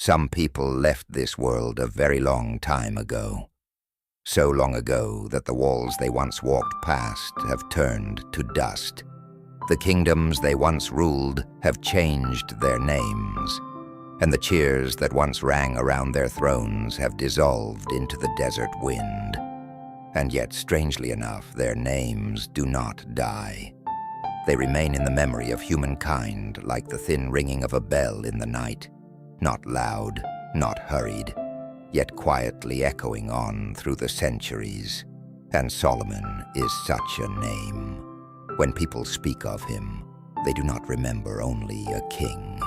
Some people left this world a very long time ago. So long ago that the walls they once walked past have turned to dust. The kingdoms they once ruled have changed their names, and the cheers that once rang around their thrones have dissolved into the desert wind. And yet, strangely enough, their names do not die. They remain in the memory of humankind like the thin ringing of a bell in the night, not loud, not hurried, yet quietly echoing on through the centuries. And Solomon is such a name. When people speak of him, they do not remember only a king.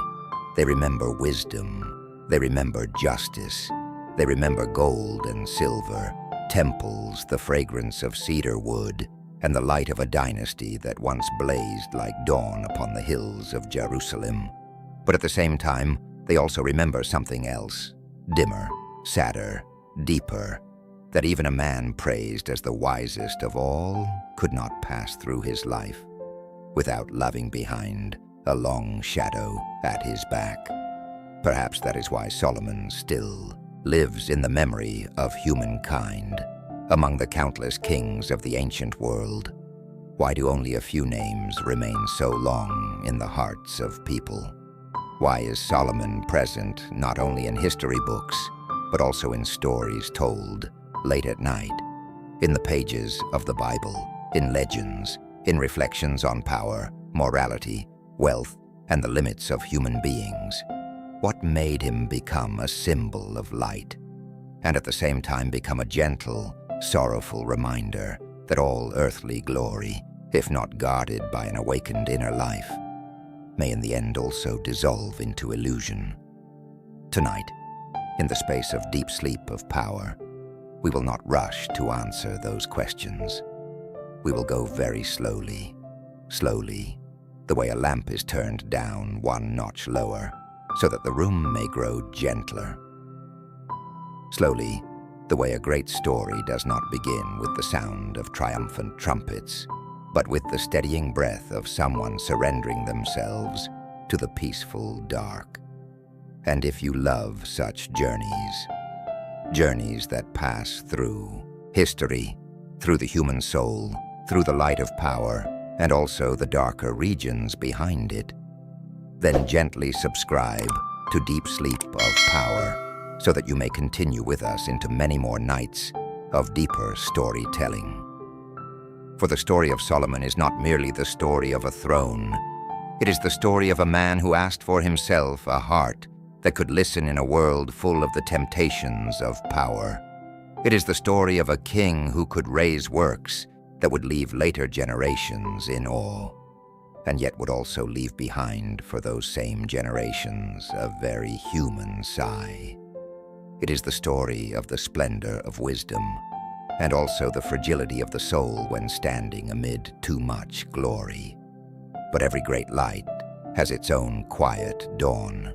They remember wisdom, they remember justice, they remember gold and silver, temples, the fragrance of cedar wood, and the light of a dynasty that once blazed like dawn upon the hills of Jerusalem. But at the same time, they also remember something else, dimmer, sadder, deeper, that even a man praised as the wisest of all could not pass through his life without leaving behind a long shadow at his back. Perhaps that is why Solomon still lives in the memory of humankind among the countless kings of the ancient world. Why do only a few names remain so long in the hearts of people? Why is Solomon present not only in history books, but also in stories told late at night, in the pages of the Bible, in legends, in reflections on power, morality, wealth, and the limits of human beings? What made him become a symbol of light, and at the same time become a gentle, sorrowful reminder that all earthly glory, if not guarded by an awakened inner life, may in the end also dissolve into illusion? Tonight, in the space of deep sleep of power, we will not rush to answer those questions. We will go very slowly, the way a lamp is turned down one notch lower, so that the room may grow gentler. Slowly, the way a great story does not begin with the sound of triumphant trumpets, but with the steadying breath of someone surrendering themselves to the peaceful dark. And if you love such journeys that pass through history, through the human soul, through the light of power, and also the darker regions behind it, then gently subscribe to Deep Sleep of Power, so that you may continue with us into many more nights of deeper storytelling. For the story of Solomon is not merely the story of a throne. It is the story of a man who asked for himself a heart that could listen in a world full of the temptations of power. It is the story of a king who could raise works that would leave later generations in awe, and yet would also leave behind for those same generations a very human sigh. It is the story of the splendor of wisdom, and also the fragility of the soul when standing amid too much glory. But every great light has its own quiet dawn.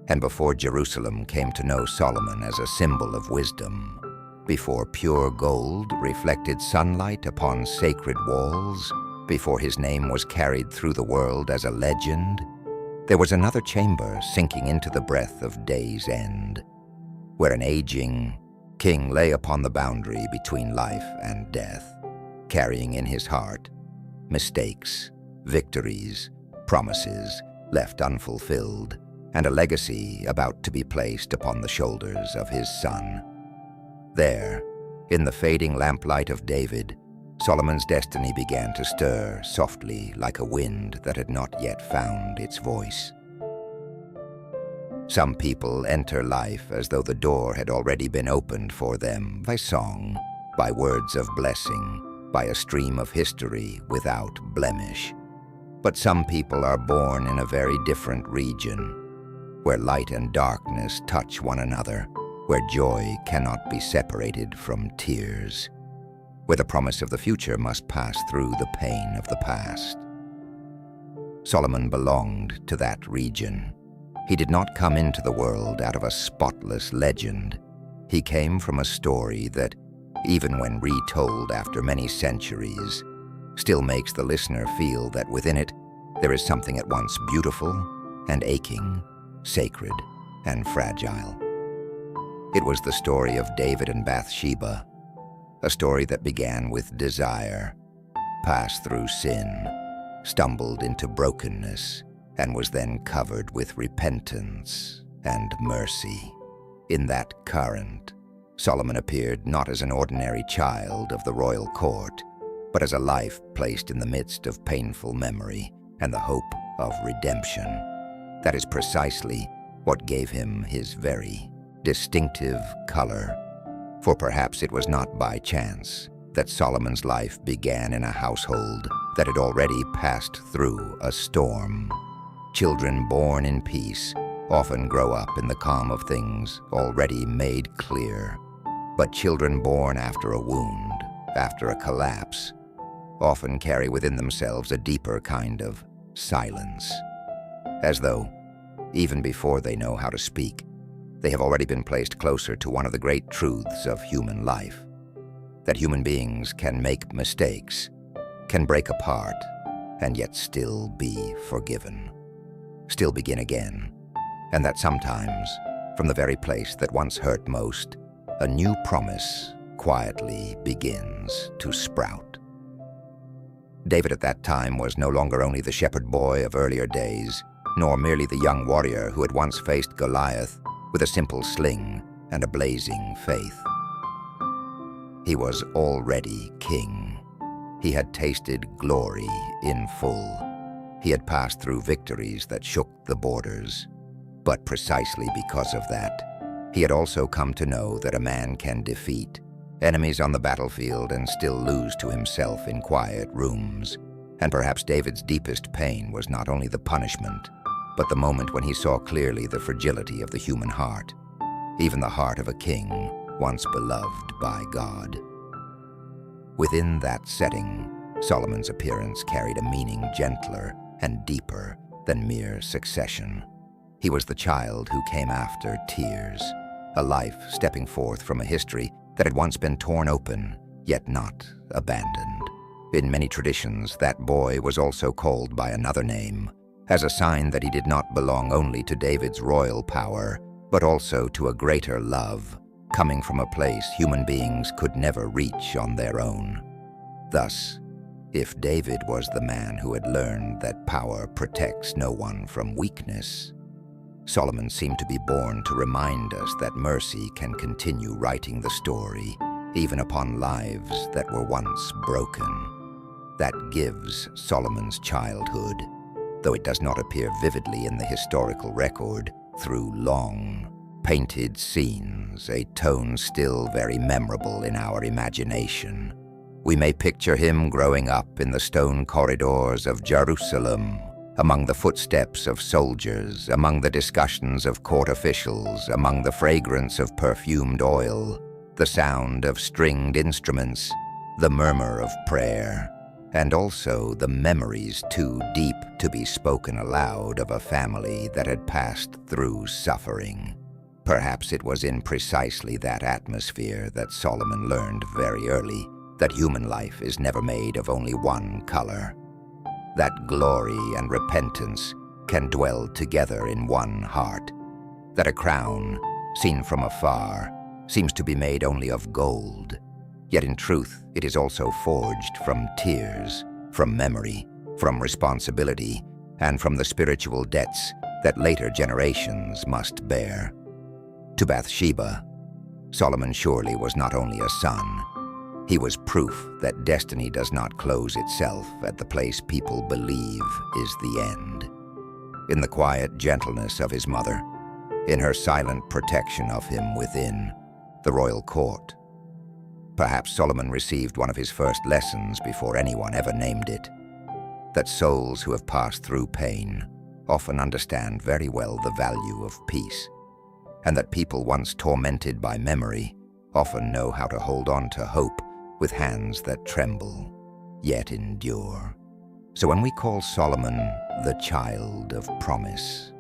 And before Jerusalem came to know Solomon as a symbol of wisdom, before pure gold reflected sunlight upon sacred walls, before his name was carried through the world as a legend, there was another chamber sinking into the breath of day's end, where an aging king lay upon the boundary between life and death, carrying in his heart mistakes, victories, promises left unfulfilled, and a legacy about to be placed upon the shoulders of his son. There, in the fading lamplight of David, Solomon's destiny began to stir softly like a wind that had not yet found its voice. Some people enter life as though the door had already been opened for them by song, by words of blessing, by a stream of history without blemish. But some people are born in a very different region, where light and darkness touch one another, where joy cannot be separated from tears, where the promise of the future must pass through the pain of the past. Solomon belonged to that region. He did not come into the world out of a spotless legend. He came from a story that, even when retold after many centuries, still makes the listener feel that within it there is something at once beautiful and aching, sacred and fragile. It was the story of David and Bathsheba, a story that began with desire, passed through sin, stumbled into brokenness, and was then covered with repentance and mercy. In that current, Solomon appeared not as an ordinary child of the royal court, but as a life placed in the midst of painful memory and the hope of redemption. That is precisely what gave him his very distinctive color. For perhaps it was not by chance that Solomon's life began in a household that had already passed through a storm. Children born in peace often grow up in the calm of things already made clear. But children born after a wound, after a collapse, often carry within themselves a deeper kind of silence. As though, even before they know how to speak, they have already been placed closer to one of the great truths of human life: that human beings can make mistakes, can break apart, and yet still be forgiven, still begin again, and that sometimes, from the very place that once hurt most, a new promise quietly begins to sprout. David at that time was no longer only the shepherd boy of earlier days, nor merely the young warrior who had once faced Goliath with a simple sling and a blazing faith. He was already king. He had tasted glory in full. He had passed through victories that shook the borders. But precisely because of that, he had also come to know that a man can defeat enemies on the battlefield and still lose to himself in quiet rooms. And perhaps David's deepest pain was not only the punishment, but the moment when he saw clearly the fragility of the human heart, even the heart of a king once beloved by God. Within that setting, Solomon's appearance carried a meaning gentler and deeper than mere succession. He was the child who came after tears, a life stepping forth from a history that had once been torn open, yet not abandoned. In many traditions, that boy was also called by another name, as a sign that he did not belong only to David's royal power, but also to a greater love, coming from a place human beings could never reach on their own. Thus, if David was the man who had learned that power protects no one from weakness, Solomon seemed to be born to remind us that mercy can continue writing the story, even upon lives that were once broken. That gives Solomon's childhood, though it does not appear vividly in the historical record, through long, painted scenes, a tone still very memorable in our imagination. We may picture him growing up in the stone corridors of Jerusalem, among the footsteps of soldiers, among the discussions of court officials, among the fragrance of perfumed oil, the sound of stringed instruments, the murmur of prayer, and also the memories too deep to be spoken aloud of a family that had passed through suffering. Perhaps it was in precisely that atmosphere that Solomon learned very early that human life is never made of only one color, that glory and repentance can dwell together in one heart, that a crown, seen from afar, seems to be made only of gold, yet in truth it is also forged from tears, from memory, from responsibility, and from the spiritual debts that later generations must bear. To Bathsheba, Solomon surely was not only a son, he was proof that destiny does not close itself at the place people believe is the end. In the quiet gentleness of his mother, in her silent protection of him within the royal court, perhaps Solomon received one of his first lessons before anyone ever named it, that souls who have passed through pain often understand very well the value of peace, and that people once tormented by memory often know how to hold on to hope with hands that tremble, yet endure. So when we call Solomon the child of promise,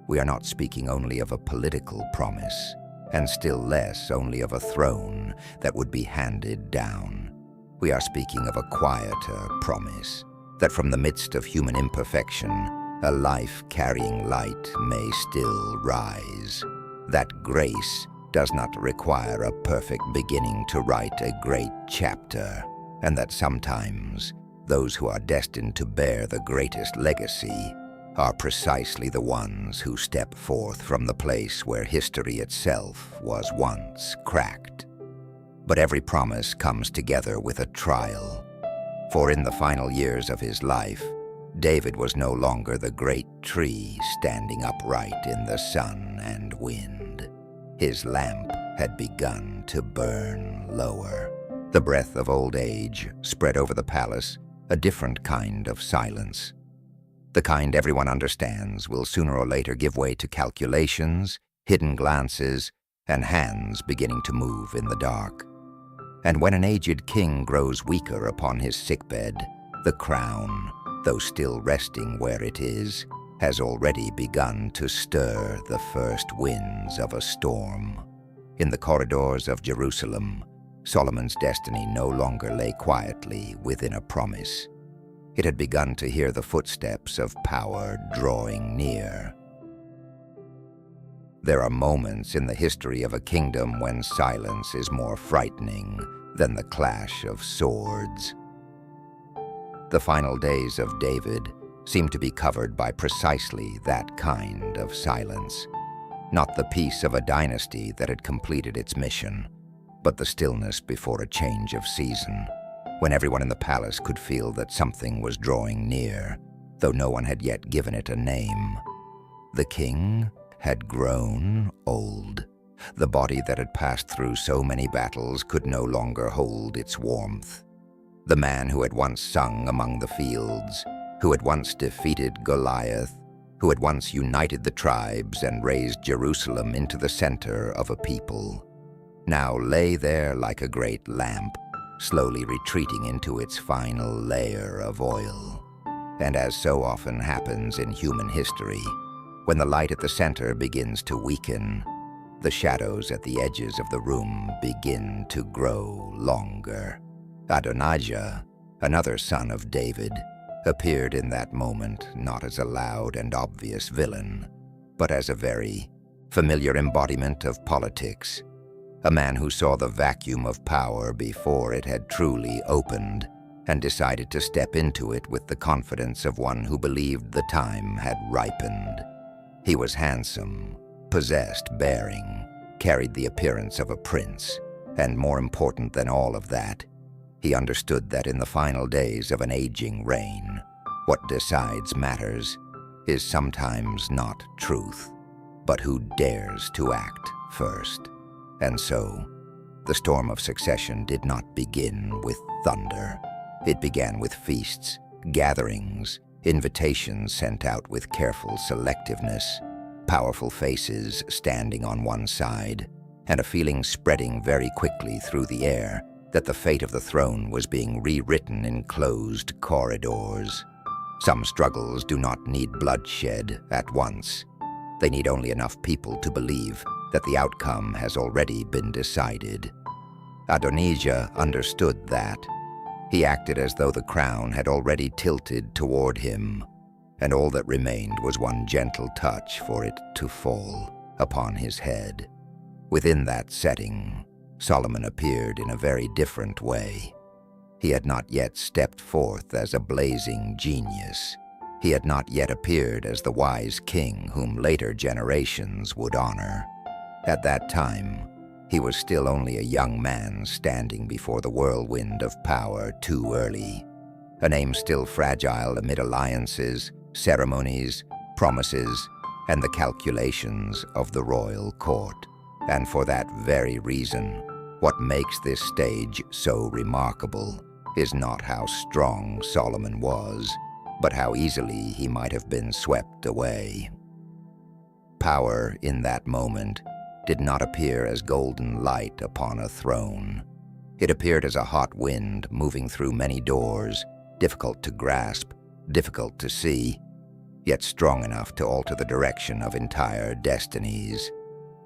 we are not speaking only of a political promise, and still less only of a throne that would be handed down. We are speaking of a quieter promise, that from the midst of human imperfection, a life carrying light may still rise, that grace does not require a perfect beginning to write a great chapter, and that sometimes those who are destined to bear the greatest legacy are precisely the ones who step forth from the place where history itself was once cracked. But every promise comes together with a trial, for in the final years of his life, David was no longer the great tree standing upright in the sun and wind. His lamp had begun to burn lower. The breath of old age spread over the palace a different kind of silence. The kind everyone understands will sooner or later give way to calculations, hidden glances, and hands beginning to move in the dark. And when an aged king grows weaker upon his sickbed, the crown, though still resting where it is, has already begun to stir the first winds of a storm. In the corridors of Jerusalem, Solomon's destiny no longer lay quietly within a promise. It had begun to hear the footsteps of power drawing near. There are moments in the history of a kingdom when silence is more frightening than the clash of swords. The final days of David seem to be covered by precisely that kind of silence. Not the peace of a dynasty that had completed its mission, but the stillness before a change of season, when everyone in the palace could feel that something was drawing near, though no one had yet given it a name. The king had grown old. The body that had passed through so many battles could no longer hold its warmth. The man who had once sung among the fields, who had once defeated Goliath, who had once united the tribes and raised Jerusalem into the center of a people, now lay there like a great lamp, slowly retreating into its final layer of oil. And as so often happens in human history, when the light at the center begins to weaken, the shadows at the edges of the room begin to grow longer. Adonijah, another son of David, appeared in that moment not as a loud and obvious villain, but as a very familiar embodiment of politics, a man who saw the vacuum of power before it had truly opened and decided to step into it with the confidence of one who believed the time had ripened. He was handsome, possessed bearing, carried the appearance of a prince, and more important than all of that, he understood that in the final days of an aging reign, what decides matters is sometimes not truth, but who dares to act first. And so, the storm of succession did not begin with thunder. It began with feasts, gatherings, invitations sent out with careful selectiveness, powerful faces standing on one side, and a feeling spreading very quickly through the air that the fate of the throne was being rewritten in closed corridors. Some struggles do not need bloodshed at once. They need only enough people to believe that the outcome has already been decided. Adonijah understood that. He acted as though the crown had already tilted toward him, and all that remained was one gentle touch for it to fall upon his head. Within that setting, Solomon appeared in a very different way. He had not yet stepped forth as a blazing genius. He had not yet appeared as the wise king whom later generations would honor. At that time, he was still only a young man standing before the whirlwind of power too early, a name still fragile amid alliances, ceremonies, promises, and the calculations of the royal court. And for that very reason, what makes this stage so remarkable is not how strong Solomon was, but how easily he might have been swept away. Power in that moment did not appear as golden light upon a throne. It appeared as a hot wind moving through many doors, difficult to grasp, difficult to see, yet strong enough to alter the direction of entire destinies.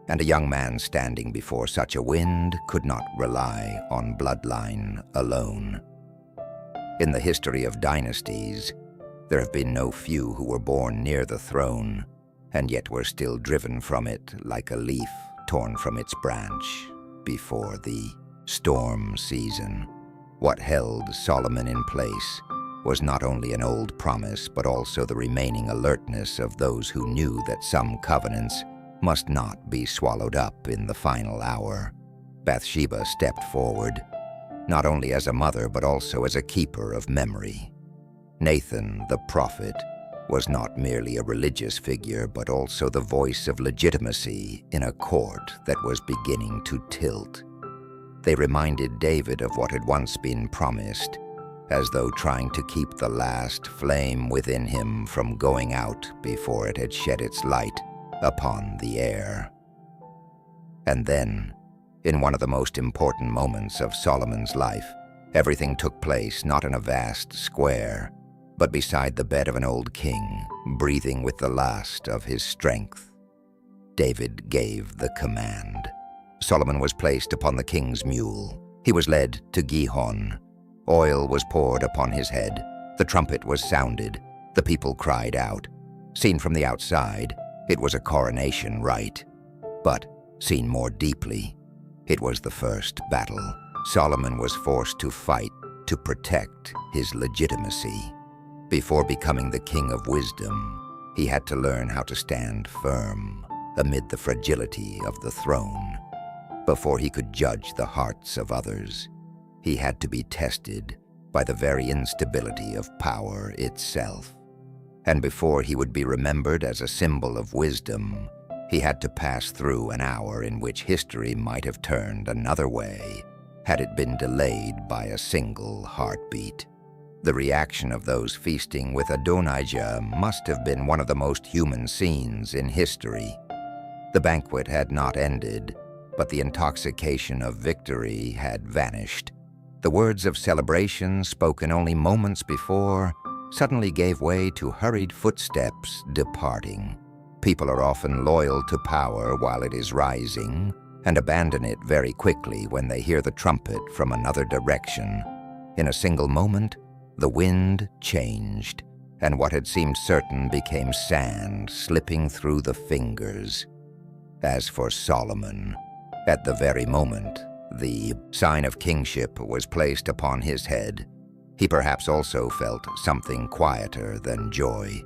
And a young man standing before such a wind could not rely on bloodline alone. In the history of dynasties, There have been no few who were born near the throne, and yet were still driven from it like a leaf torn from its branch before the storm season. What held Solomon in place was not only an old promise, but also the remaining alertness of those who knew that some covenants must not be swallowed up in the final hour. Bathsheba stepped forward, not only as a mother, but also as a keeper of memory. Nathan, the prophet, was not merely a religious figure, but also the voice of legitimacy in a court that was beginning to tilt. They reminded David of what had once been promised, as though trying to keep the last flame within him from going out before it had shed its light upon the air. And then, in one of the most important moments of Solomon's life, everything took place not in a vast square, but beside the bed of an old king, breathing with the last of his strength. David gave the command. Solomon was placed upon the king's mule. He was led to Gihon. Oil was poured upon his head. The trumpet was sounded. The people cried out. Seen from the outside, it was a coronation rite. But, seen more deeply, it was the first battle. Solomon was forced to fight to protect his legitimacy. Before becoming the king of wisdom, he had to learn how to stand firm amid the fragility of the throne. Before he could judge the hearts of others, he had to be tested by the very instability of power itself. And before he would be remembered as a symbol of wisdom, he had to pass through an hour in which history might have turned another way had it been delayed by a single heartbeat. The reaction of those feasting with Adonijah must have been one of the most human scenes in history. The banquet had not ended, but the intoxication of victory had vanished. The words of celebration, spoken only moments before, suddenly gave way to hurried footsteps departing. People are often loyal to power while it is rising, and abandon it very quickly when they hear the trumpet from another direction. In a single moment, the wind changed, and what had seemed certain became sand slipping through the fingers. As for Solomon, at the very moment the sign of kingship was placed upon his head, he perhaps also felt something quieter than joy.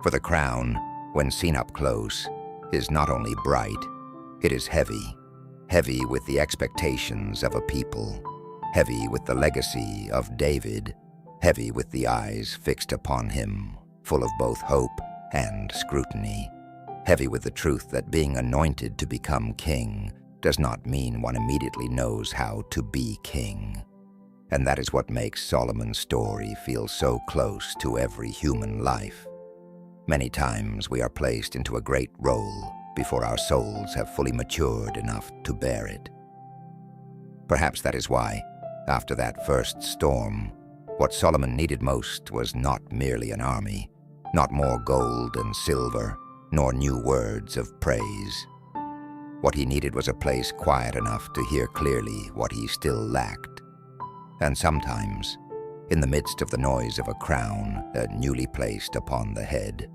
For the crown, when seen up close, is not only bright, it is heavy. Heavy with the expectations of a people, heavy with the legacy of David, heavy with the eyes fixed upon him, full of both hope and scrutiny, heavy with the truth that being anointed to become king does not mean one immediately knows how to be king. And that is what makes Solomon's story feel so close to every human life. Many times we are placed into a great role before our souls have fully matured enough to bear it. Perhaps that is why, after that first storm, what Solomon needed most was not merely an army, not more gold and silver, nor new words of praise. What he needed was a place quiet enough to hear clearly what he still lacked. And sometimes, in the midst of the noise of a crown newly placed upon the head,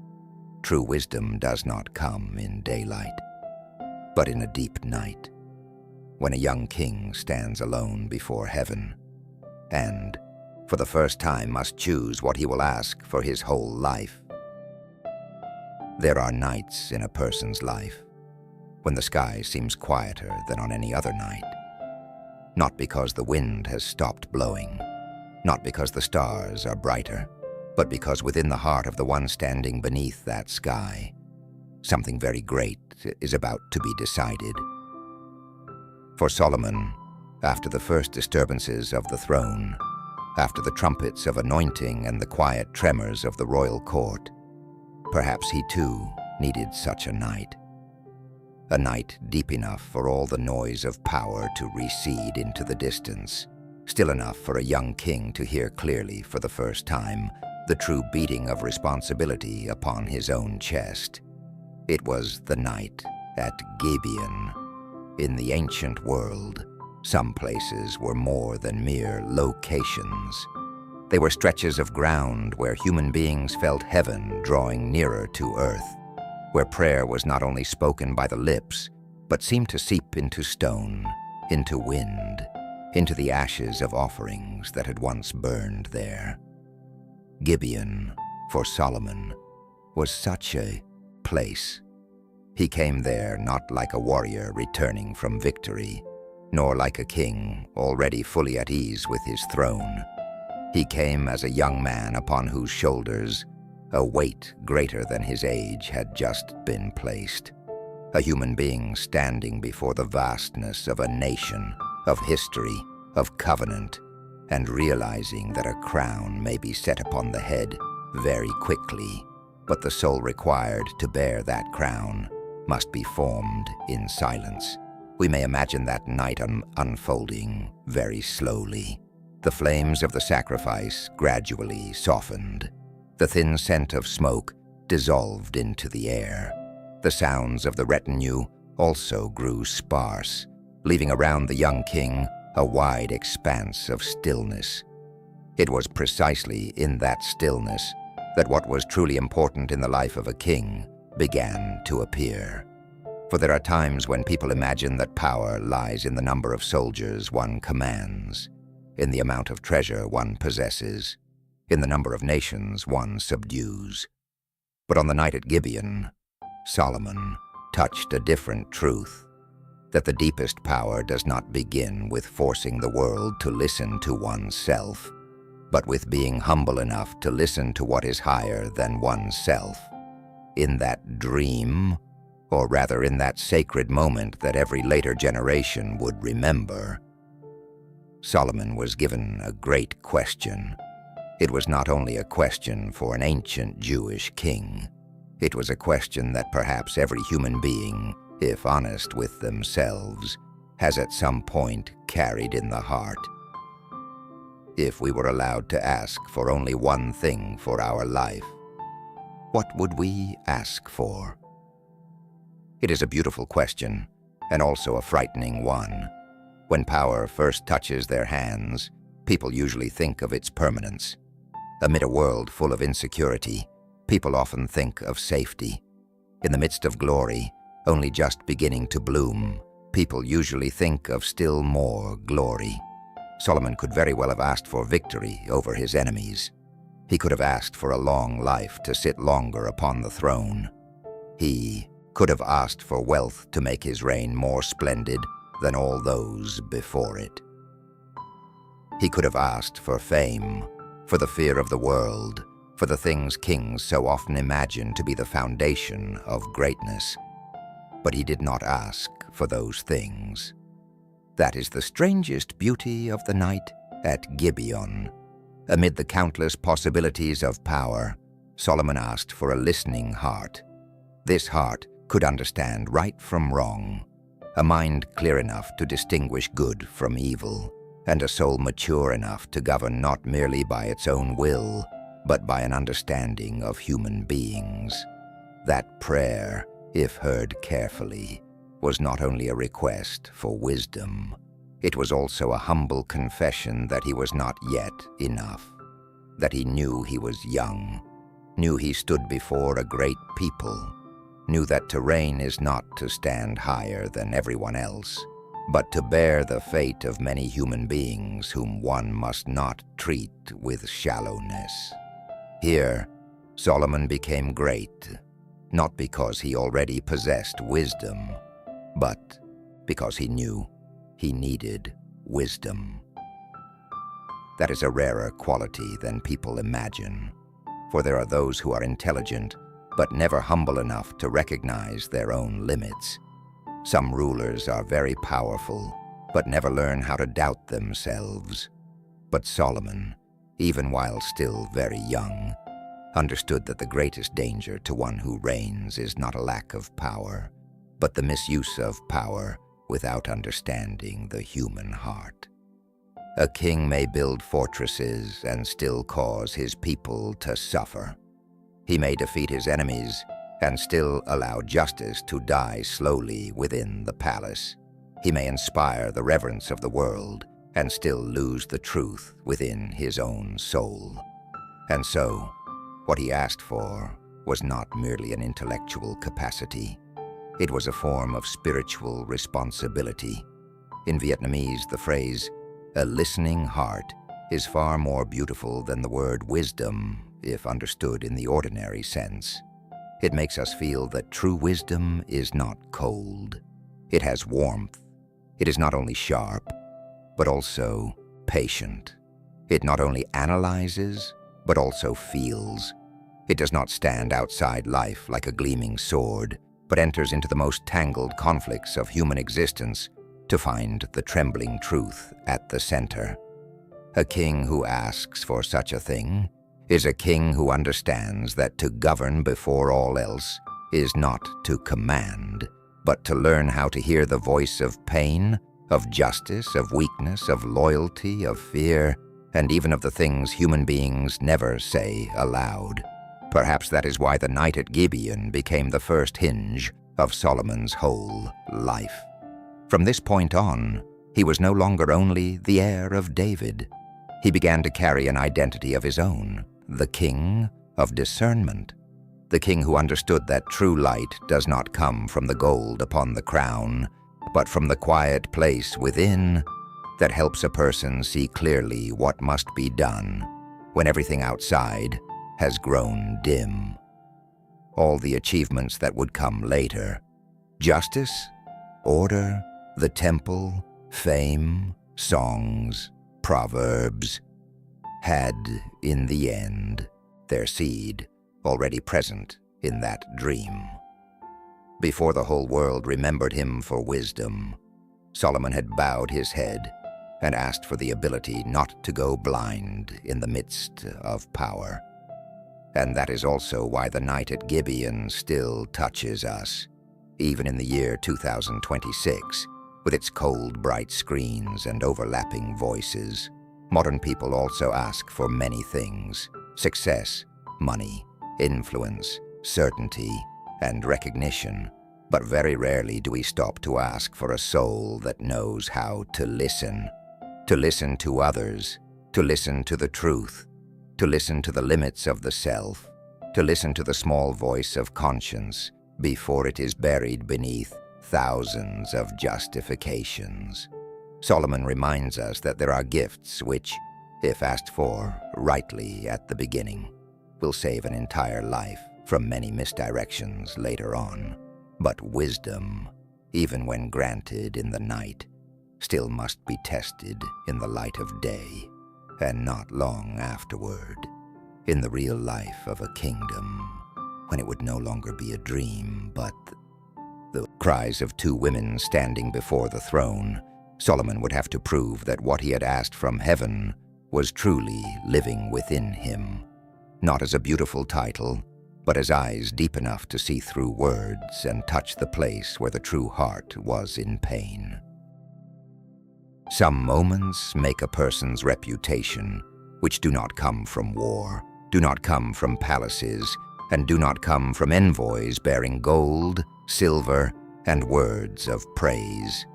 true wisdom does not come in daylight, but in a deep night, when a young king stands alone before heaven, and, for the first time, must choose what he will ask for his whole life. There are nights in a person's life when the sky seems quieter than on any other night, not because the wind has stopped blowing, not because the stars are brighter, but because within the heart of the one standing beneath that sky, something very great is about to be decided. For Solomon, after the first disturbances of the throne, after the trumpets of anointing and the quiet tremors of the royal court, perhaps he too needed such a night deep enough for all the noise of power to recede into the distance, still enough for a young king to hear clearly for the first time the true beating of responsibility upon his own chest. It was the night at Gibeon. In the ancient world, some places were more than mere locations. They were stretches of ground where human beings felt heaven drawing nearer to earth, where prayer was not only spoken by the lips, but seemed to seep into stone, into wind, into the ashes of offerings that had once burned there. Gibeon, for Solomon, was such a place. He came there not like a warrior returning from victory, nor like a king already fully at ease with his throne. He came as a young man upon whose shoulders a weight greater than his age had just been placed. A human being standing before the vastness of a nation, of history, of covenant, and realizing that a crown may be set upon the head very quickly, but the soul required to bear that crown must be formed in silence. We may imagine that night unfolding very slowly. The flames of the sacrifice gradually softened. The thin scent of smoke dissolved into the air. The sounds of the retinue also grew sparse, leaving around the young king a wide expanse of stillness. It was precisely in that stillness that what was truly important in the life of a king began to appear. For there are times when people imagine that power lies in the number of soldiers one commands, in the amount of treasure one possesses, in the number of nations one subdues. But on the night at Gibeon, Solomon touched a different truth, that the deepest power does not begin with forcing the world to listen to oneself, but with being humble enough to listen to what is higher than oneself. In that dream, or rather in that sacred moment that every later generation would remember, Solomon was given a great question. It was not only a question for an ancient Jewish king. It was a question that perhaps every human being, if honest with themselves, has at some point carried in the heart. If we were allowed to ask for only one thing for our life, what would we ask for? It is a beautiful question, and also a frightening one. When power first touches their hands, people usually think of its permanence. Amid a world full of insecurity, people often think of safety. In the midst of glory, only just beginning to bloom, people usually think of still more glory. Solomon could very well have asked for victory over his enemies. He could have asked for a long life to sit longer upon the throne. He could have asked for wealth to make his reign more splendid than all those before it. He could have asked for fame, for the fear of the world, for the things kings so often imagine to be the foundation of greatness. But he did not ask for those things. That is the strangest beauty of the night at Gibeon. Amid the countless possibilities of power, Solomon asked for a listening heart. This heart could understand right from wrong, a mind clear enough to distinguish good from evil, and a soul mature enough to govern not merely by its own will, but by an understanding of human beings. That prayer, if heard carefully, was not only a request for wisdom, it was also a humble confession that he was not yet enough, that he knew he was young, knew he stood before a great people, knew that to reign is not to stand higher than everyone else, but to bear the fate of many human beings whom one must not treat with shallowness. Here, Solomon became great, not because he already possessed wisdom, but because he knew he needed wisdom. That is a rarer quality than people imagine, for there are those who are intelligent, but never humble enough to recognize their own limits. Some rulers are very powerful, but never learn how to doubt themselves. But Solomon, even while still very young, understood that the greatest danger to one who reigns is not a lack of power, but the misuse of power without understanding the human heart. A king may build fortresses and still cause his people to suffer. He may defeat his enemies and still allow justice to die slowly within the palace. He may inspire the reverence of the world and still lose the truth within his own soul. And so, what he asked for was not merely an intellectual capacity. It was a form of spiritual responsibility. In Vietnamese, the phrase, "a listening heart," is far more beautiful than the word wisdom, if understood in the ordinary sense. It makes us feel that true wisdom is not cold. It has warmth. It is not only sharp, but also patient. It not only analyzes, but also feels. It does not stand outside life like a gleaming sword, but enters into the most tangled conflicts of human existence to find the trembling truth at the center. A king who asks for such a thing is a king who understands that to govern before all else is not to command, but to learn how to hear the voice of pain, of justice, of weakness, of loyalty, of fear, and even of the things human beings never say aloud. Perhaps that is why the night at Gibeon became the first hinge of Solomon's whole life. From this point on, he was no longer only the heir of David. He began to carry an identity of his own, the king of discernment, the king who understood that true light does not come from the gold upon the crown, but from the quiet place within that helps a person see clearly what must be done when everything outside has grown dim. All the achievements that would come later, justice, order, the temple, fame, songs, Proverbs, had, in the end, their seed already present in that dream. Before the whole world remembered him for wisdom, Solomon had bowed his head and asked for the ability not to go blind in the midst of power. And that is also why the night at Gibeon still touches us, even in the year 2026, with its cold, bright screens and overlapping voices. Modern people also ask for many things: success, money, influence, certainty, and recognition. But very rarely do we stop to ask for a soul that knows how to listen to others, to listen to the truth, to listen to the limits of the self, to listen to the small voice of conscience before it is buried beneath thousands of justifications. Solomon reminds us that there are gifts which, if asked for rightly at the beginning, will save an entire life from many misdirections later on. But wisdom, even when granted in the night, still must be tested in the light of day, and not long afterward, in the real life of a kingdom, when it would no longer be a dream, but the cries of two women standing before the throne. Solomon would have to prove that what he had asked from heaven was truly living within him, not as a beautiful title, but as eyes deep enough to see through words and touch the place where the true heart was in pain. Some moments make a person's reputation, which do not come from war, do not come from palaces, and do not come from envoys bearing gold, silver, and words of praise.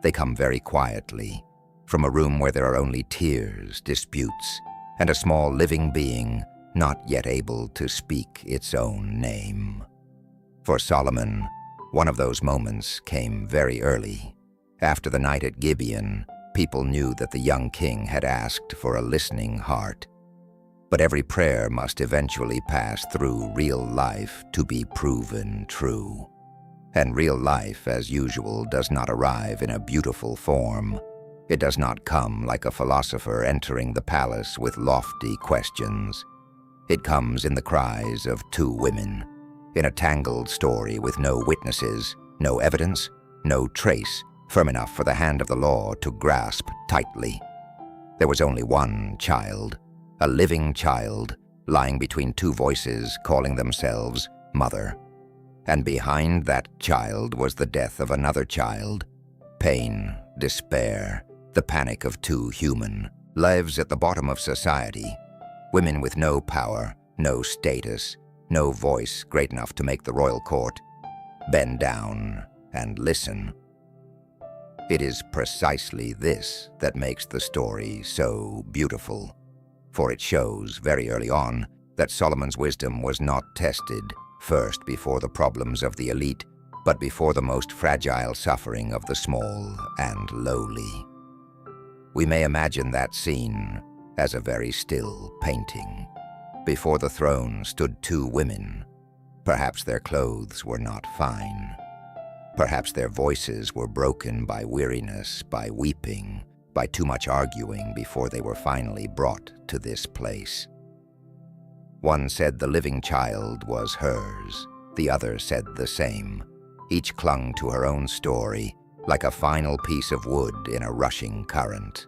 They come very quietly, from a room where there are only tears, disputes, and a small living being not yet able to speak its own name. For Solomon, one of those moments came very early. After the night at Gibeon, people knew that the young king had asked for a listening heart. But every prayer must eventually pass through real life to be proven true. And real life, as usual, does not arrive in a beautiful form. It does not come like a philosopher entering the palace with lofty questions. It comes in the cries of two women, in a tangled story with no witnesses, no evidence, no trace firm enough for the hand of the law to grasp tightly. There was only one child, a living child, lying between two voices calling themselves mother. And behind that child was the death of another child, pain, despair, the panic of two human lives at the bottom of society, women with no power, no status, no voice great enough to make the royal court bend down and listen. It is precisely this that makes the story so beautiful, for it shows very early on that Solomon's wisdom was not tested first before the problems of the elite, but before the most fragile suffering of the small and lowly. We may imagine that scene as a very still painting. Before the throne stood two women. Perhaps their clothes were not fine. Perhaps their voices were broken by weariness, by weeping, by too much arguing before they were finally brought to this place. One said the living child was hers. The other said the same. Each clung to her own story, like a final piece of wood in a rushing current.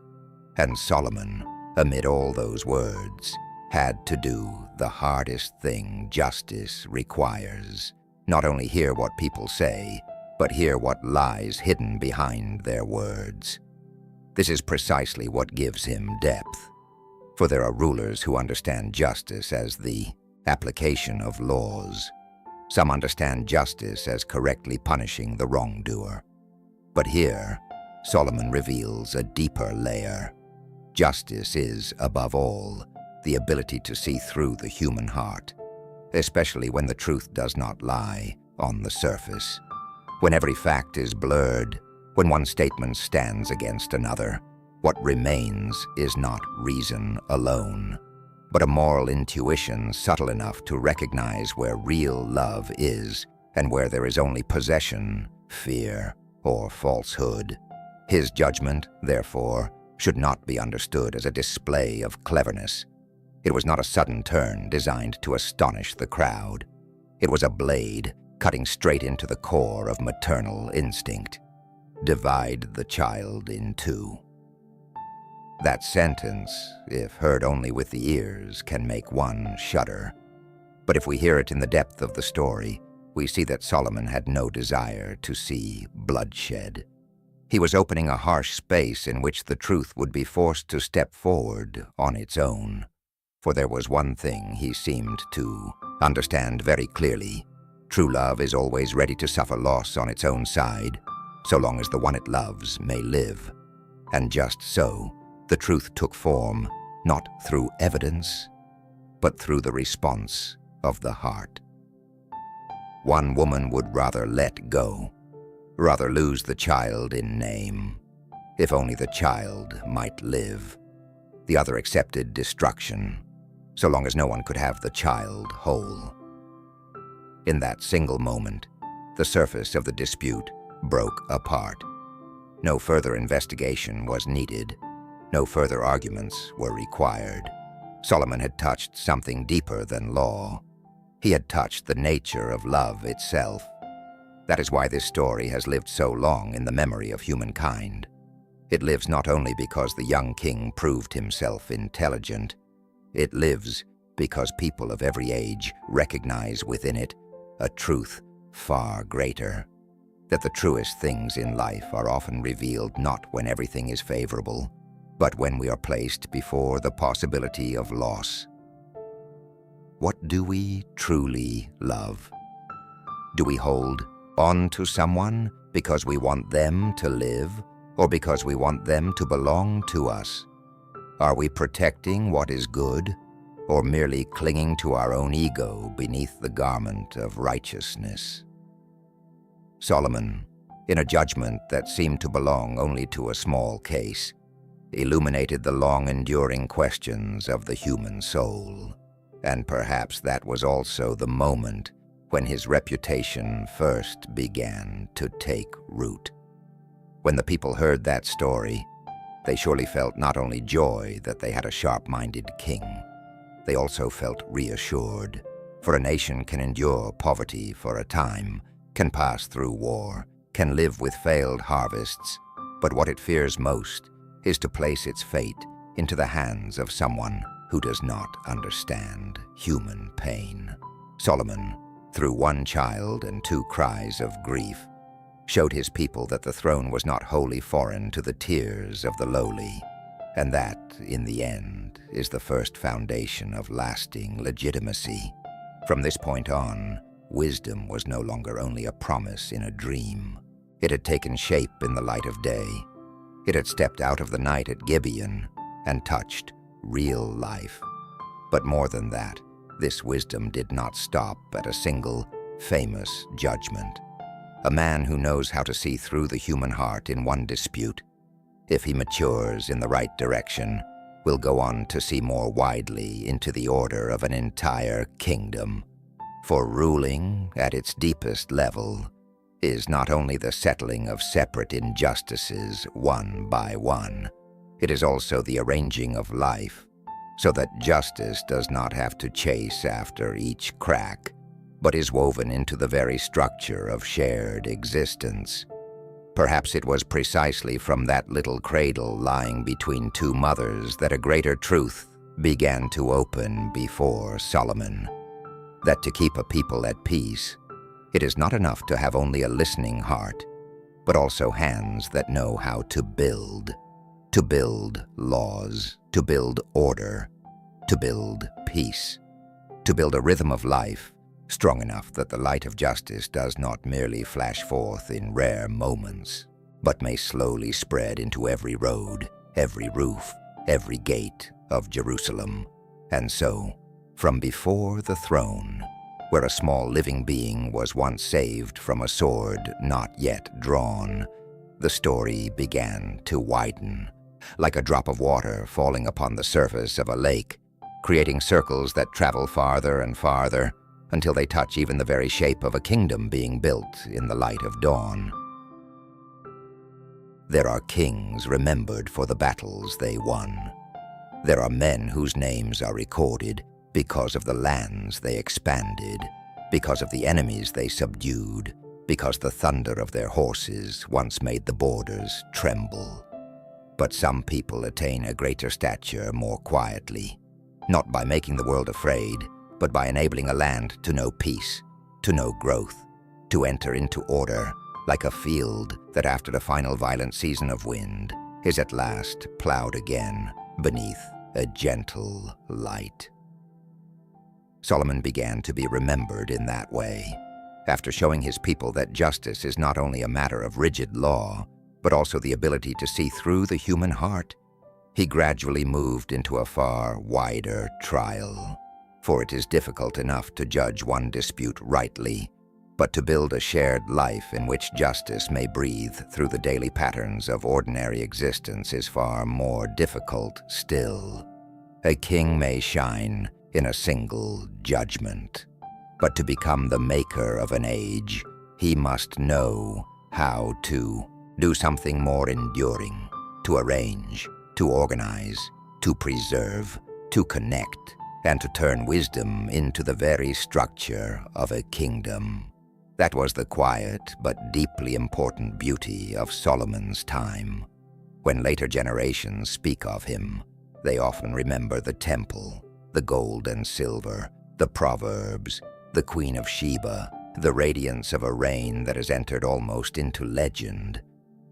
And Solomon, amid all those words, had to do the hardest thing justice requires. Not only hear what people say, but hear what lies hidden behind their words. This is precisely what gives him depth. For there are rulers who understand justice as the application of laws. Some understand justice as correctly punishing the wrongdoer. But here, Solomon reveals a deeper layer. Justice is, above all, the ability to see through the human heart, especially when the truth does not lie on the surface. When every fact is blurred, when one statement stands against another, what remains is not reason alone, but a moral intuition subtle enough to recognize where real love is and where there is only possession, fear, or falsehood. His judgment, therefore, should not be understood as a display of cleverness. It was not a sudden turn designed to astonish the crowd. It was a blade cutting straight into the core of maternal instinct. Divide the child in two. That sentence, if heard only with the ears, can make one shudder. But if we hear it in the depth of the story, we see that Solomon had no desire to see bloodshed. He was opening a harsh space in which the truth would be forced to step forward on its own. For there was one thing he seemed to understand very clearly. True love is always ready to suffer loss on its own side, so long as the one it loves may live. And just so, the truth took form, not through evidence, but through the response of the heart. One woman would rather let go, rather lose the child in name, if only the child might live. The other accepted destruction, so long as no one could have the child whole. In that single moment, the surface of the dispute broke apart. No further investigation was needed. No further arguments were required. Solomon had touched something deeper than law. He had touched the nature of love itself. That is why this story has lived so long in the memory of humankind. It lives not only because the young king proved himself intelligent. It lives because people of every age recognize within it a truth far greater, that the truest things in life are often revealed not when everything is favorable, but when we are placed before the possibility of loss. What do we truly love? Do we hold on to someone because we want them to live, or because we want them to belong to us? Are we protecting what is good, or merely clinging to our own ego beneath the garment of righteousness? Solomon, in a judgment that seemed to belong only to a small case, illuminated the long-enduring questions of the human soul. And perhaps that was also the moment when his reputation first began to take root. When the people heard that story, they surely felt not only joy that they had a sharp-minded king, they also felt reassured, for a nation can endure poverty for a time, can pass through war, can live with failed harvests, but what it fears most is to place its fate into the hands of someone who does not understand human pain. Solomon, through one child and two cries of grief, showed his people that the throne was not wholly foreign to the tears of the lowly, and that, in the end, is the first foundation of lasting legitimacy. From this point on, wisdom was no longer only a promise in a dream. It had taken shape in the light of day. It had stepped out of the night at Gibeon and touched real life. But more than that, this wisdom did not stop at a single, famous judgment. A man who knows how to see through the human heart in one dispute, if he matures in the right direction, will go on to see more widely into the order of an entire kingdom. For ruling, at its deepest level, is not only the settling of separate injustices one by one, it is also the arranging of life, so that justice does not have to chase after each crack, but is woven into the very structure of shared existence. Perhaps it was precisely from that little cradle lying between two mothers that a greater truth began to open before Solomon, that to keep a people at peace, it is not enough to have only a listening heart, but also hands that know how to build laws, to build order, to build peace, to build a rhythm of life strong enough that the light of justice does not merely flash forth in rare moments, but may slowly spread into every road, every roof, every gate of Jerusalem. And so, from before the throne, where a small living being was once saved from a sword not yet drawn, the story began to widen, like a drop of water falling upon the surface of a lake, creating circles that travel farther and farther until they touch even the very shape of a kingdom being built in the light of dawn. There are kings remembered for the battles they won. There are men whose names are recorded because of the lands they expanded, because of the enemies they subdued, because the thunder of their horses once made the borders tremble. But some people attain a greater stature more quietly, not by making the world afraid, but by enabling a land to know peace, to know growth, to enter into order, like a field that after the final violent season of wind is at last plowed again beneath a gentle light. Solomon began to be remembered in that way, after showing his people that justice is not only a matter of rigid law, but also the ability to see through the human heart. He gradually moved into a far wider trial, for it is difficult enough to judge one dispute rightly, but to build a shared life in which justice may breathe through the daily patterns of ordinary existence is far more difficult still. A king may shine in a single judgment, but to become the maker of an age, he must know how to do something more enduring, to arrange, to organize, to preserve, to connect, and to turn wisdom into the very structure of a kingdom. That was the quiet but deeply important beauty of Solomon's time. When later generations speak of him, they often remember the temple, the gold and silver, the Proverbs, the Queen of Sheba, the radiance of a reign that has entered almost into legend.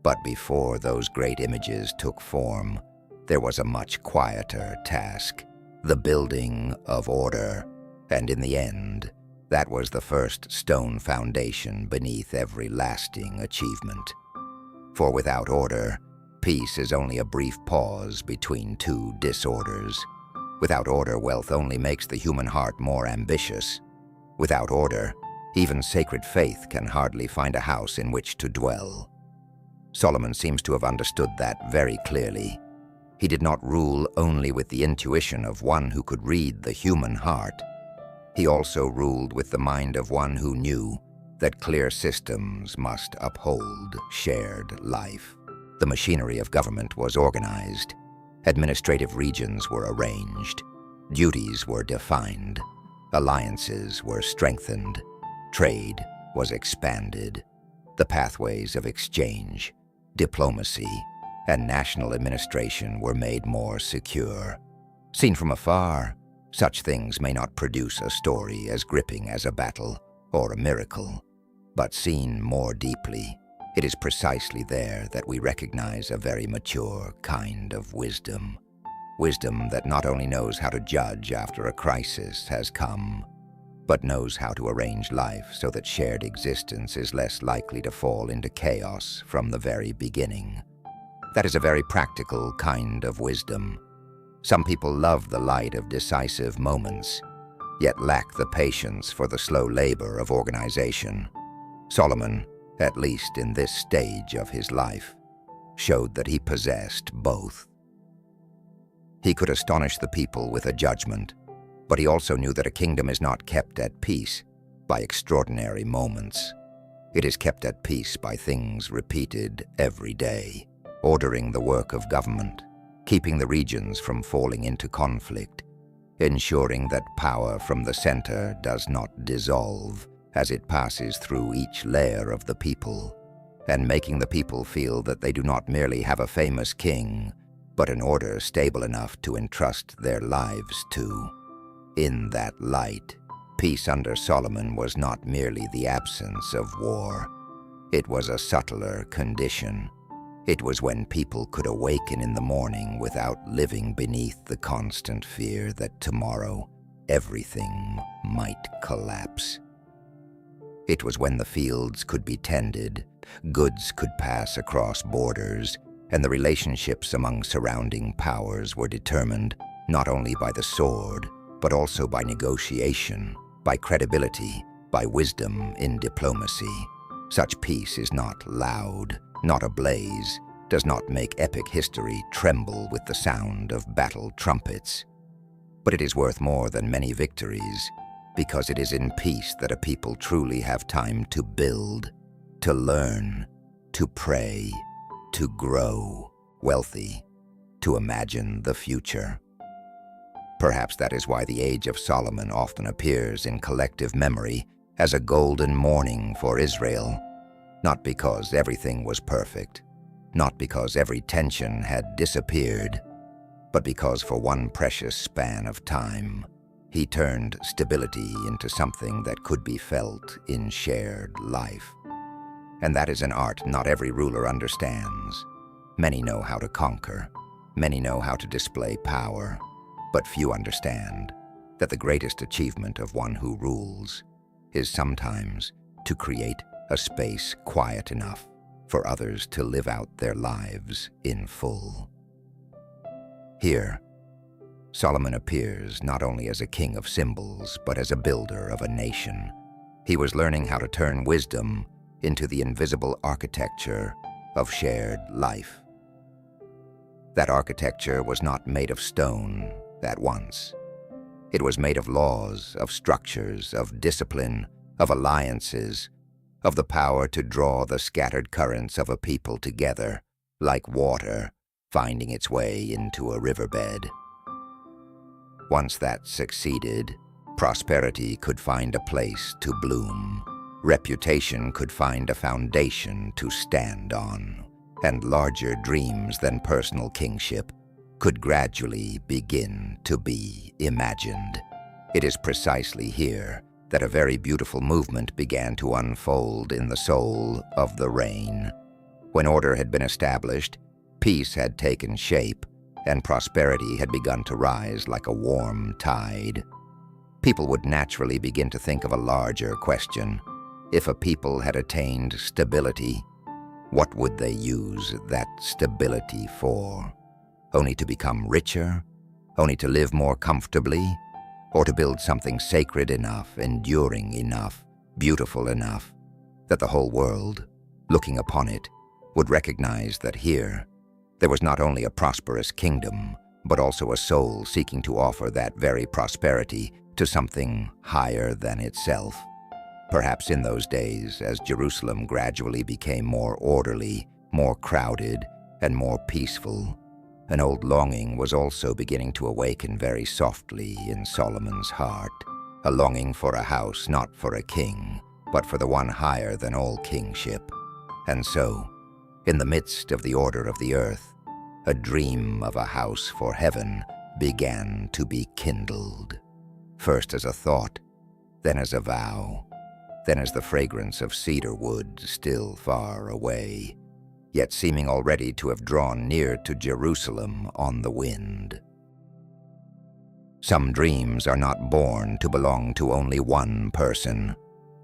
But before those great images took form, there was a much quieter task, the building of order, and in the end, that was the first stone foundation beneath every lasting achievement. For without order, peace is only a brief pause between two disorders. Without order, wealth only makes the human heart more ambitious. Without order, even sacred faith can hardly find a house in which to dwell. Solomon seems to have understood that very clearly. He did not rule only with the intuition of one who could read the human heart. He also ruled with the mind of one who knew that clear systems must uphold shared life. The machinery of government was organized. Administrative regions were arranged. Duties were defined. Alliances were strengthened. Trade was expanded. The pathways of exchange, diplomacy, and national administration were made more secure. Seen from afar, such things may not produce a story as gripping as a battle or a miracle, but seen more deeply, it is precisely there that we recognize a very mature kind of wisdom. Wisdom that not only knows how to judge after a crisis has come, but knows how to arrange life so that shared existence is less likely to fall into chaos from the very beginning. That is a very practical kind of wisdom. Some people love the light of decisive moments, yet lack the patience for the slow labor of organization. Solomon, at least in this stage of his life, showed that he possessed both. He could astonish the people with a judgment, but he also knew that a kingdom is not kept at peace by extraordinary moments. It is kept at peace by things repeated every day, ordering the work of government, keeping the regions from falling into conflict, ensuring that power from the center does not dissolve as it passes through each layer of the people, and making the people feel that they do not merely have a famous king, but an order stable enough to entrust their lives to. In that light, peace under Solomon was not merely the absence of war. It was a subtler condition. It was when people could awaken in the morning without living beneath the constant fear that tomorrow everything might collapse. It was when the fields could be tended, goods could pass across borders, and the relationships among surrounding powers were determined not only by the sword, but also by negotiation, by credibility, by wisdom in diplomacy. Such peace is not loud, not ablaze, does not make epic history tremble with the sound of battle trumpets. But it is worth more than many victories, because it is in peace that a people truly have time to build, to learn, to pray, to grow wealthy, to imagine the future. Perhaps that is why the Age of Solomon often appears in collective memory as a golden morning for Israel, not because everything was perfect, not because every tension had disappeared, but because for one precious span of time, he turned stability into something that could be felt in shared life. And that is an art not every ruler understands. Many know how to conquer, many know how to display power, but few understand that the greatest achievement of one who rules is sometimes to create a space quiet enough for others to live out their lives in full. Here, Solomon appears not only as a king of symbols, but as a builder of a nation. He was learning how to turn wisdom into the invisible architecture of shared life. That architecture was not made of stone at once. It was made of laws, of structures, of discipline, of alliances, of the power to draw the scattered currents of a people together, like water finding its way into a riverbed. Once that succeeded, prosperity could find a place to bloom, reputation could find a foundation to stand on, and larger dreams than personal kingship could gradually begin to be imagined. It is precisely here that a very beautiful movement began to unfold in the soul of the reign. When order had been established, peace had taken shape, and prosperity had begun to rise like a warm tide. People would naturally begin to think of a larger question. If a people had attained stability, what would they use that stability for? Only to become richer? Only to live more comfortably? Or to build something sacred enough, enduring enough, beautiful enough, that the whole world, looking upon it, would recognize that here, there was not only a prosperous kingdom, but also a soul seeking to offer that very prosperity to something higher than itself. Perhaps in those days, as Jerusalem gradually became more orderly, more crowded, and more peaceful, an old longing was also beginning to awaken very softly in Solomon's heart, a longing for a house not for a king, but for the one higher than all kingship. And so, in the midst of the order of the earth, a dream of a house for heaven began to be kindled, first as a thought, then as a vow, then as the fragrance of cedar wood still far away, yet seeming already to have drawn near to Jerusalem on the wind. Some dreams are not born to belong to only one person.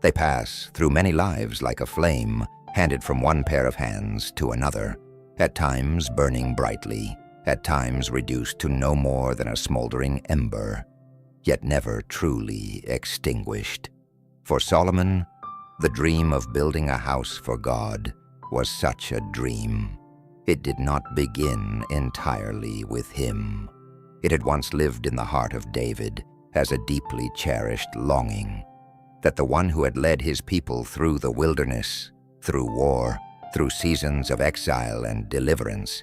They pass through many lives like a flame, handed from one pair of hands to another, at times burning brightly, at times reduced to no more than a smoldering ember, yet never truly extinguished. For Solomon, the dream of building a house for God was such a dream. It did not begin entirely with him. It had once lived in the heart of David as a deeply cherished longing that the one who had led his people through the wilderness, through war, through seasons of exile and deliverance,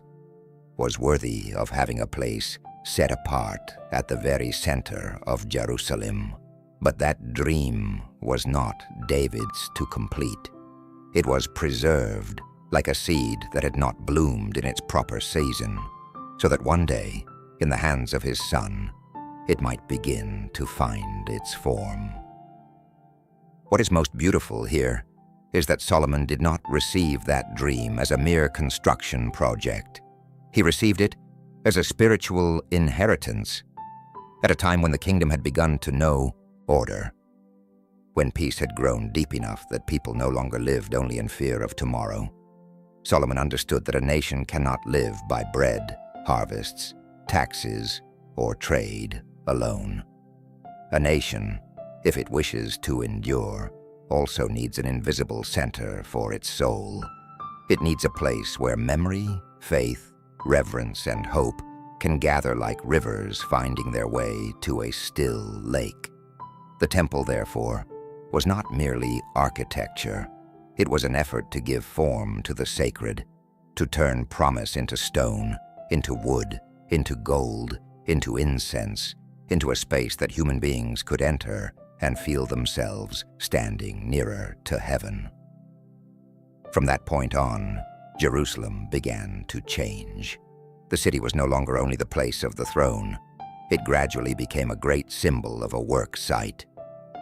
was worthy of having a place set apart at the very center of Jerusalem. But that dream was not David's to complete. It was preserved like a seed that had not bloomed in its proper season, so that one day, in the hands of his son, it might begin to find its form. What is most beautiful here is that Solomon did not receive that dream as a mere construction project. He received it as a spiritual inheritance, at a time when the kingdom had begun to know order, when peace had grown deep enough that people no longer lived only in fear of tomorrow. Solomon understood that a nation cannot live by bread, harvests, taxes, or trade alone. A nation, if it wishes to endure, also needs an invisible center for its soul. It needs a place where memory, faith, reverence, and hope can gather like rivers finding their way to a still lake. The temple, therefore, was not merely architecture. It was an effort to give form to the sacred, to turn promise into stone, into wood, into gold, into incense, into a space that human beings could enter and feel themselves standing nearer to heaven. From that point on, Jerusalem began to change. The city was no longer only the place of the throne. It gradually became a great symbol of a work site.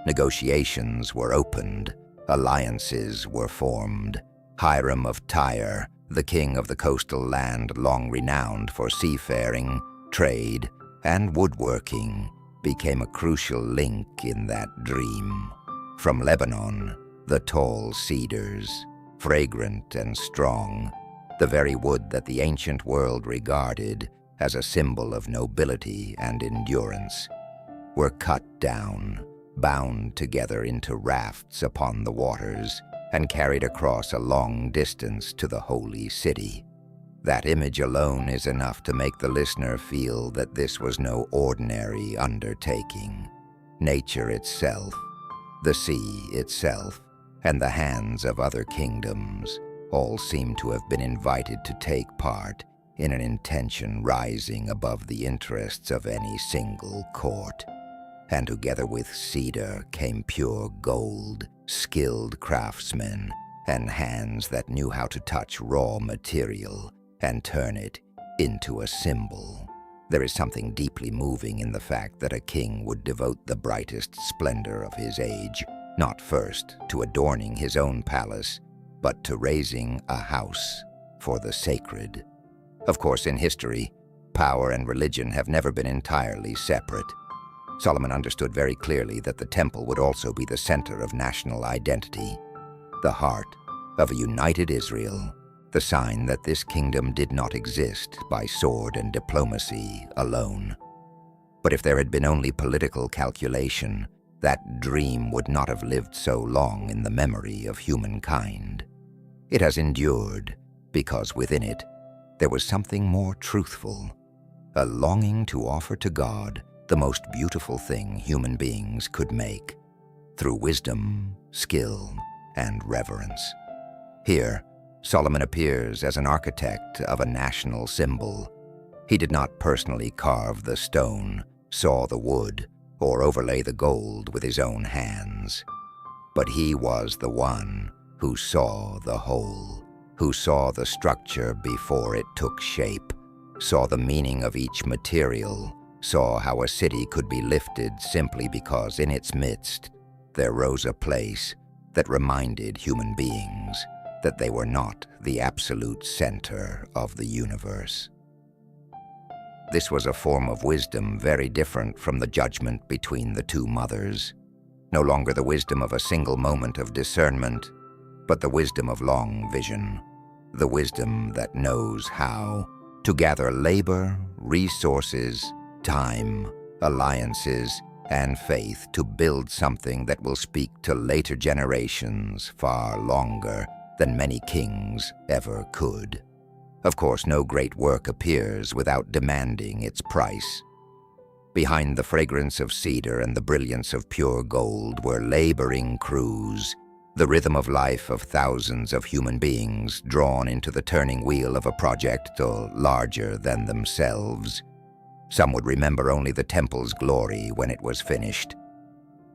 Negotiations were opened, alliances were formed. Harem of Tyre, the king of the coastal land long renowned for seafaring, trade, and woodworking, became a crucial link in that dream. From Lebanon, the tall cedars, fragrant and strong, the very wood that the ancient world regarded as a symbol of nobility and endurance, were cut down, bound together into rafts upon the waters, and carried across a long distance to the holy city. That image alone is enough to make the listener feel that this was no ordinary undertaking. Nature itself, the sea itself, and the hands of other kingdoms all seem to have been invited to take part in an intention rising above the interests of any single court. And together with cedar came pure gold, skilled craftsmen, and hands that knew how to touch raw material and turn it into a symbol. There is something deeply moving in the fact that a king would devote the brightest splendor of his age, not first to adorning his own palace, but to raising a house for the sacred. Of course, in history, power and religion have never been entirely separate. Solomon understood very clearly that the temple would also be the center of national identity, the heart of a united Israel, the sign that this kingdom did not exist by sword and diplomacy alone. But if there had been only political calculation, that dream would not have lived so long in the memory of humankind. It has endured because within it there was something more truthful, a longing to offer to God the most beautiful thing human beings could make, through wisdom, skill, and reverence. Here, Solomon appears as an architect of a national symbol. He did not personally carve the stone, saw the wood, or overlay the gold with his own hands. But he was the one who saw the whole, who saw the structure before it took shape, saw the meaning of each material, saw how a city could be lifted simply because in its midst there rose a place that reminded human beings that they were not the absolute center of the universe. This was a form of wisdom very different from the judgment between the two mothers. No longer the wisdom of a single moment of discernment, but the wisdom of long vision, the wisdom that knows how to gather labor, resources, time, alliances, and faith to build something that will speak to later generations far longer than many kings ever could. Of course, no great work appears without demanding its price. Behind the fragrance of cedar and the brilliance of pure gold were laboring crews, the rhythm of life of thousands of human beings drawn into the turning wheel of a project larger than themselves. Some would remember only the temple's glory when it was finished.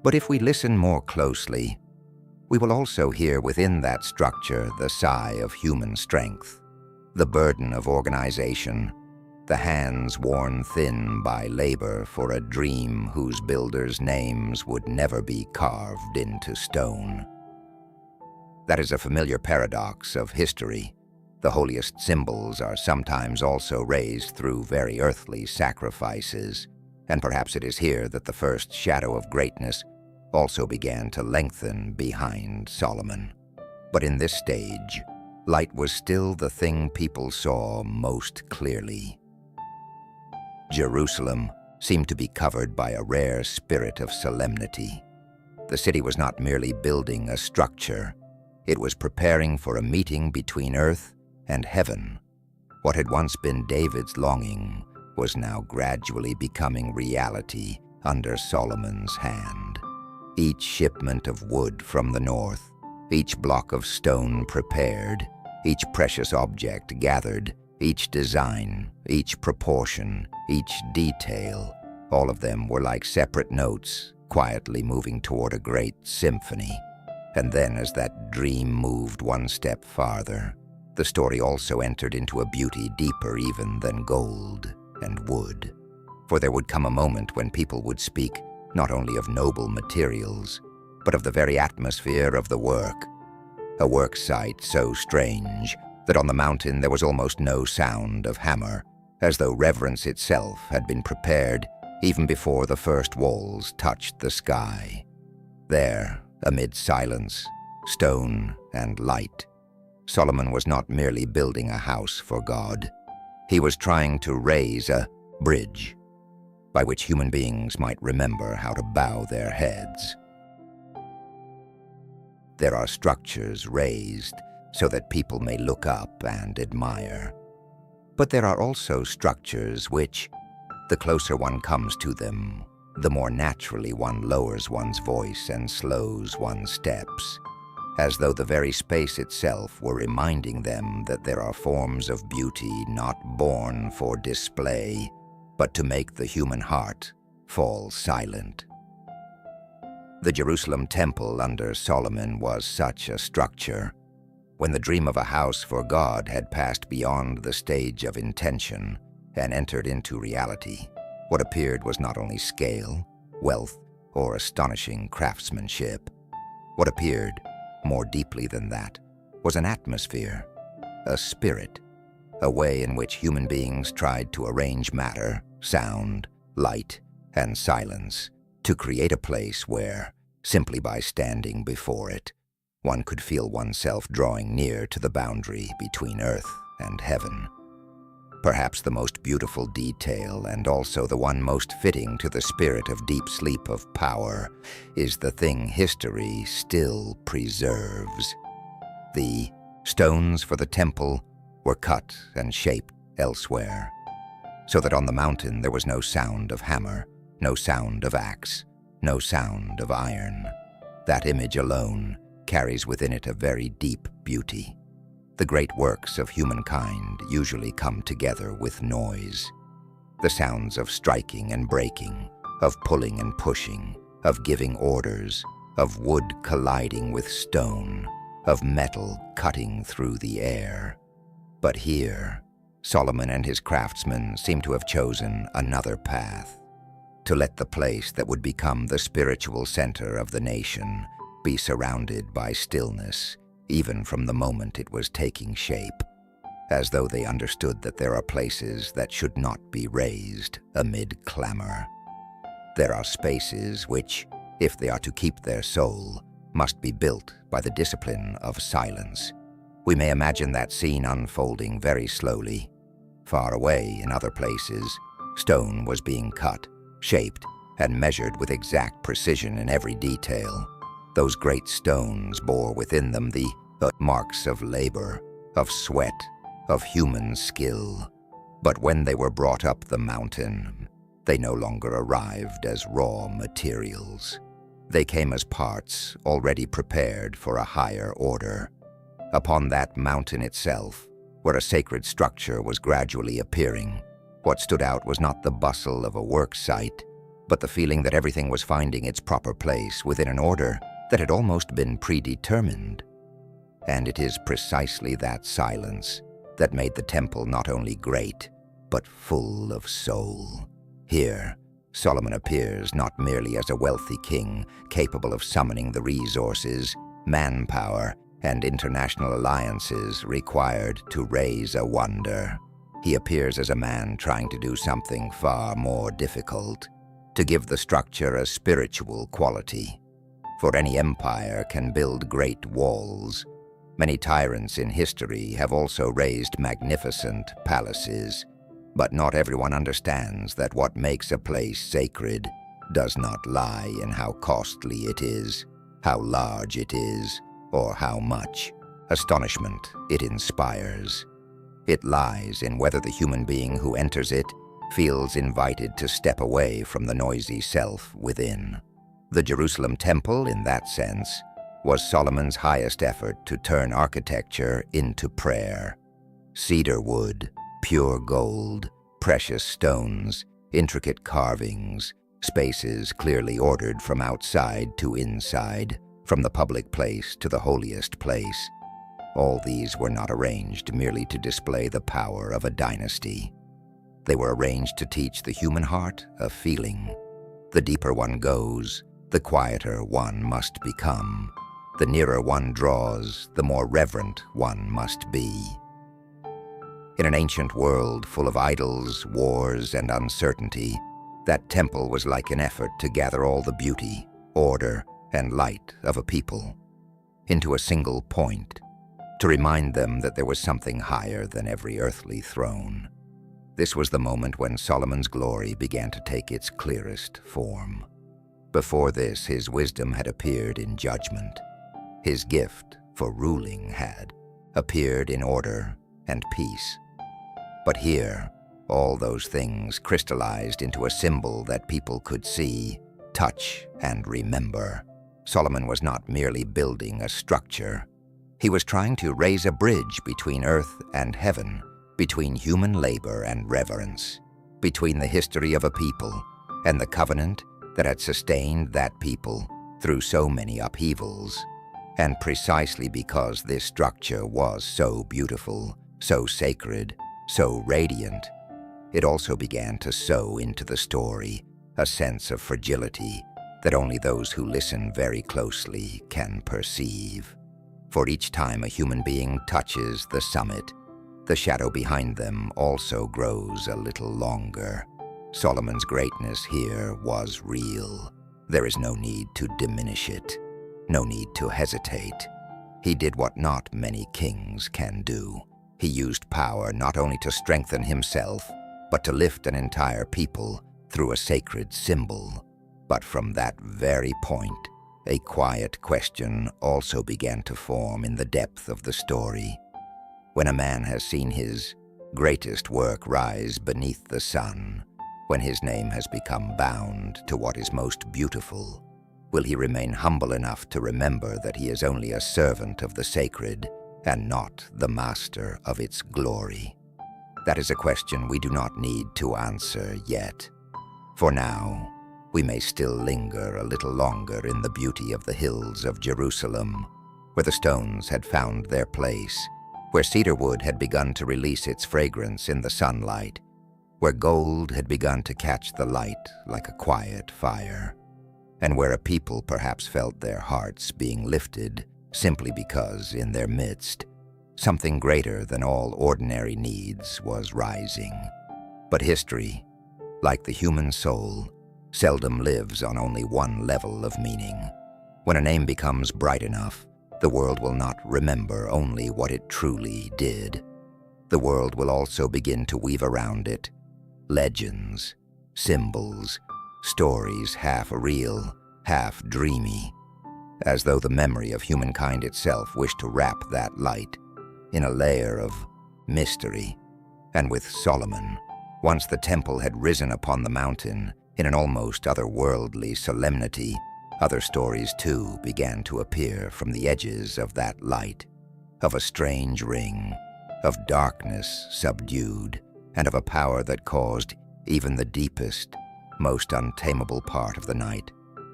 But if we listen more closely, we will also hear within that structure the sigh of human strength, the burden of organization, the hands worn thin by labor for a dream whose builders' names would never be carved into stone. That is a familiar paradox of history. The holiest symbols are sometimes also raised through very earthly sacrifices, and perhaps it is here that the first shadow of greatness also began to lengthen behind Solomon. But in this stage, light was still the thing people saw most clearly. Jerusalem seemed to be covered by a rare spirit of solemnity. The city was not merely building a structure, it was preparing for a meeting between earth and heaven. What had once been David's longing was now gradually becoming reality under Solomon's hand. Each shipment of wood from the north, each block of stone prepared, each precious object gathered, each design, each proportion, each detail, all of them were like separate notes, quietly moving toward a great symphony. And then, as that dream moved one step farther, the story also entered into a beauty deeper even than gold and wood. For there would come a moment when people would speak not only of noble materials, but of the very atmosphere of the work. A work site so strange that on the mountain there was almost no sound of hammer, as though reverence itself had been prepared even before the first walls touched the sky. There, amid silence, stone, and light, Solomon was not merely building a house for God. He was trying to raise a bridge by which human beings might remember how to bow their heads. There are structures raised so that people may look up and admire. But there are also structures which, the closer one comes to them, the more naturally one lowers one's voice and slows one's steps, as though the very space itself were reminding them that there are forms of beauty not born for display, but to make the human heart fall silent. The Jerusalem temple under Solomon was such a structure. When the dream of a house for God had passed beyond the stage of intention and entered into reality, what appeared was not only scale, wealth, or astonishing craftsmanship. What appeared, more deeply than that, was an atmosphere, a spirit, a way in which human beings tried to arrange matter, sound, light, and silence to create a place where, simply by standing before it, one could feel oneself drawing near to the boundary between earth and heaven. Perhaps the most beautiful detail, and also the one most fitting to the spirit of deep sleep of power, is the thing history still preserves. The stones for the temple were cut and shaped elsewhere, so that on the mountain there was no sound of hammer, no sound of axe, no sound of iron. That image alone carries within it a very deep beauty. The great works of humankind usually come together with noise. The sounds of striking and breaking, of pulling and pushing, of giving orders, of wood colliding with stone, of metal cutting through the air. But here, Solomon and his craftsmen seem to have chosen another path, to let the place that would become the spiritual center of the nation be surrounded by stillness, even from the moment it was taking shape. as though they understood that there are places that should not be raised amid clamor. There are spaces which, if they are to keep their soul, must be built by the discipline of silence. We may imagine that scene unfolding very slowly. Far away in other places, stone was being cut, shaped, and measured with exact precision in every detail. Those great stones bore within them the marks of labor, of sweat, of human skill. But when they were brought up the mountain, they no longer arrived as raw materials. They came as parts already prepared for a higher order. Upon that mountain itself, where a sacred structure was gradually appearing, what stood out was not the bustle of a work site, but the feeling that everything was finding its proper place within an order that had almost been predetermined. And it is precisely that silence that made the temple not only great, but full of soul. Here, Solomon appears not merely as a wealthy king capable of summoning the resources, manpower, and international alliances required to raise a wonder. He appears as a man trying to do something far more difficult, to give the structure a spiritual quality. For any empire can build great walls. Many tyrants in history have also raised magnificent palaces, but not everyone understands that what makes a place sacred does not lie in how costly it is, how large it is, or how much astonishment it inspires. It lies in whether the human being who enters it feels invited to step away from the noisy self within. The Jerusalem temple, in that sense, was Solomon's highest effort to turn architecture into prayer. Cedar wood, pure gold, precious stones, intricate carvings, spaces clearly ordered from outside to inside, from the public place to the holiest place. All these were not arranged merely to display the power of a dynasty. They were arranged to teach the human heart a feeling. The deeper one goes, the quieter one must become. The nearer one draws, the more reverent one must be. In an ancient world full of idols, wars, and uncertainty, that temple was like an effort to gather all the beauty, order, and light of a people into a single point, to remind them that there was something higher than every earthly throne. This was the moment when Solomon's glory began to take its clearest form. Before this, his wisdom had appeared in judgment. His gift for ruling had appeared in order and peace. But here, all those things crystallized into a symbol that people could see, touch, and remember. Solomon was not merely building a structure. He was trying to raise a bridge between earth and heaven, between human labor and reverence, between the history of a people and the covenant that had sustained that people through so many upheavals. And precisely because this structure was so beautiful, so sacred, so radiant, it also began to sow into the story a sense of fragility that only those who listen very closely can perceive. For each time a human being touches the summit, the shadow behind them also grows a little longer. Solomon's greatness here was real. There is no need to diminish it, no need to hesitate. He did what not many kings can do. He used power not only to strengthen himself, but to lift an entire people through a sacred symbol. But from that very point, a quiet question also began to form in the depth of the story. When a man has seen his greatest work rise beneath the sun, when his name has become bound to what is most beautiful, will he remain humble enough to remember that he is only a servant of the sacred and not the master of its glory? That is a question we do not need to answer yet. For now, we may still linger a little longer in the beauty of the hills of Jerusalem, where the stones had found their place, where cedar wood had begun to release its fragrance in the sunlight, where gold had begun to catch the light like a quiet fire, and where a people perhaps felt their hearts being lifted simply because in their midst Something greater than all ordinary needs was rising. But history, like the human soul, seldom lives on only one level of meaning. When a name becomes bright enough, the world will not remember only what it truly did. The world will also begin to weave around it legends, symbols, stories half real, half dreamy, as though the memory of humankind itself wished to wrap that light in a layer of mystery. And with Solomon, once the temple had risen upon the mountain in an almost otherworldly solemnity, other stories too began to appear from the edges of that light, of a strange ring, of darkness subdued, and of a power that caused even the deepest, most untamable part of the night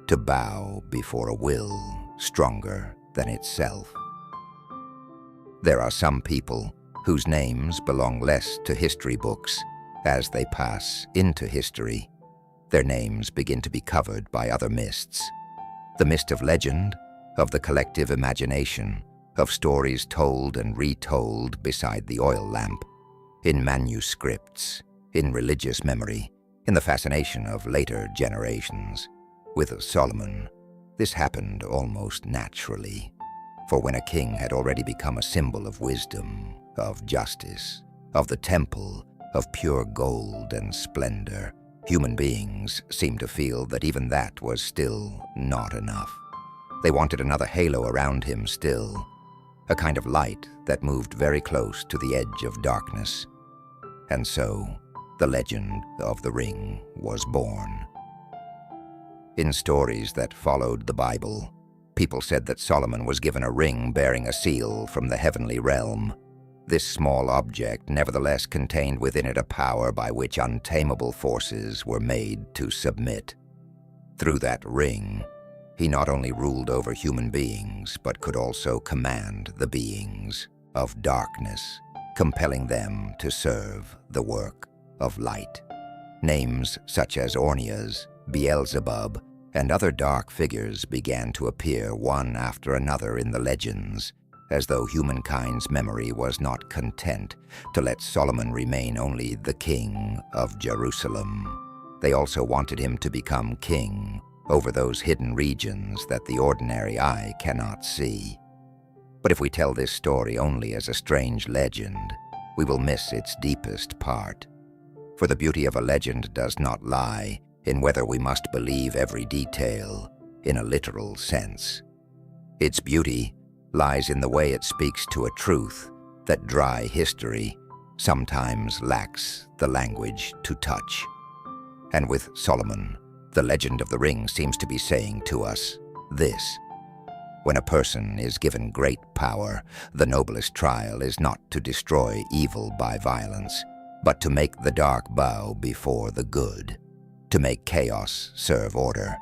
to bow before a will stronger than itself. There are some people whose names belong less to history books. As they pass into history, their names begin to be covered by other mists. The mist of legend, of the collective imagination, of stories told and retold beside the oil lamp, in manuscripts, in religious memory, in the fascination of later generations. With Solomon, this happened almost naturally, for when a king had already become a symbol of wisdom, of justice, of the temple, of pure gold and splendor, human beings seemed to feel that even that was still not enough. They wanted another halo around him still, a kind of light that moved very close to the edge of darkness. And so, the legend of the ring was born. In stories that followed the Bible, people said that Solomon was given a ring bearing a seal from the heavenly realm. This small object nevertheless contained within it a power by which untamable forces were made to submit. Through that ring, he not only ruled over human beings, but could also command the beings of darkness, compelling them to serve the work of light. Names such as Ornias, Beelzebub, and other dark figures began to appear one after another in the legends, as though humankind's memory was not content to let Solomon remain only the king of Jerusalem. They also wanted him to become king over those hidden regions that the ordinary eye cannot see. But if we tell this story only as a strange legend, we will miss its deepest part. For the beauty of a legend does not lie in whether we must believe every detail in a literal sense. Its beauty lies in the way it speaks to a truth that dry history sometimes lacks the language to touch. And with Solomon, the legend of the ring seems to be saying to us this: when a person is given great power, the noblest trial is not to destroy evil by violence, but to make the dark bow before the good, to make chaos serve order,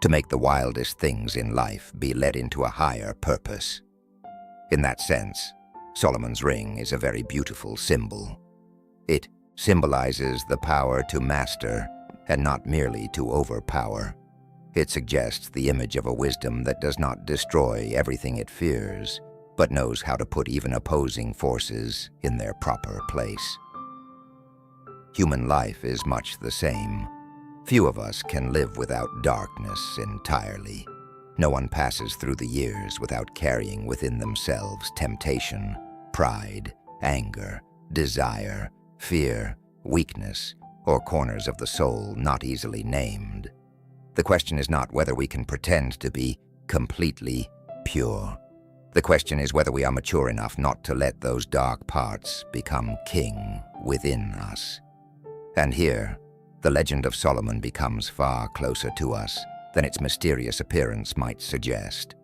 to make the wildest things in life be led into a higher purpose. In that sense, Solomon's ring is a very beautiful symbol. It symbolizes the power to master and not merely to overpower. It suggests the image of a wisdom that does not destroy everything it fears, but knows how to put even opposing forces in their proper place. Human life is much the same. Few of us can live without darkness entirely. No one passes through the years without carrying within themselves temptation, pride, anger, desire, fear, weakness, or corners of the soul not easily named. The question is not whether we can pretend to be completely pure. The question is whether we are mature enough not to let those dark parts become king within us. And here, the legend of Solomon becomes far closer to us than its mysterious appearance might suggest.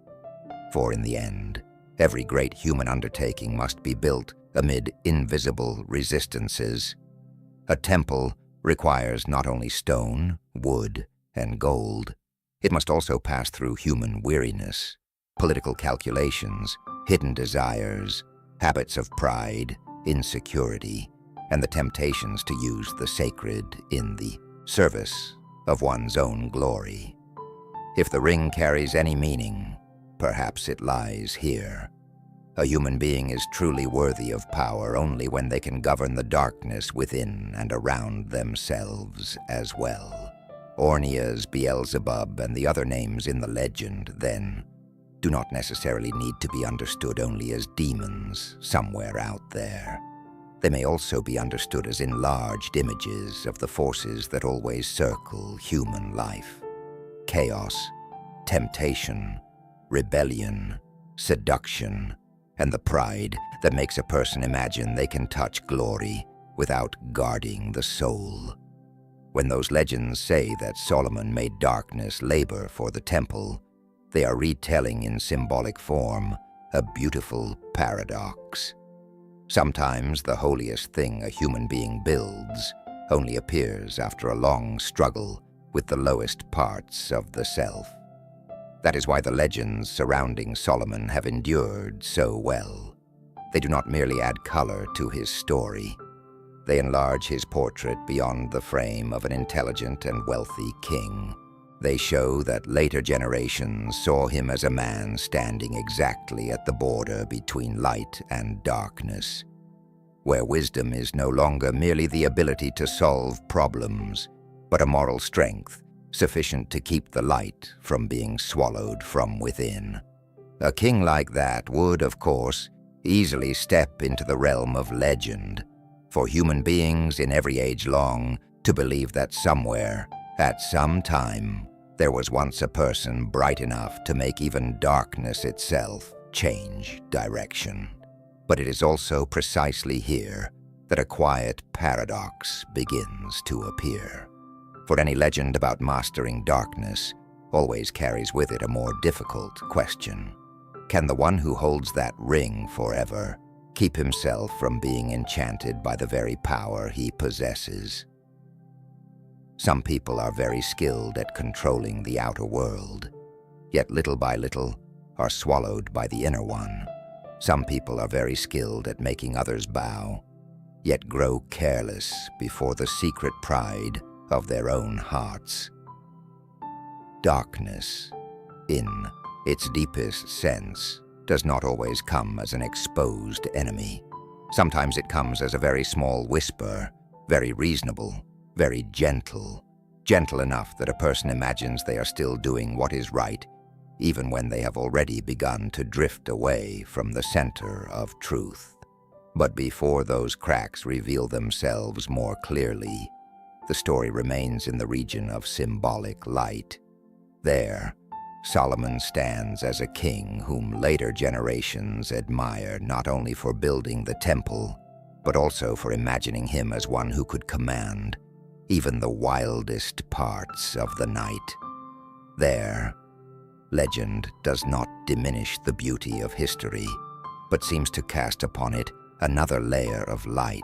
For in the end, every great human undertaking must be built amid invisible resistances. A temple requires not only stone, wood, and gold. It must also pass through human weariness, political calculations, hidden desires, habits of pride, insecurity, and the temptations to use the sacred in the service of one's own glory. If the ring carries any meaning, perhaps it lies here. A human being is truly worthy of power only when they can govern the darkness within and around themselves as well. Ornias, Beelzebub, and the other names in the legend, then, do not necessarily need to be understood only as demons somewhere out there. They may also be understood as enlarged images of the forces that always circle human life. Chaos, temptation, rebellion, seduction, and the pride that makes a person imagine they can touch glory without guarding the soul. When those legends say that Solomon made darkness labor for the temple, they are retelling in symbolic form a beautiful paradox. Sometimes the holiest thing a human being builds only appears after a long struggle with the lowest parts of the self. That is why the legends surrounding Solomon have endured so well. They do not merely add color to his story. They enlarge his portrait beyond the frame of an intelligent and wealthy king. They show that later generations saw him as a man standing exactly at the border between light and darkness, where wisdom is no longer merely the ability to solve problems, but a moral strength sufficient to keep the light from being swallowed from within. A king like that would, of course, easily step into the realm of legend, for human beings in every age long to believe that somewhere, at some time, there was once a person bright enough to make even darkness itself change direction. But it is also precisely here that a quiet paradox begins to appear. For any legend about mastering darkness always carries with it a more difficult question. Can the one who holds that ring forever keep himself from being enchanted by the very power he possesses? Some people are very skilled at controlling the outer world, yet little by little are swallowed by the inner one. Some people are very skilled at making others bow, yet grow careless before the secret pride of their own hearts. Darkness, in its deepest sense, does not always come as an exposed enemy. Sometimes it comes as a very small whisper, very reasonable, very gentle enough that a person imagines they are still doing what is right, even when they have already begun to drift away from the center of truth. But before those cracks reveal themselves more clearly, the story remains in the region of symbolic light. There, Solomon stands as a king whom later generations admire not only for building the temple, but also for imagining him as one who could command even the wildest parts of the night. There, legend does not diminish the beauty of history, but seems to cast upon it another layer of light,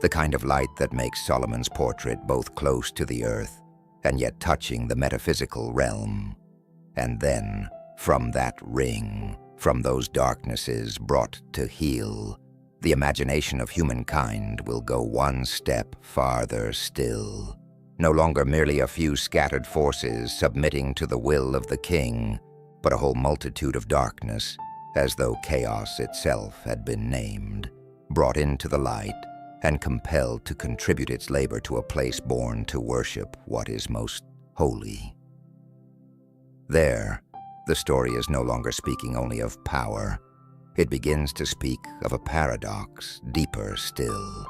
the kind of light that makes Solomon's portrait both close to the earth and yet touching the metaphysical realm. And then, from that ring, from those darknesses brought to heal, the imagination of humankind will go one step farther still. No longer merely a few scattered forces submitting to the will of the king, but a whole multitude of darkness, as though chaos itself had been named, brought into the light, and compelled to contribute its labor to a place born to worship what is most holy. There, the story is no longer speaking only of power. It begins to speak of a paradox deeper still,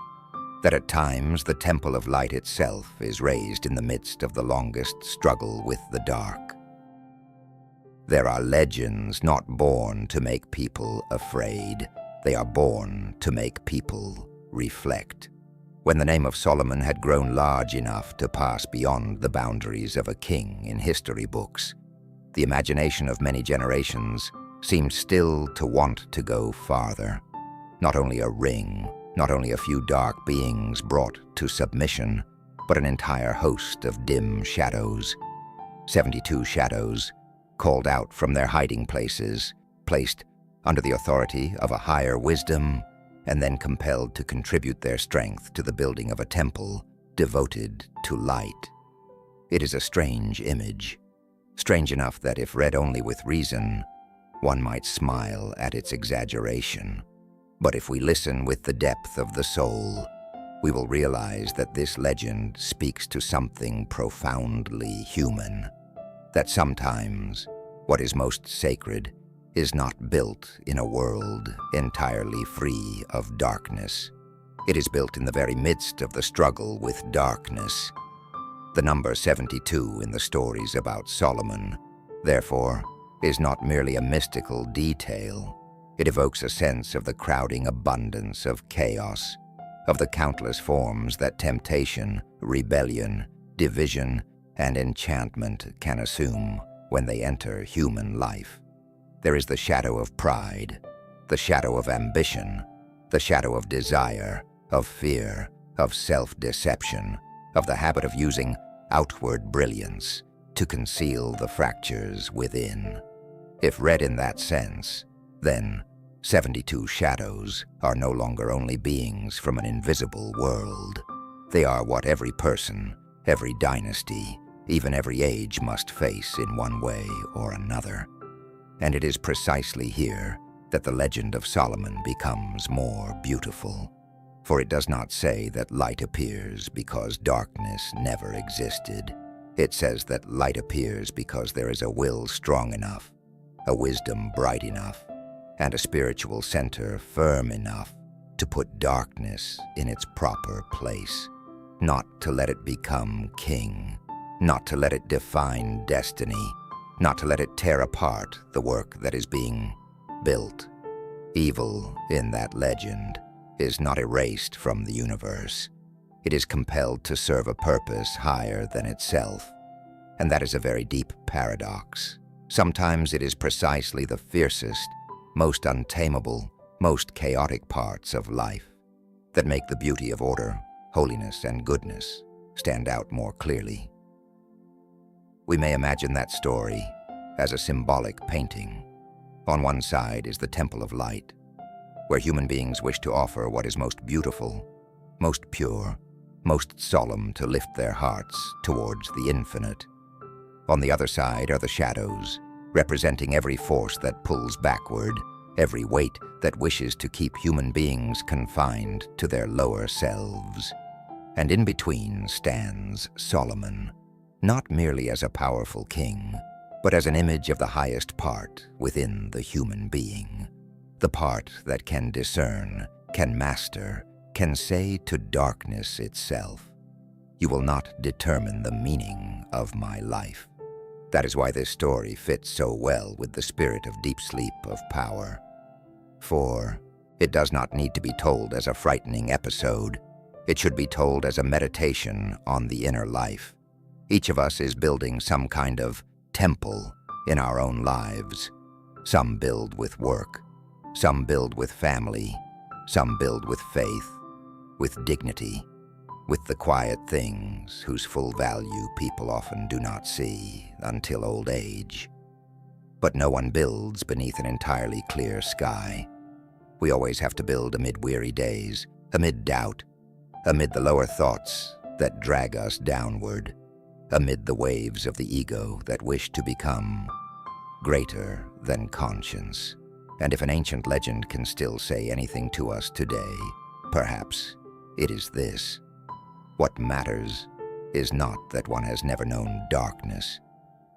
that at times the temple of light itself is raised in the midst of the longest struggle with the dark. There are legends not born to make people afraid. They are born to make people reflect. When the name of Solomon had grown large enough to pass beyond the boundaries of a king in history books, the imagination of many generations seemed still to want to go farther. Not only a ring, not only a few dark beings brought to submission, but an entire host of dim shadows. 72 shadows, called out from their hiding places, placed under the authority of a higher wisdom, and then compelled to contribute their strength to the building of a temple devoted to light. It is a strange image, strange enough that if read only with reason, one might smile at its exaggeration. But if we listen with the depth of the soul, we will realize that this legend speaks to something profoundly human, that sometimes what is most sacred is not built in a world entirely free of darkness. It is built in the very midst of the struggle with darkness. The number 72 in the stories about Solomon, therefore, is not merely a mystical detail. It evokes a sense of the crowding abundance of chaos, of the countless forms that temptation, rebellion, division, and enchantment can assume when they enter human life. There is the shadow of pride, the shadow of ambition, the shadow of desire, of fear, of self-deception, of the habit of using outward brilliance to conceal the fractures within. If read in that sense, then 72 shadows are no longer only beings from an invisible world. They are what every person, every dynasty, even every age must face in one way or another. And it is precisely here that the legend of Solomon becomes more beautiful. For it does not say that light appears because darkness never existed. It says that light appears because there is a will strong enough, a wisdom bright enough, and a spiritual center firm enough to put darkness in its proper place, not to let it become king, not to let it define destiny, not to let it tear apart the work that is being built. Evil in that legend is not erased from the universe. It is compelled to serve a purpose higher than itself, and that is a very deep paradox. Sometimes it is precisely the fiercest, most untamable, most chaotic parts of life that make the beauty of order, holiness, and goodness stand out more clearly. We may imagine that story as a symbolic painting. On one side is the Temple of Light, where human beings wish to offer what is most beautiful, most pure, most solemn to lift their hearts towards the infinite. On the other side are the shadows, representing every force that pulls backward, every weight that wishes to keep human beings confined to their lower selves. And in between stands Solomon, not merely as a powerful king, but as an image of the highest part within the human being, the part that can discern, can master, can say to darkness itself, "You will not determine the meaning of my life." That is why this story fits so well with the spirit of deep sleep of power. For it does not need to be told as a frightening episode. It should be told as a meditation on the inner life. Each of us is building some kind of temple in our own lives. Some build with work, some build with family, some build with faith, with dignity, with the quiet things whose full value people often do not see until old age. But no one builds beneath an entirely clear sky. We always have to build amid weary days, amid doubt, amid the lower thoughts that drag us downward, amid the waves of the ego that wish to become greater than conscience. And if an ancient legend can still say anything to us today, perhaps it is this: what matters is not that one has never known darkness,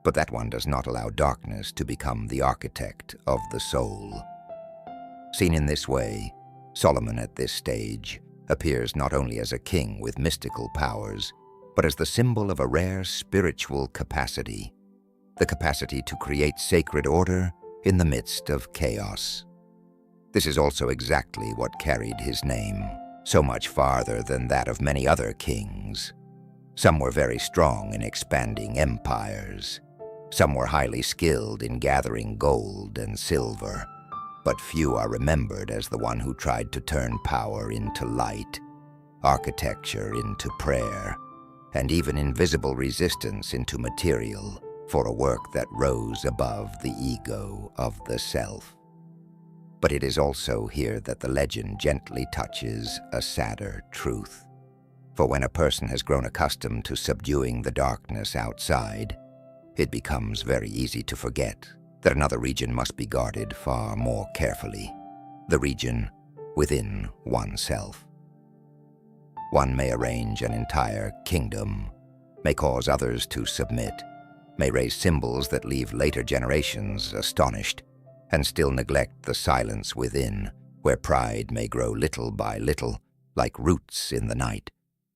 but that one does not allow darkness to become the architect of the soul. Seen in this way, Solomon at this stage appears not only as a king with mystical powers, but as the symbol of a rare spiritual capacity, the capacity to create sacred order in the midst of chaos. This is also exactly what carried his name so much farther than that of many other kings. Some were very strong in expanding empires. Some were highly skilled in gathering gold and silver. But few are remembered as the one who tried to turn power into light, architecture into prayer, and even invisible resistance into material for a work that rose above the ego of the self. But it is also here that the legend gently touches a sadder truth. For when a person has grown accustomed to subduing the darkness outside, it becomes very easy to forget that another region must be guarded far more carefully, the region within oneself. One may arrange an entire kingdom, may cause others to submit, may raise symbols that leave later generations astonished, and still neglect the silence within, where pride may grow little by little, like roots in the night,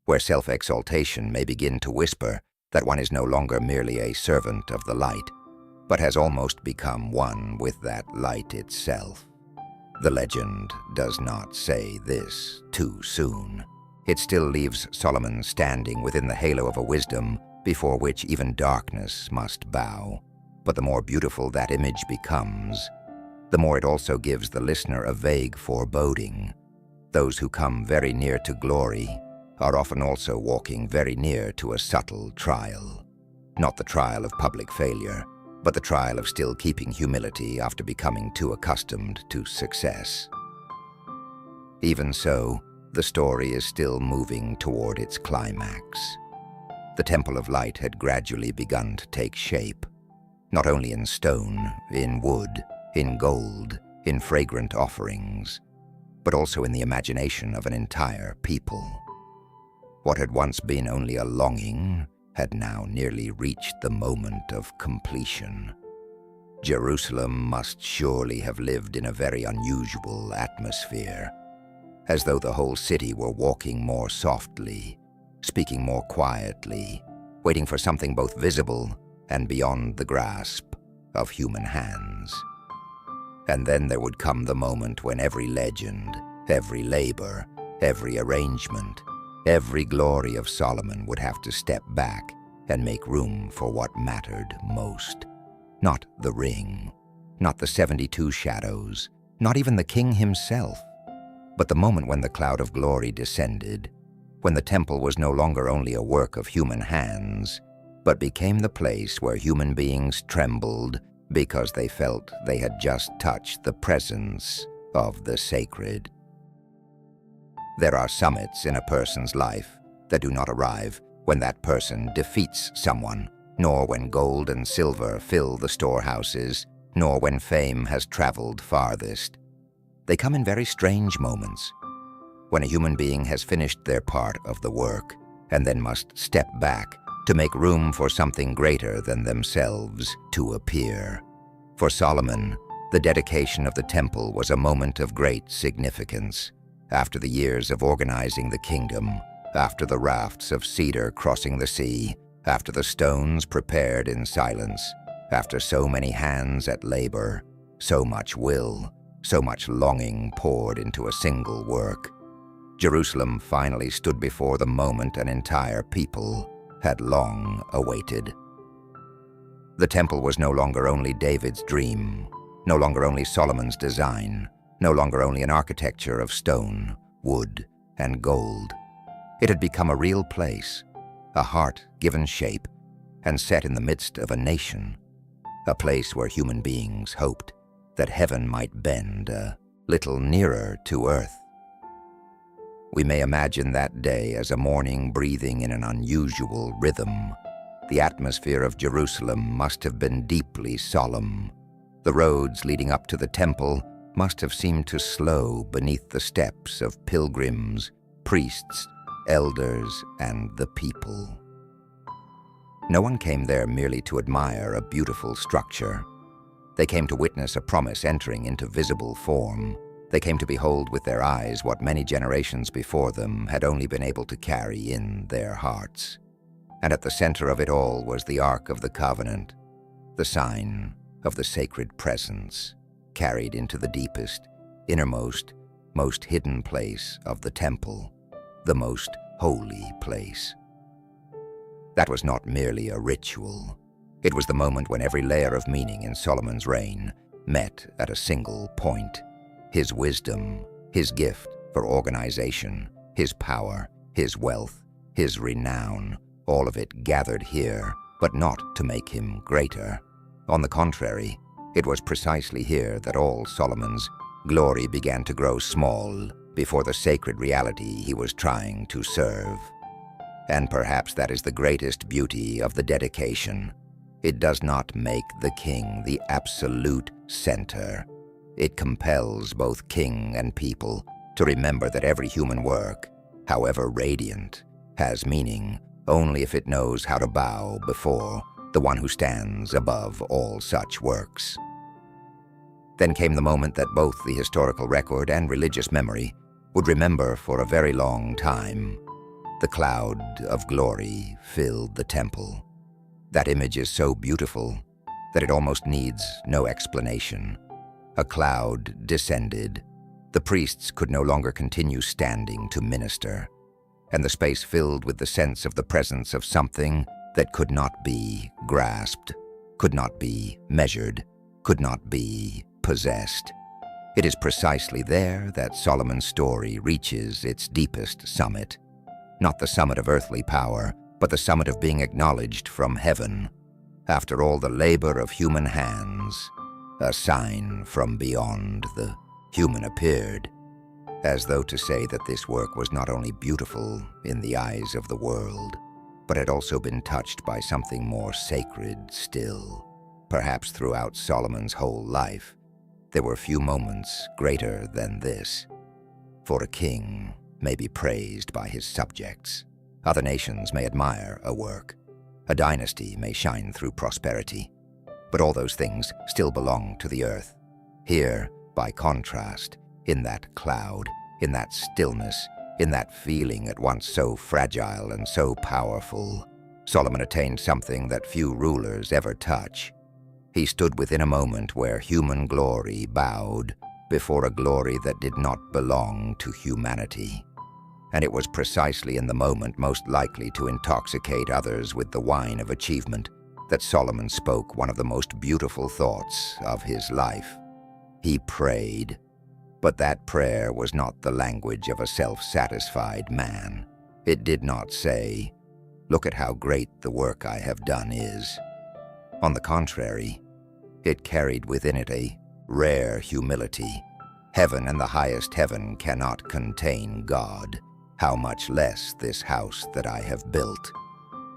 where self-exaltation may begin to whisper that one is no longer merely a servant of the light, but has almost become one with that light itself. The legend does not say this too soon. It still leaves Solomon standing within the halo of a wisdom before which even darkness must bow. But the more beautiful that image becomes, the more it also gives the listener a vague foreboding. Those who come very near to glory are often also walking very near to a subtle trial. Not the trial of public failure, but the trial of still keeping humility after becoming too accustomed to success. Even so, the story is still moving toward its climax. The Temple of Light had gradually begun to take shape, not only in stone, in wood, in gold, in fragrant offerings, but also in the imagination of an entire people. What had once been only a longing had now nearly reached the moment of completion. Jerusalem must surely have lived in a very unusual atmosphere, as though the whole city were walking more softly, speaking more quietly, waiting for something both visible and beyond the grasp of human hands. And then there would come the moment when every legend, every labor, every arrangement, every glory of Solomon would have to step back and make room for what mattered most. Not the ring, not the 72 shadows, not even the king himself, but the moment when the cloud of glory descended, when the temple was no longer only a work of human hands, but became the place where human beings trembled because they felt they had just touched the presence of the sacred. There are summits in a person's life that do not arrive when that person defeats someone, nor when gold and silver fill the storehouses, nor when fame has traveled farthest. They come in very strange moments, when a human being has finished their part of the work and then must step back to make room for something greater than themselves to appear. For Solomon, the dedication of the temple was a moment of great significance. After the years of organizing the kingdom, after the rafts of cedar crossing the sea, after the stones prepared in silence, after so many hands at labor, so much will, so much longing poured into a single work, Jerusalem finally stood before the moment an entire people had long awaited. The temple was no longer only David's dream, no longer only Solomon's design, no longer only an architecture of stone, wood, and gold. It had become a real place, a heart given shape and set in the midst of a nation, a place where human beings hoped that heaven might bend a little nearer to earth. We may imagine that day as a morning breathing in an unusual rhythm. The atmosphere of Jerusalem must have been deeply solemn. The roads leading up to the temple must have seemed to slow beneath the steps of pilgrims, priests, elders, and the people. No one came there merely to admire a beautiful structure. They came to witness a promise entering into visible form. They came to behold with their eyes what many generations before them had only been able to carry in their hearts. And at the center of it all was the Ark of the Covenant, the sign of the sacred presence, carried into the deepest, innermost, most hidden place of the temple, the most holy place. That was not merely a ritual. It was the moment when every layer of meaning in Solomon's reign met at a single point. His wisdom, his gift for organization, his power, his wealth, his renown, all of it gathered here, but not to make him greater. On the contrary, it was precisely here that all Solomon's glory began to grow small before the sacred reality he was trying to serve. And perhaps that is the greatest beauty of the dedication. It does not make the king the absolute center. It compels both king and people to remember that every human work, however radiant, has meaning only if it knows how to bow before the one who stands above all such works. Then came the moment that both the historical record and religious memory would remember for a very long time. The cloud of glory filled the temple. That image is so beautiful that it almost needs no explanation. A cloud descended. The priests could no longer continue standing to minister, and the space filled with the sense of the presence of something that could not be grasped, could not be measured, could not be possessed. It is precisely there that Solomon's story reaches its deepest summit. Not the summit of earthly power, but the summit of being acknowledged from heaven. After all the labor of human hands, a sign from beyond the human appeared, as though to say that this work was not only beautiful in the eyes of the world, but had also been touched by something more sacred still. Perhaps throughout Solomon's whole life, there were few moments greater than this. For a king may be praised by his subjects. Other nations may admire a work. A dynasty may shine through prosperity. But all those things still belong to the earth. Here, by contrast, in that cloud, in that stillness, in that feeling at once so fragile and so powerful, Solomon attained something that few rulers ever touch. He stood within a moment where human glory bowed before a glory that did not belong to humanity. And it was precisely in the moment most likely to intoxicate others with the wine of achievement that Solomon spoke one of the most beautiful thoughts of his life. He prayed, but that prayer was not the language of a self-satisfied man. It did not say, "Look at how great the work I have done is." On the contrary, it carried within it a rare humility. Heaven and the highest heaven cannot contain God. How much less this house that I have built.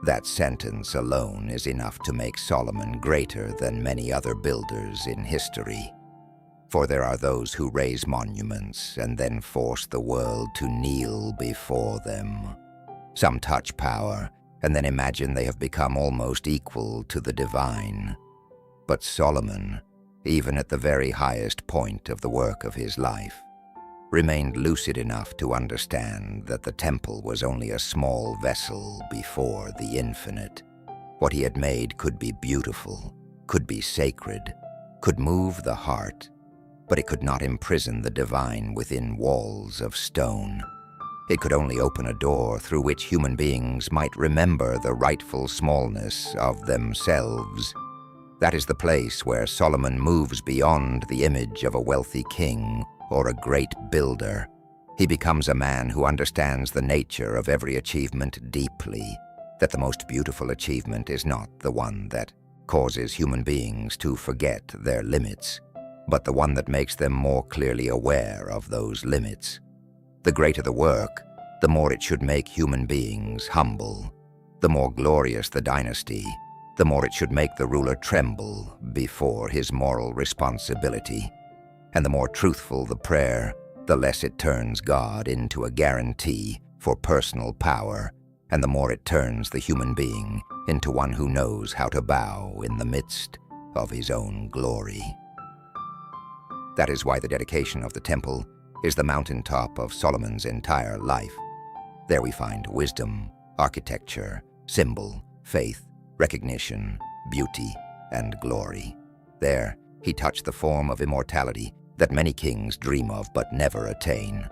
That sentence alone is enough to make Solomon greater than many other builders in history. For there are those who raise monuments and then force the world to kneel before them. Some touch power and then imagine they have become almost equal to the divine. But Solomon, even at the very highest point of the work of his life, remained lucid enough to understand that the temple was only a small vessel before the infinite. What he had made could be beautiful, could be sacred, could move the heart, but it could not imprison the divine within walls of stone. It could only open a door through which human beings might remember the rightful smallness of themselves. That is the place where Solomon moves beyond the image of a wealthy king or a great builder. He becomes a man who understands the nature of every achievement deeply, that the most beautiful achievement is not the one that causes human beings to forget their limits, but the one that makes them more clearly aware of those limits. The greater the work, the more it should make human beings humble. The more glorious the dynasty, the more it should make the ruler tremble before his moral responsibility. And the more truthful the prayer, the less it turns God into a guarantee for personal power, and the more it turns the human being into one who knows how to bow in the midst of his own glory. That is why the dedication of the temple is the mountaintop of Solomon's entire life. There we find wisdom, architecture, symbol, faith, recognition, beauty, and glory. There, he touched the form of immortality that many kings dream of but never attain,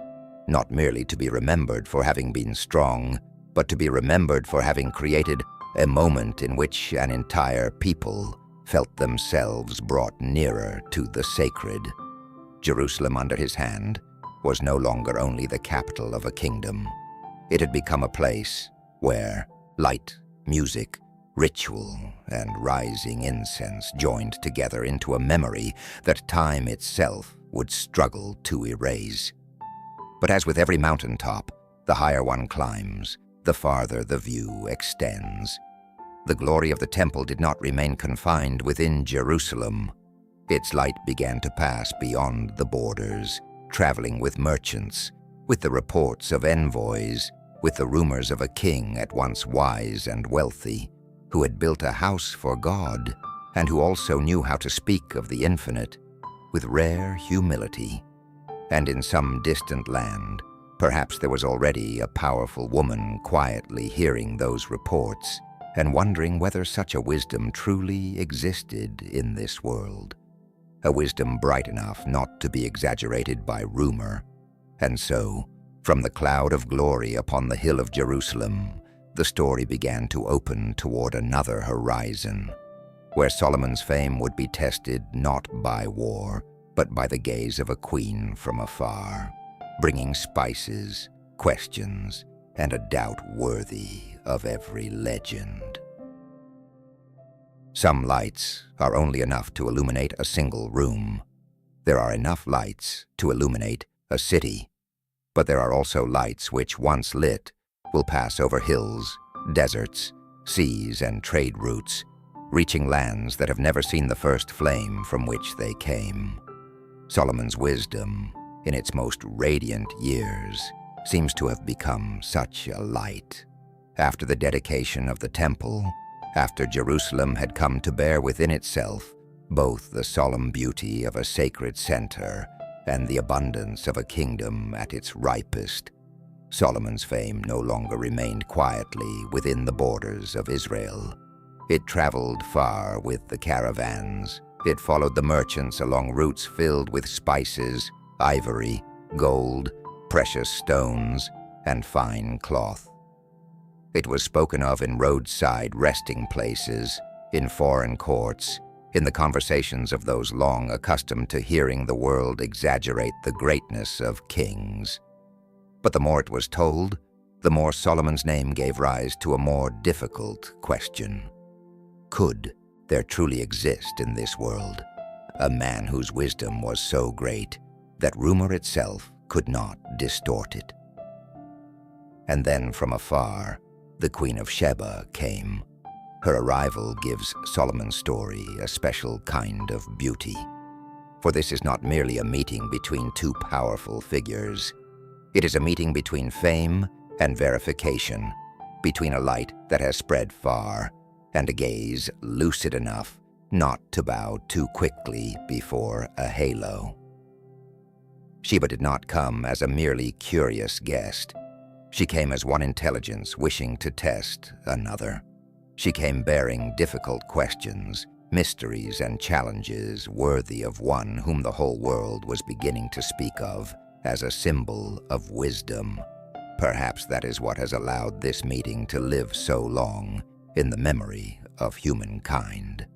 not merely to be remembered for having been strong, but to be remembered for having created a moment in which an entire people felt themselves brought nearer to the sacred. Jerusalem under his hand was no longer only the capital of a kingdom. It had become a place where light, music, ritual, and rising incense joined together into a memory that time itself would struggle to erase. But as with every mountaintop, the higher one climbs, the farther the view extends. The glory of the temple did not remain confined within Jerusalem. Its light began to pass beyond the borders, traveling with merchants, with the reports of envoys, with the rumors of a king at once wise and wealthy, who had built a house for God, and who also knew how to speak of the infinite with rare humility. And in some distant land, perhaps there was already a powerful woman quietly hearing those reports and wondering whether such a wisdom truly existed in this world, a wisdom bright enough not to be exaggerated by rumor. And so, from the cloud of glory upon the hill of Jerusalem, the story began to open toward another horizon, where Solomon's fame would be tested not by war, but by the gaze of a queen from afar, bringing spices, questions, and a doubt worthy of every legend. Some lights are only enough to illuminate a single room. There are enough lights to illuminate a city, but there are also lights which, once lit, will pass over hills, deserts, seas, and trade routes, reaching lands that have never seen the first flame from which they came. Solomon's wisdom, in its most radiant years, seems to have become such a light. After the dedication of the temple, after Jerusalem had come to bear within itself both the solemn beauty of a sacred center and the abundance of a kingdom at its ripest, Solomon's fame no longer remained quietly within the borders of Israel. It traveled far with the caravans. It followed the merchants along routes filled with spices, ivory, gold, precious stones, and fine cloth. It was spoken of in roadside resting places, in foreign courts, in the conversations of those long accustomed to hearing the world exaggerate the greatness of kings. But the more it was told, the more Solomon's name gave rise to a more difficult question. Could there truly exist in this world a man whose wisdom was so great that rumor itself could not distort it? And then from afar, the Queen of Sheba came. Her arrival gives Solomon's story a special kind of beauty. For this is not merely a meeting between two powerful figures. It is a meeting between fame and verification, between a light that has spread far and a gaze lucid enough not to bow too quickly before a halo. Sheba did not come as a merely curious guest. She came as one intelligence wishing to test another. She came bearing difficult questions, mysteries, and challenges worthy of one whom the whole world was beginning to speak of as a symbol of wisdom. Perhaps that is what has allowed this meeting to live so long in the memory of humankind.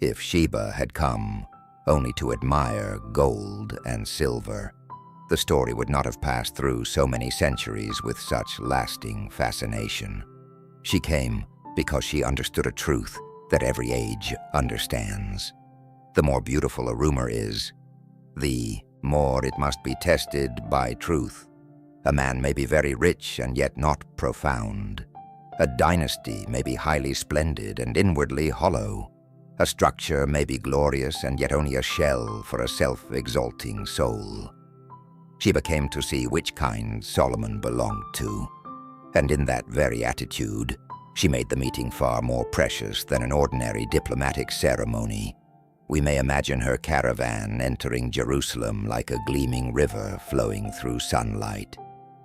If Sheba had come only to admire gold and silver, the story would not have passed through so many centuries with such lasting fascination. She came because she understood a truth that every age understands. The more beautiful a rumor is, the more it must be tested by truth. A man may be very rich and yet not profound. A dynasty may be highly splendid and inwardly hollow. A structure may be glorious and yet only a shell for a self-exalting soul. Sheba came to see which kind Solomon belonged to, and in that very attitude, she made the meeting far more precious than an ordinary diplomatic ceremony. We may imagine her caravan entering Jerusalem like a gleaming river flowing through sunlight.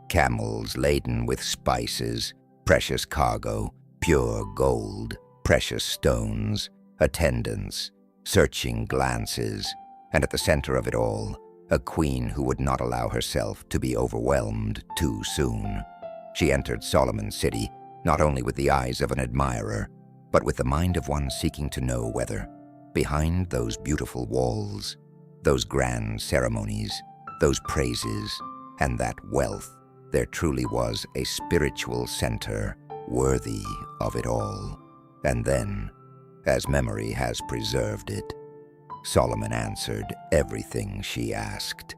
Camels laden with spices, precious cargo, pure gold, precious stones, attendants, searching glances, and at the center of it all, a queen who would not allow herself to be overwhelmed too soon. She entered Solomon's city not only with the eyes of an admirer, but with the mind of one seeking to know whether, behind those beautiful walls, those grand ceremonies, those praises, and that wealth, there truly was a spiritual center worthy of it all. And then, as memory has preserved it, Solomon answered everything she asked.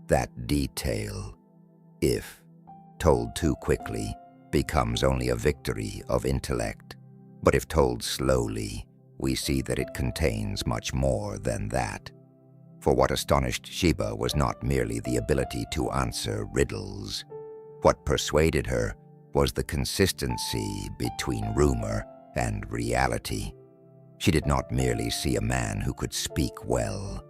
That detail, if told too quickly, becomes only a victory of intellect. But if told slowly, we see that it contains much more than that. For what astonished Sheba was not merely the ability to answer riddles. What persuaded her was the consistency between rumor and reality. She did not merely see a man who could speak well.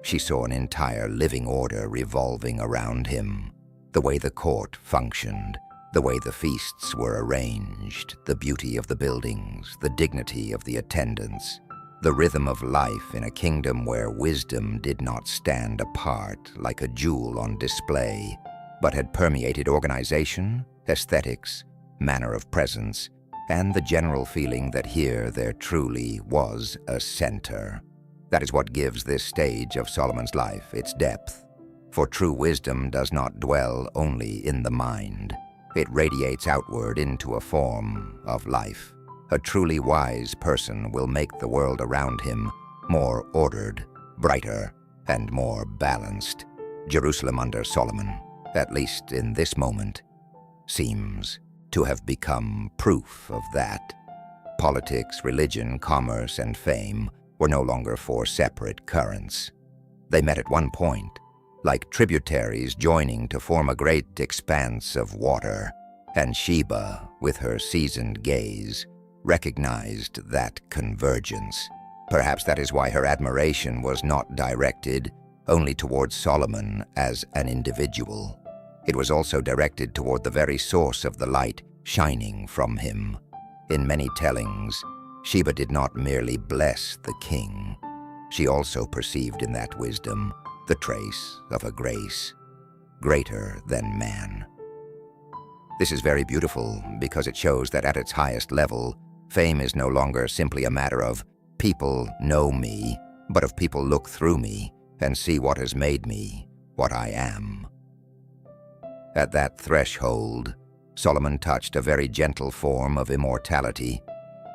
She saw an entire living order revolving around him. The way the court functioned, the way the feasts were arranged, the beauty of the buildings, the dignity of the attendants, the rhythm of life in a kingdom where wisdom did not stand apart like a jewel on display, but had permeated organization, aesthetics, manner of presence, and the general feeling that here there truly was a center. That is what gives this stage of Solomon's life its depth. For true wisdom does not dwell only in the mind. It radiates outward into a form of life. A truly wise person will make the world around him more ordered, brighter, and more balanced. Jerusalem under Solomon, at least in this moment, seems to have become proof of that. Politics, religion, commerce, and fame were no longer four separate currents. They met at one point, like tributaries joining to form a great expanse of water, and Sheba, with her seasoned gaze, recognized that convergence. Perhaps that is why her admiration was not directed only towards Solomon as an individual. It was also directed toward the very source of the light shining from him. In many tellings, Sheba did not merely bless the king. She also perceived in that wisdom the trace of a grace greater than man. This is very beautiful because it shows that at its highest level, fame is no longer simply a matter of people know me, but of people look through me and see what has made me what I am. At that threshold, Solomon touched a very gentle form of immortality,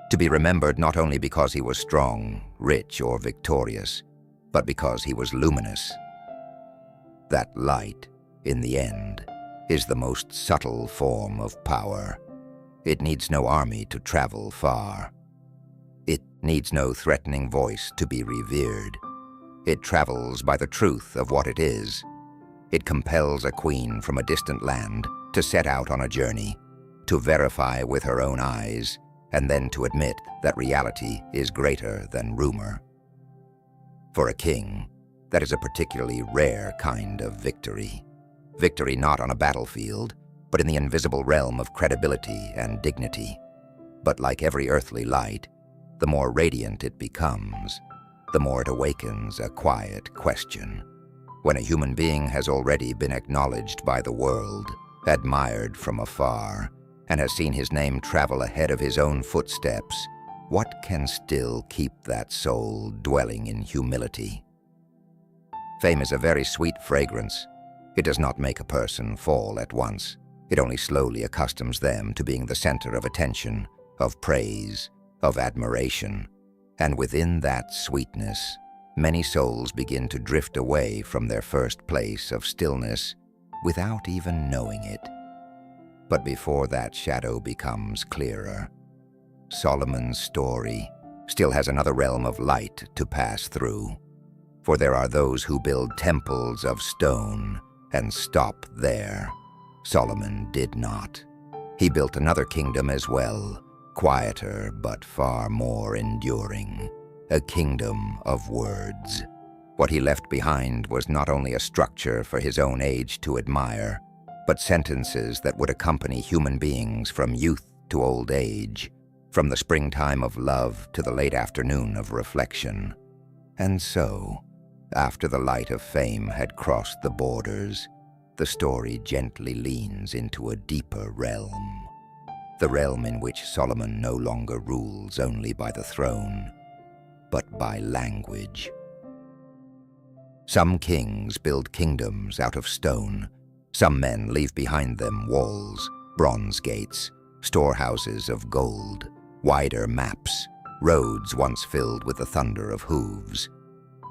to be remembered not only because he was strong, rich, or victorious, but because he was luminous. That light, in the end, is the most subtle form of power. It needs no army to travel far. It needs no threatening voice to be revered. It travels by the truth of what it is. It compels a queen from a distant land to set out on a journey, to verify with her own eyes, and then to admit that reality is greater than rumor. For a king, that is a particularly rare kind of victory. Victory not on a battlefield, but in the invisible realm of credibility and dignity. But like every earthly light, the more radiant it becomes, the more it awakens a quiet question. When a human being has already been acknowledged by the world, admired from afar, and has seen his name travel ahead of his own footsteps, what can still keep that soul dwelling in humility? Fame is a very sweet fragrance. It does not make a person fall at once. It only slowly accustoms them to being the center of attention, of praise, of admiration. And within that sweetness, many souls begin to drift away from their first place of stillness without even knowing it. But before that shadow becomes clearer, Solomon's story still has another realm of light to pass through. For there are those who build temples of stone and stop there. Solomon did not. He built another kingdom as well, quieter but far more enduring, a kingdom of words. What he left behind was not only a structure for his own age to admire, but sentences that would accompany human beings from youth to old age, from the springtime of love to the late afternoon of reflection. And so, after the light of fame had crossed the borders, the story gently leans into a deeper realm, the realm in which Solomon no longer rules only by the throne, but by language. Some kings build kingdoms out of stone. Some men leave behind them walls, bronze gates, storehouses of gold, wider maps, roads once filled with the thunder of hooves.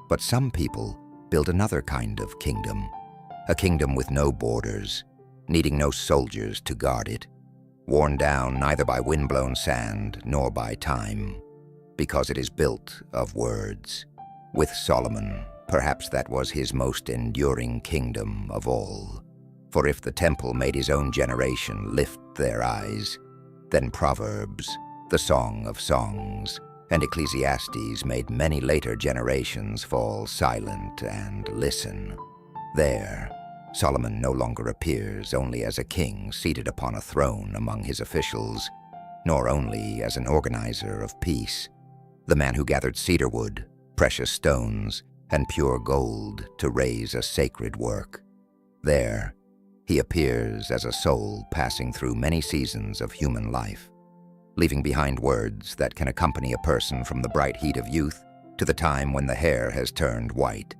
But some people build another kind of kingdom, a kingdom with no borders, needing no soldiers to guard it. worn down neither by wind-blown sand nor by time, because it is built of words. With Solomon, perhaps that was his most enduring kingdom of all. For if the temple made his own generation lift their eyes, then Proverbs, the Song of Songs, and Ecclesiastes made many later generations fall silent and listen. There, Solomon no longer appears only as a king seated upon a throne among his officials, nor only as an organizer of peace, the man who gathered cedar wood, precious stones, and pure gold to raise a sacred work. There, he appears as a soul passing through many seasons of human life, leaving behind words that can accompany a person from the bright heat of youth to the time when the hair has turned white,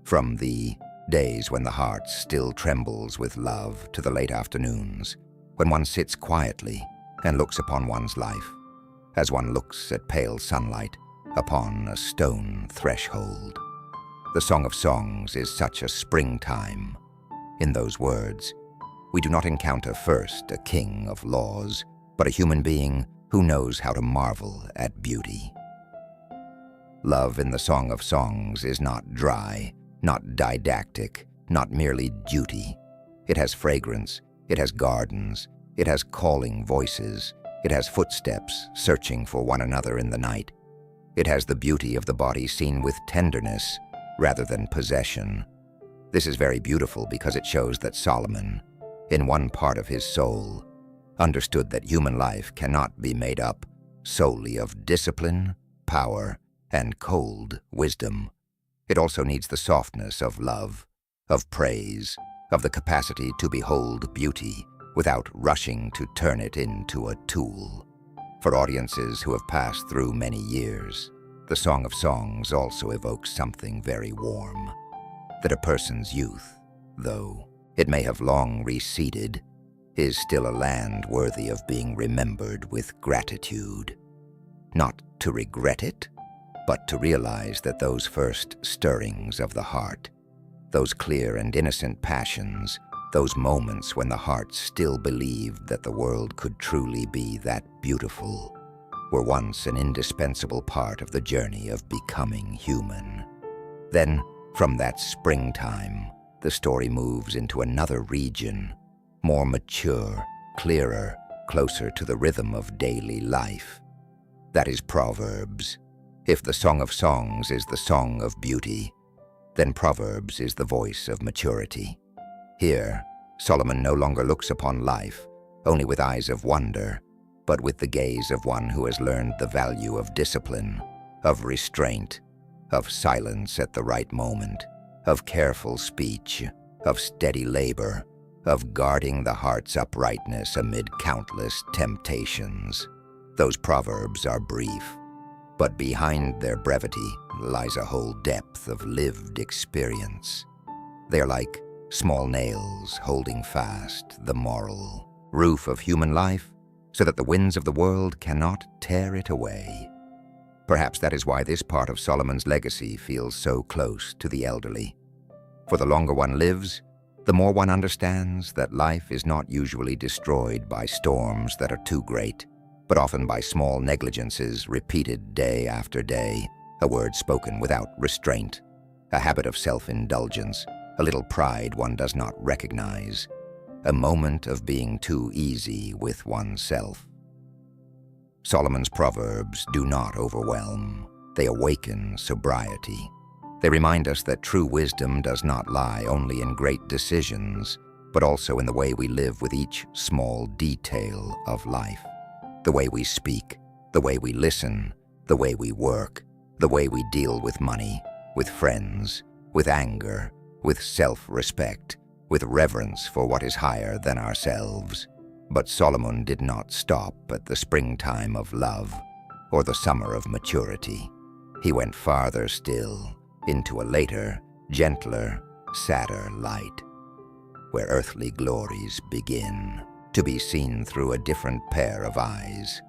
from the days when the heart still trembles with love to the late afternoons, when one sits quietly and looks upon one's life, as one looks at pale sunlight upon a stone threshold. The Song of Songs is such a springtime. In those words, we do not encounter first a king of laws, but a human being who knows how to marvel at beauty. Love in the Song of Songs is not dry, not didactic, not merely duty. It has fragrance, it has gardens, it has calling voices, it has footsteps searching for one another in the night. It has the beauty of the body seen with tenderness rather than possession. This is very beautiful because it shows that Solomon, in one part of his soul, understood that human life cannot be made up solely of discipline, power, and cold wisdom. It also needs the softness of love, of praise, of the capacity to behold beauty without rushing to turn it into a tool. For audiences who have passed through many years, the Song of Songs also evokes something very warm. That a person's youth, though it may have long receded, is still a land worthy of being remembered with gratitude. Not to regret it, but to realize that those first stirrings of the heart, those clear and innocent passions, those moments when the heart still believed that the world could truly be that beautiful, were once an indispensable part of the journey of becoming human. Then, from that springtime, the story moves into another region, more mature, clearer, closer to the rhythm of daily life. That is Proverbs. If the Song of Songs is the song of beauty, then Proverbs is the voice of maturity. Here, Solomon no longer looks upon life only with eyes of wonder, but with the gaze of one who has learned the value of discipline, of restraint, of silence at the right moment, of careful speech, of steady labor, of guarding the heart's uprightness amid countless temptations. Those Proverbs are brief, but behind their brevity lies a whole depth of lived experience. They are like small nails holding fast the moral roof of human life so that the winds of the world cannot tear it away. Perhaps that is why this part of Solomon's legacy feels so close to the elderly. For the longer one lives, the more one understands that life is not usually destroyed by storms that are too great, but often by small negligences repeated day after day, a word spoken without restraint, a habit of self-indulgence, a little pride one does not recognize, a moment of being too easy with oneself. Solomon's Proverbs do not overwhelm. They awaken sobriety. They remind us that true wisdom does not lie only in great decisions, but also in the way we live with each small detail of life. The way we speak, the way we listen, the way we work, the way we deal with money, with friends, with anger, with self-respect, with reverence for what is higher than ourselves. But Solomon did not stop at the springtime of love or the summer of maturity. He went farther still, into a later, gentler, sadder light, where earthly glories begin to be seen through a different pair of eyes.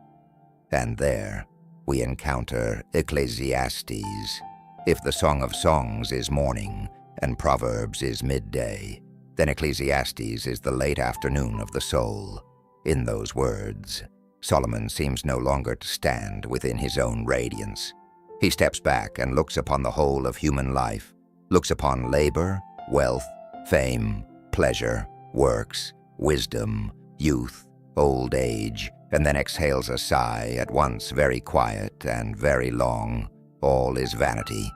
And there we encounter Ecclesiastes. If the Song of Songs is morning and Proverbs is midday, then Ecclesiastes is the late afternoon of the soul, In those words, Solomon seems no longer to stand within his own radiance. He steps back and looks upon the whole of human life, looks upon labor, wealth, fame, pleasure, works, wisdom, youth, old age, and then exhales a sigh, at once very quiet and very long. All is vanity.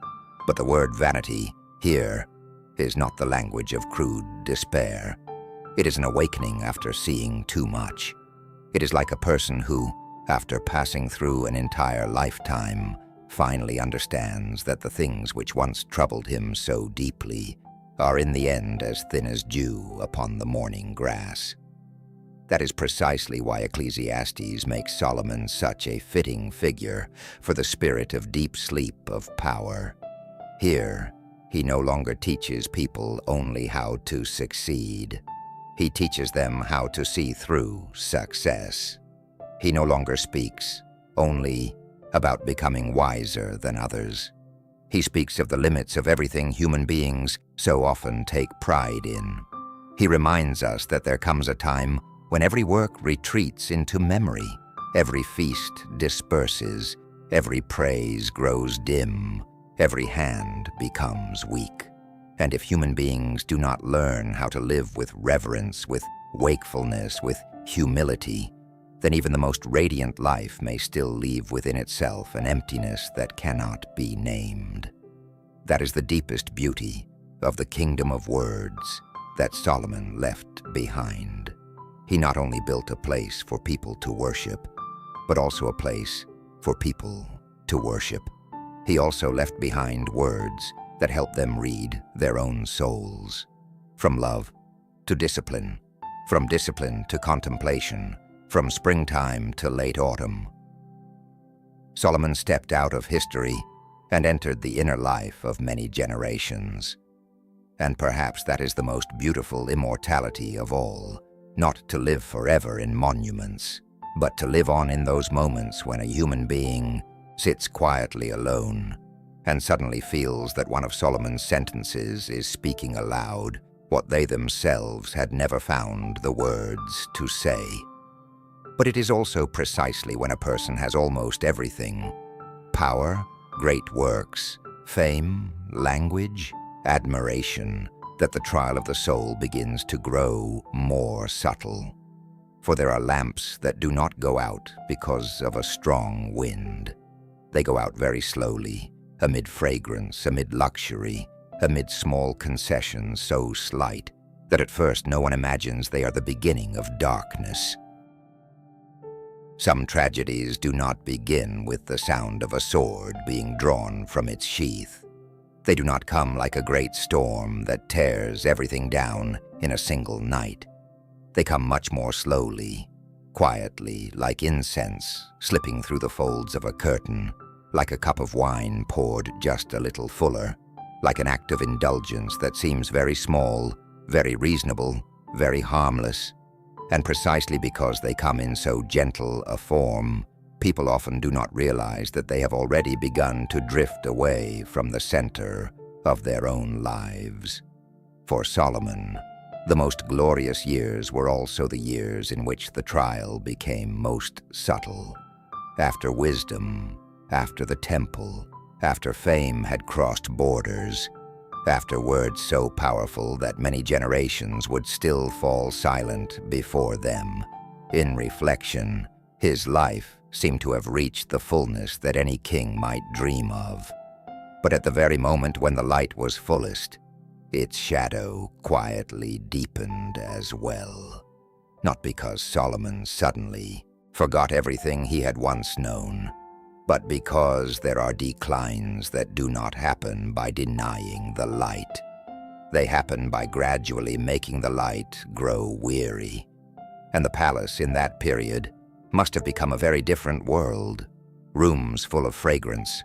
But the word vanity, here, is not the language of crude despair. It is an awakening after seeing too much. It is like a person who, after passing through an entire lifetime, finally understands that the things which once troubled him so deeply are in the end as thin as dew upon the morning grass. That is precisely why Ecclesiastes makes Solomon such a fitting figure for the spirit of deep sleep of power. Here, he no longer teaches people only how to succeed. He teaches them how to see through success. He no longer speaks only about becoming wiser than others. He speaks of the limits of everything human beings so often take pride in. He reminds us that there comes a time when every work retreats into memory, every feast disperses, every praise grows dim, every hand becomes weak. And if human beings do not learn how to live with reverence, with wakefulness, with humility, then even the most radiant life may still leave within itself an emptiness that cannot be named. That is the deepest beauty of the kingdom of words that Solomon left behind. He not only built a place for people to worship, but also a place for people to worship. He also left behind words that help them read their own souls. From love to discipline, from discipline to contemplation, from springtime to late autumn. Solomon stepped out of history and entered the inner life of many generations. And perhaps that is the most beautiful immortality of all, not to live forever in monuments, but to live on in those moments when a human being sits quietly alone and suddenly feels that one of Solomon's sentences is speaking aloud what they themselves had never found the words to say. But it is also precisely when a person has almost everything: power, great works, fame, language, admiration, that the trial of the soul begins to grow more subtle. For there are lamps that do not go out because of a strong wind. They go out very slowly, amid fragrance, amid luxury, amid small concessions so slight that at first no one imagines they are the beginning of darkness. Some tragedies do not begin with the sound of a sword being drawn from its sheath. They do not come like a great storm that tears everything down in a single night. They come much more slowly, quietly, like incense slipping through the folds of a curtain, like a cup of wine poured just a little fuller, like an act of indulgence that seems very small, very reasonable, very harmless. And precisely because they come in so gentle a form, people often do not realize that they have already begun to drift away from the center of their own lives. For Solomon, the most glorious years were also the years in which the trial became most subtle. After wisdom, after the temple, after fame had crossed borders, after words so powerful that many generations would still fall silent before them, in reflection, his life seemed to have reached the fullness that any king might dream of. But at the very moment when the light was fullest, its shadow quietly deepened as well. Not because Solomon suddenly forgot everything he had once known, but because there are declines that do not happen by denying the light. They happen by gradually making the light grow weary. And the palace in that period must have become a very different world. Rooms full of fragrance,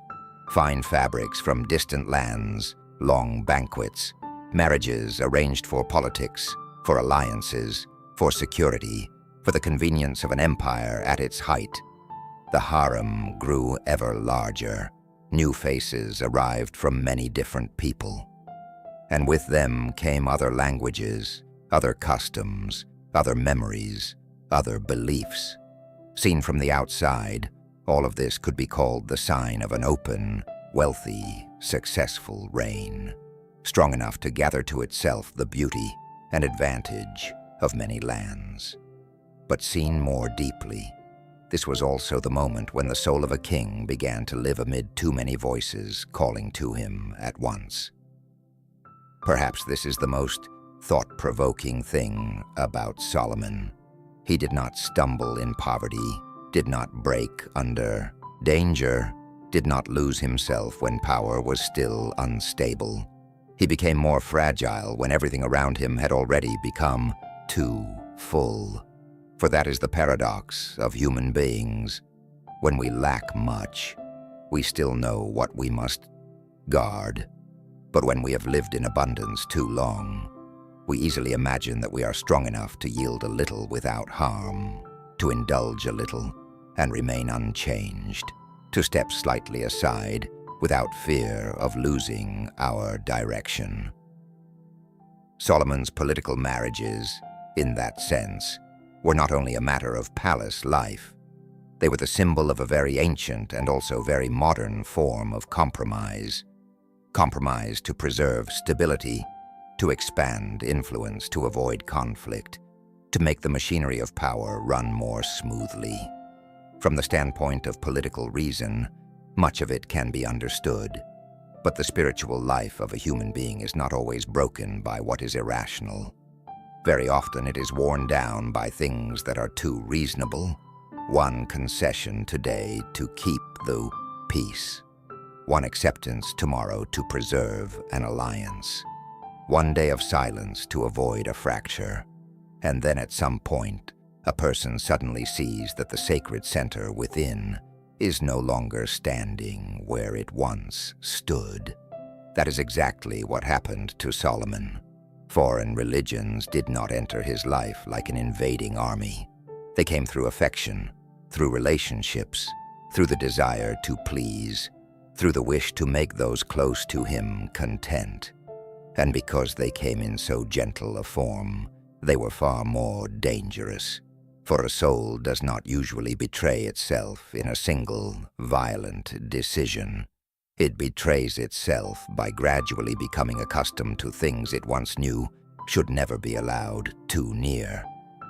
fine fabrics from distant lands, long banquets, marriages arranged for politics, for alliances, for security, for the convenience of an empire at its height. The harem grew ever larger. New faces arrived from many different people. And with them came other languages, other customs, other memories, other beliefs. Seen from the outside, all of this could be called the sign of an open, wealthy, successful reign, strong enough to gather to itself the beauty and advantage of many lands. But seen more deeply, this was also the moment when the soul of a king began to live amid too many voices calling to him at once. Perhaps this is the most thought-provoking thing about Solomon. He did not stumble in poverty, did not break under danger, did not lose himself when power was still unstable. He became more fragile when everything around him had already become too full. For that is the paradox of human beings. When we lack much, we still know what we must guard. But when we have lived in abundance too long, we easily imagine that we are strong enough to yield a little without harm, to indulge a little and remain unchanged, to step slightly aside without fear of losing our direction. Solomon's political marriages, in that sense, were not only a matter of palace life. They were the symbol of a very ancient and also very modern form of compromise. Compromise to preserve stability, to expand influence, to avoid conflict, to make the machinery of power run more smoothly. From the standpoint of political reason, much of it can be understood, but the spiritual life of a human being is not always broken by what is irrational. Very often it is worn down by things that are too reasonable, one concession today to keep the peace, one acceptance tomorrow to preserve an alliance, one day of silence to avoid a fracture, and then at some point, a person suddenly sees that the sacred center within is no longer standing where it once stood. That is exactly what happened to Solomon. Foreign religions did not enter his life like an invading army. They came through affection, through relationships, through the desire to please, through the wish to make those close to him content. And because they came in so gentle a form, they were far more dangerous. For a soul does not usually betray itself in a single, violent decision. It betrays itself by gradually becoming accustomed to things it once knew should never be allowed too near,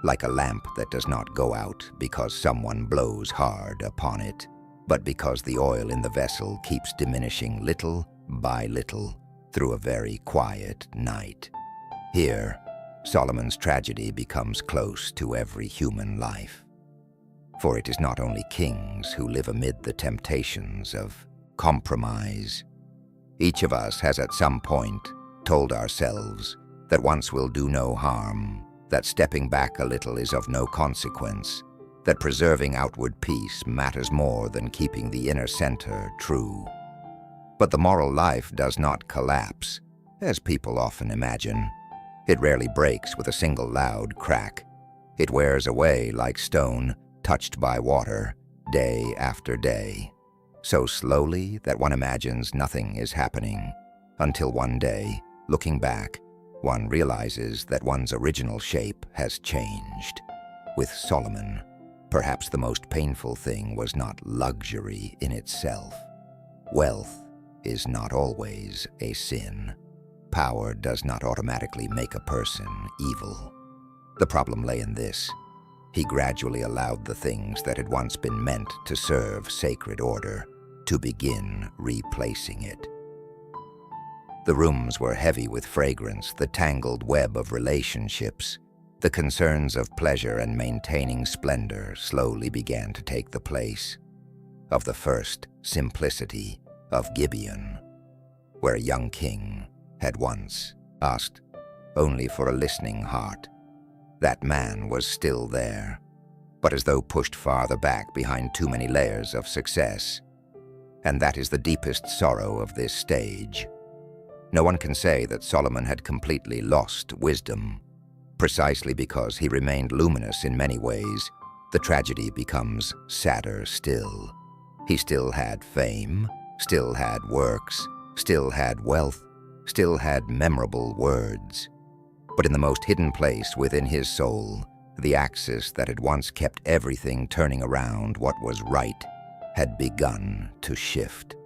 like a lamp that does not go out because someone blows hard upon it, but because the oil in the vessel keeps diminishing little by little through a very quiet night. Here, Solomon's tragedy becomes close to every human life. For it is not only kings who live amid the temptations of compromise. Each of us has at some point told ourselves that once will do no harm, that stepping back a little is of no consequence, that preserving outward peace matters more than keeping the inner center true. But the moral life does not collapse, as people often imagine. It rarely breaks with a single loud crack. It wears away like stone touched by water, day after day, so slowly that one imagines nothing is happening, until one day, looking back, one realizes that one's original shape has changed. With Solomon, perhaps the most painful thing was not luxury in itself. Wealth is not always a sin. Power does not automatically make a person evil. The problem lay in this. He gradually allowed the things that had once been meant to serve sacred order to begin replacing it. The rooms were heavy with fragrance, the tangled web of relationships. The concerns of pleasure and maintaining splendor slowly began to take the place of the first simplicity of Gibeon, where a young king had once asked only for a listening heart. That man was still there, but as though pushed farther back behind too many layers of success. And that is the deepest sorrow of this stage. No one can say that Solomon had completely lost wisdom. Precisely because he remained luminous in many ways, the tragedy becomes sadder still. He still had fame, still had works, still had wealth, still had memorable words. But in the most hidden place within his soul, The axis that had once kept everything turning around what was right had begun to shift.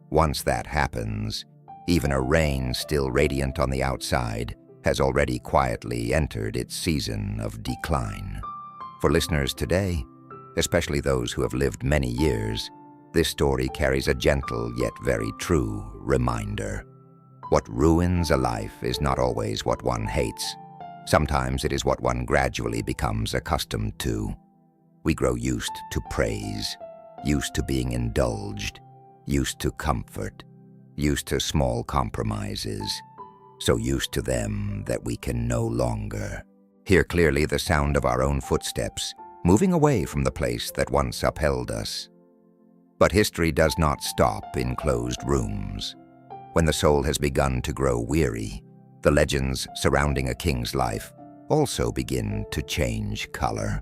Once that happens, even a rain still radiant on the outside has already quietly entered its season of decline. For listeners today, especially those who have lived many years, this story carries a gentle yet very true reminder. What ruins a life is not always what one hates. Sometimes it is what one gradually becomes accustomed to. We grow used to praise, used to being indulged, used to comfort, used to small compromises, so used to them that we can no longer hear clearly the sound of our own footsteps, moving away from the place that once upheld us. But history does not stop in closed rooms. When the soul has begun to grow weary, the legends surrounding a king's life also begin to change color.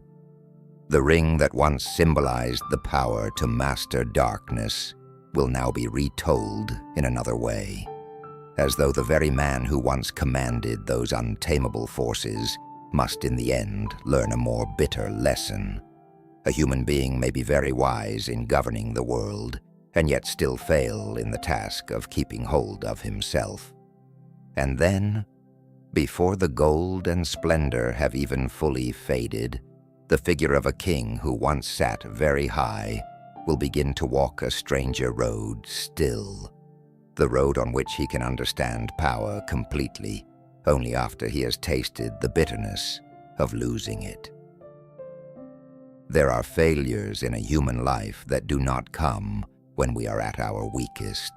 The ring that once symbolized the power to master darkness will now be retold in another way, as though the very man who once commanded those untamable forces must in the end learn a more bitter lesson. A human being may be very wise in governing the world, and yet still fail in the task of keeping hold of himself. And then, before the gold and splendor have even fully faded, the figure of a king who once sat very high will begin to walk a stranger road still, the road on which he can understand power completely, only after he has tasted the bitterness of losing it. There are failures in a human life that do not come when we are at our weakest.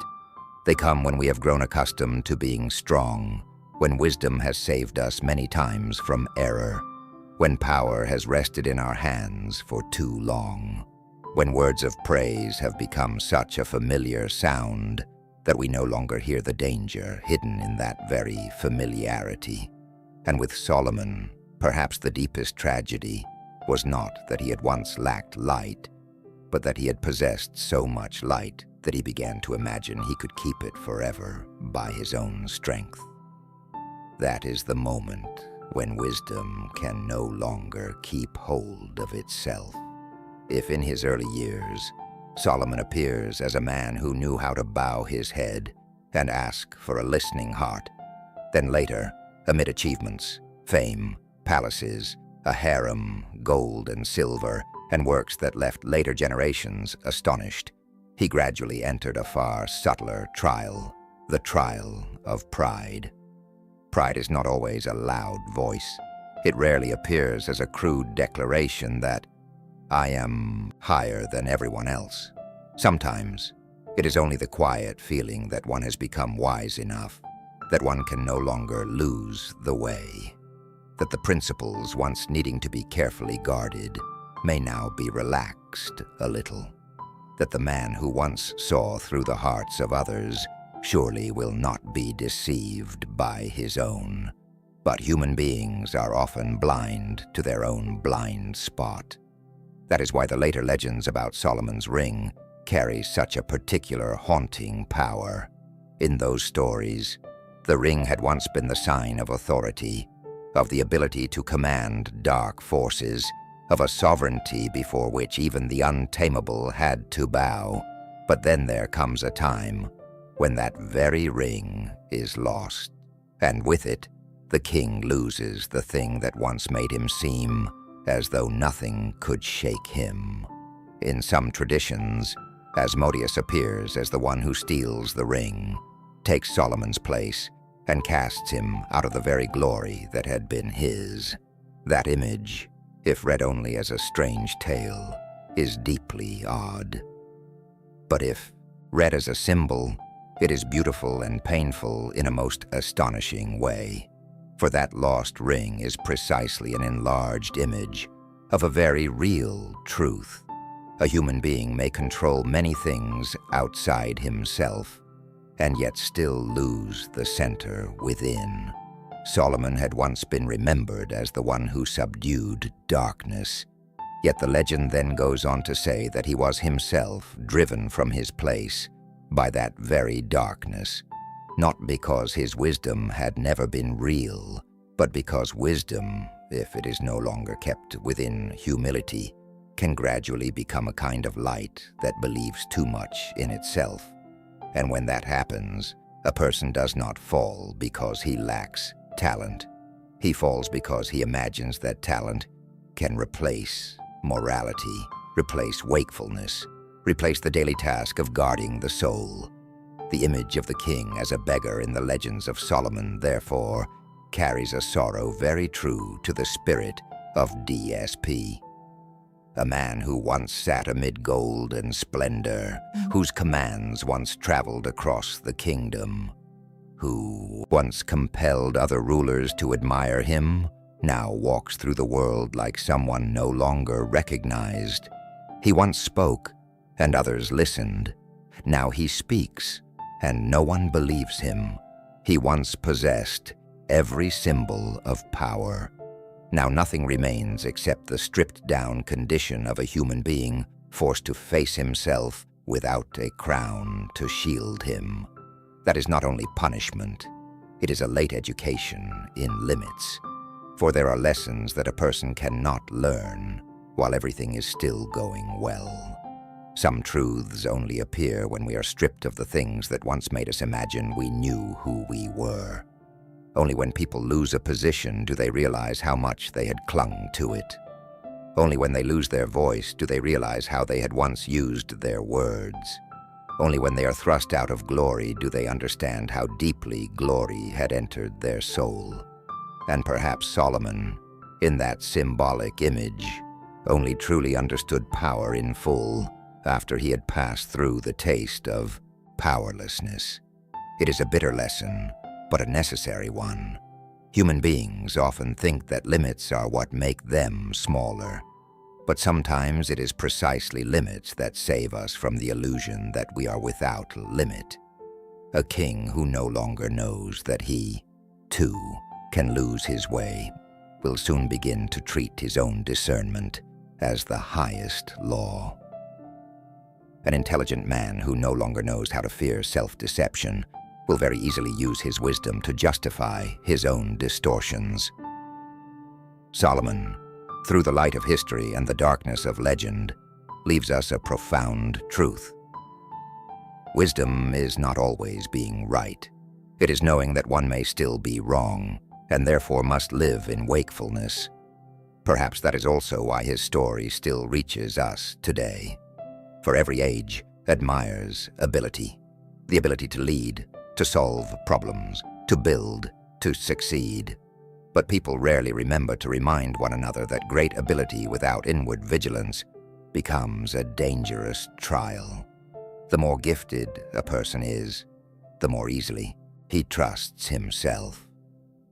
They come when we have grown accustomed to being strong, when wisdom has saved us many times from error, when power has rested in our hands for too long, when words of praise have become such a familiar sound that we no longer hear the danger hidden in that very familiarity. And with Solomon, perhaps the deepest tragedy was not that he had once lacked light, but that he had possessed so much light that he began to imagine he could keep it forever by his own strength. That is the moment when wisdom can no longer keep hold of itself. If in his early years, Solomon appears as a man who knew how to bow his head and ask for a listening heart, then later, amid achievements, fame, palaces, a harem, gold and silver, and works that left later generations astonished, he gradually entered a far subtler trial, the trial of pride. Pride is not always a loud voice. It rarely appears as a crude declaration that I am higher than everyone else. Sometimes, it is only the quiet feeling that one has become wise enough, that one can no longer lose the way, that the principles once needing to be carefully guarded may now be relaxed a little, that the man who once saw through the hearts of others surely will not be deceived by his own. But human beings are often blind to their own blind spot. That is why the later legends about Solomon's ring carry such a particular haunting power. In those stories, the ring had once been the sign of authority, of the ability to command dark forces, of a sovereignty before which even the untamable had to bow. But then there comes a time when that very ring is lost, and with it, the king loses the thing that once made him seem as though nothing could shake him. In some traditions, Asmodeus appears as the one who steals the ring, takes Solomon's place, and casts him out of the very glory that had been his. That image, if read only as a strange tale, is deeply odd. But if read as a symbol, it is beautiful and painful in a most astonishing way. For that lost ring is precisely an enlarged image of a very real truth. A human being may control many things outside himself, and yet still lose the center within. Solomon had once been remembered as the one who subdued darkness, yet the legend then goes on to say that he was himself driven from his place by that very darkness, not because his wisdom had never been real, but because wisdom if it is no longer kept within humility, can gradually become a kind of light that believes too much in itself. And when that happens, a person does not fall because he lacks talent. He falls because he imagines that talent can replace morality, replace wakefulness, replace the daily task of guarding the soul. The image of the king as a beggar in the legends of Solomon, therefore, carries a sorrow very true to the spirit of DSP. A man who once sat amid gold and splendor, whose commands once traveled across the kingdom, who once compelled other rulers to admire him, now walks through the world like someone no longer recognized. He once spoke, and others listened. Now he speaks, and no one believes him. He once possessed every symbol of power. Now nothing remains except the stripped-down condition of a human being forced to face himself without a crown to shield him. That is not only punishment, it is a late education in limits. For there are lessons that a person cannot learn while everything is still going well. Some truths only appear when we are stripped of the things that once made us imagine we knew who we were. Only when people lose a position do they realize how much they had clung to it. Only when they lose their voice do they realize how they had once used their words. Only when they are thrust out of glory do they understand how deeply glory had entered their soul. And perhaps Solomon, in that symbolic image, only truly understood power in full after he had passed through the taste of powerlessness. It is a bitter lesson, but a necessary one. Human beings often think that limits are what make them smaller, but sometimes it is precisely limits that save us from the illusion that we are without limit. A king who no longer knows that he, too, can lose his way will soon begin to treat his own discernment as the highest law. An intelligent man who no longer knows how to fear self-deception will very easily use his wisdom to justify his own distortions. Solomon, through the light of history and the darkness of legend, leaves us a profound truth. Wisdom is not always being right. It is knowing that one may still be wrong, and therefore must live in wakefulness. Perhaps that is also why his story still reaches us today. For every age admires ability, the ability to lead, to solve problems, to build, to succeed. But people rarely remember to remind one another that great ability without inward vigilance becomes a dangerous trial. The more gifted a person is, the more easily he trusts himself.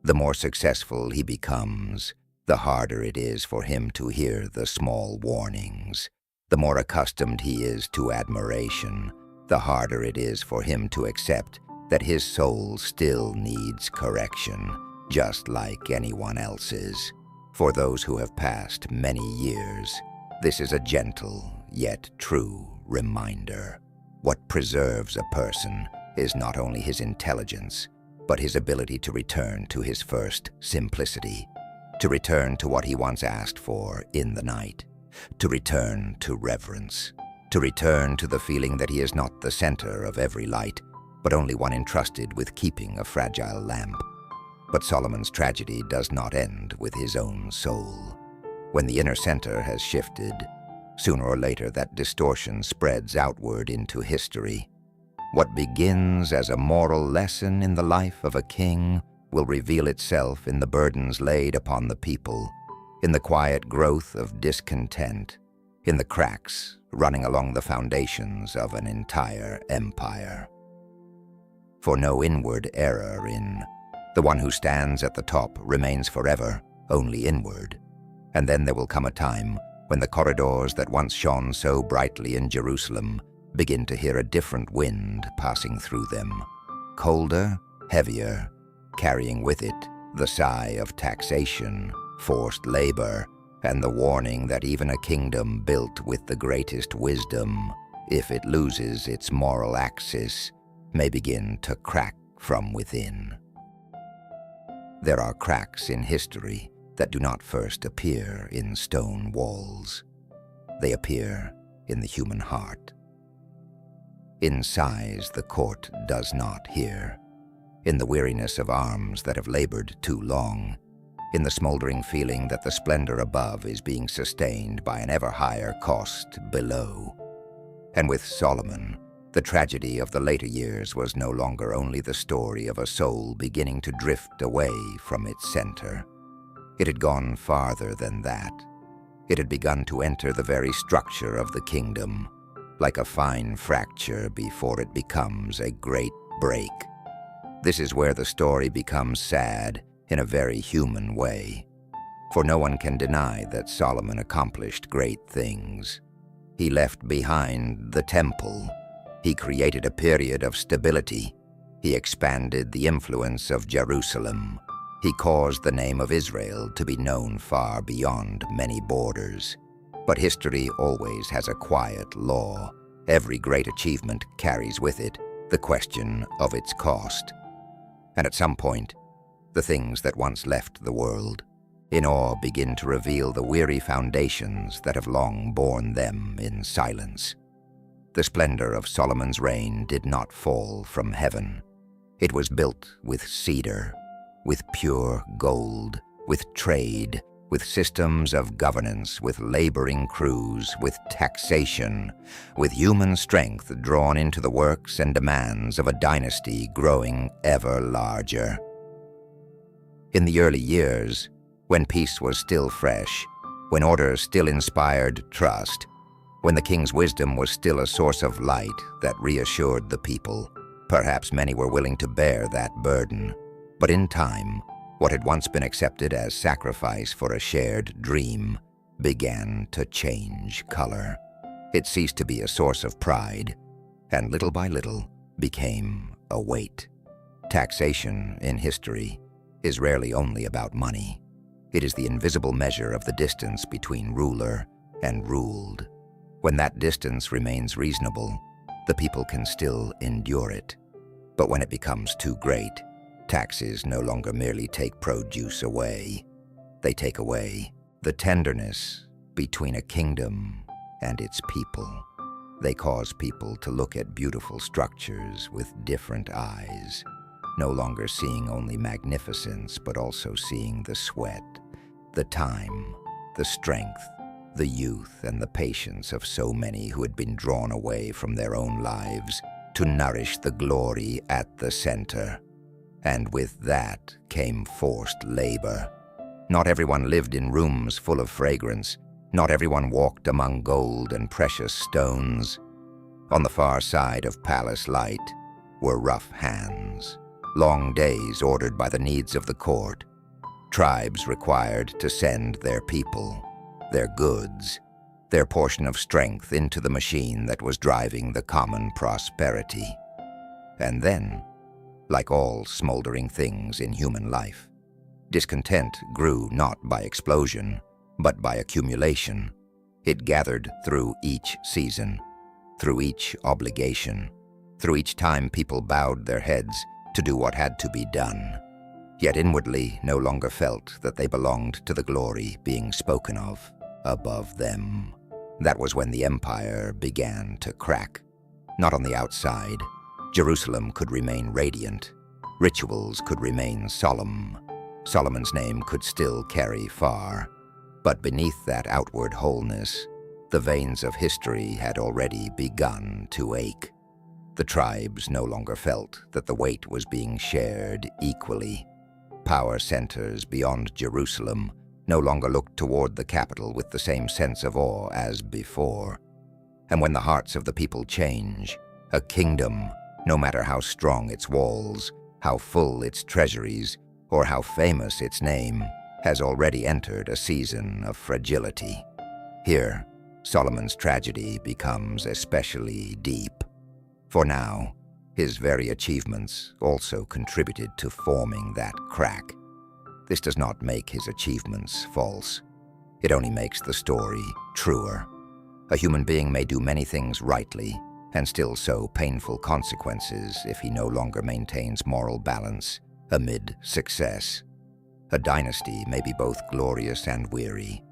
The more successful he becomes, the harder it is for him to hear the small warnings. The more accustomed he is to admiration, the harder it is for him to accept that his soul still needs correction, just like anyone else's. For those who have passed many years, this is a gentle yet true reminder. What preserves a person is not only his intelligence, but his ability to return to his first simplicity, to return to what he once asked for in the night, to return to reverence, to return to the feeling that he is not the center of every light, but only one entrusted with keeping a fragile lamp. But Solomon's tragedy does not end with his own soul. When the inner center has shifted, sooner or later that distortion spreads outward into history. What begins as a moral lesson in the life of a king will reveal itself in the burdens laid upon the people, in the quiet growth of discontent, in the cracks running along the foundations of an entire empire. For no inward error in the one who stands at the top remains forever only inward. And then there will come a time when the corridors that once shone so brightly in Jerusalem begin to hear a different wind passing through them, colder, heavier, carrying with it the sigh of taxation, forced labor, and the warning that even a kingdom built with the greatest wisdom, if it loses its moral axis, may begin to crack from within. There are cracks in history that do not first appear in stone walls. They appear in the human heart. In sighs the court does not hear, in the weariness of arms that have labored too long, in the smoldering feeling that the splendor above is being sustained by an ever higher cost below. And with Solomon, the tragedy of the later years was no longer only the story of a soul beginning to drift away from its center. It had gone farther than that. It had begun to enter the very structure of the kingdom, like a fine fracture before it becomes a great break. This is where the story becomes sad in a very human way, for no one can deny that Solomon accomplished great things. He left behind the temple. He created a period of stability. He expanded the influence of Jerusalem. He caused the name of Israel to be known far beyond many borders. But history always has a quiet law. Every great achievement carries with it the question of its cost. And at some point, the things that once left the world in awe begin to reveal the weary foundations that have long borne them in silence. The splendor of Solomon's reign did not fall from heaven. It was built with cedar, with pure gold, with trade, with systems of governance, with laboring crews, with taxation, with human strength drawn into the works and demands of a dynasty growing ever larger. In the early years, when peace was still fresh, when order still inspired trust, when the king's wisdom was still a source of light that reassured the people, perhaps many were willing to bear that burden. But in time, what had once been accepted as sacrifice for a shared dream began to change color. It ceased to be a source of pride, and little by little became a weight. Taxation in history is rarely only about money. It is the invisible measure of the distance between ruler and ruled. When that distance remains reasonable, the people can still endure it. But when it becomes too great, taxes no longer merely take produce away. They take away the tenderness between a kingdom and its people. They cause people to look at beautiful structures with different eyes, no longer seeing only magnificence, but also seeing the sweat, the time, the strength, the youth, and the patience of so many who had been drawn away from their own lives to nourish the glory at the center. And with that came forced labor. Not everyone lived in rooms full of fragrance. Not everyone walked among gold and precious stones. On the far side of palace light were rough hands, long days ordered by the needs of the court, tribes required to send their people, their goods, their portion of strength into the machine that was driving the common prosperity. And then, like all smoldering things in human life, discontent grew not by explosion, but by accumulation. It gathered through each season, through each obligation, through each time people bowed their heads to do what had to be done, yet inwardly no longer felt that they belonged to the glory being spoken of above them. That was when the empire began to crack. Not on the outside. Jerusalem could remain radiant. Rituals could remain solemn. Solomon's name could still carry far. But beneath that outward wholeness, the veins of history had already begun to ache. The tribes no longer felt that the weight was being shared equally. Power centers beyond Jerusalem no longer looked toward the capital with the same sense of awe as before. And when the hearts of the people change, a kingdom, no matter how strong its walls, how full its treasuries, or how famous its name, has already entered a season of fragility. Here, Solomon's tragedy becomes especially deep. For now, his very achievements also contributed to forming that crack. This does not make his achievements false. It only makes the story truer. A human being may do many things rightly and still sow painful consequences if he no longer maintains moral balance amid success. A dynasty may be both glorious and weary.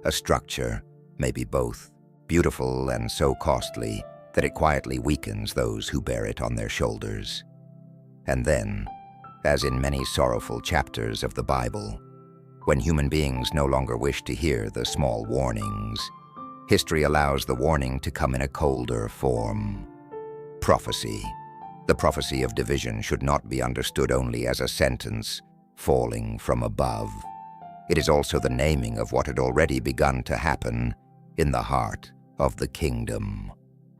A structure may be both beautiful and so costly that it quietly weakens those who bear it on their shoulders. And then, as in many sorrowful chapters of the Bible, when human beings no longer wish to hear the small warnings, history allows the warning to come in a colder form. Prophecy. The prophecy of division should not be understood only as a sentence falling from above. It is also the naming of what had already begun to happen in the heart of the kingdom.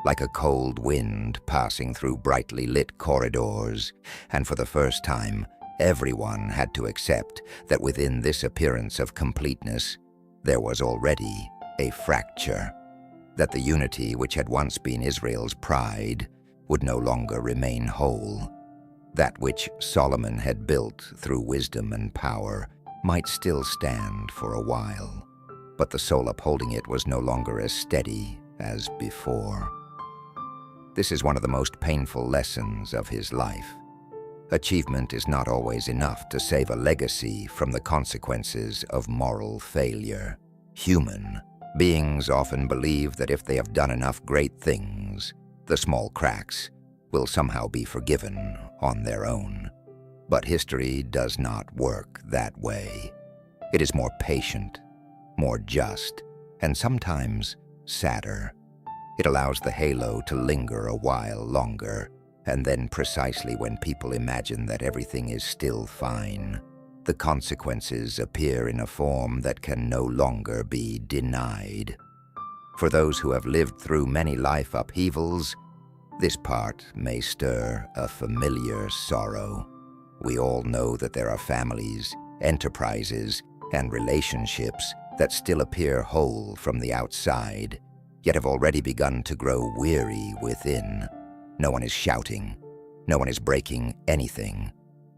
Like a cold wind passing through brightly lit corridors, and for the first time, everyone had to accept that within this appearance of completeness, there was already a fracture, that the unity which had once been Israel's pride would no longer remain whole. That which Solomon had built through wisdom and power might still stand for a while, but the soul upholding it was no longer as steady as before. This is one of the most painful lessons of his life. Achievement is not always enough to save a legacy from the consequences of moral failure. Human beings often believe that if they have done enough great things, the small cracks will somehow be forgiven on their own. But history does not work that way. It is more patient, more just, and sometimes sadder. It allows the halo to linger a while longer, and then precisely when people imagine that everything is still fine, the consequences appear in a form that can no longer be denied. For those who have lived through many life upheavals, this part may stir a familiar sorrow. We all know that there are families, enterprises, and relationships that still appear whole from the outside, yet have already begun to grow weary within. No one is shouting. No one is breaking anything.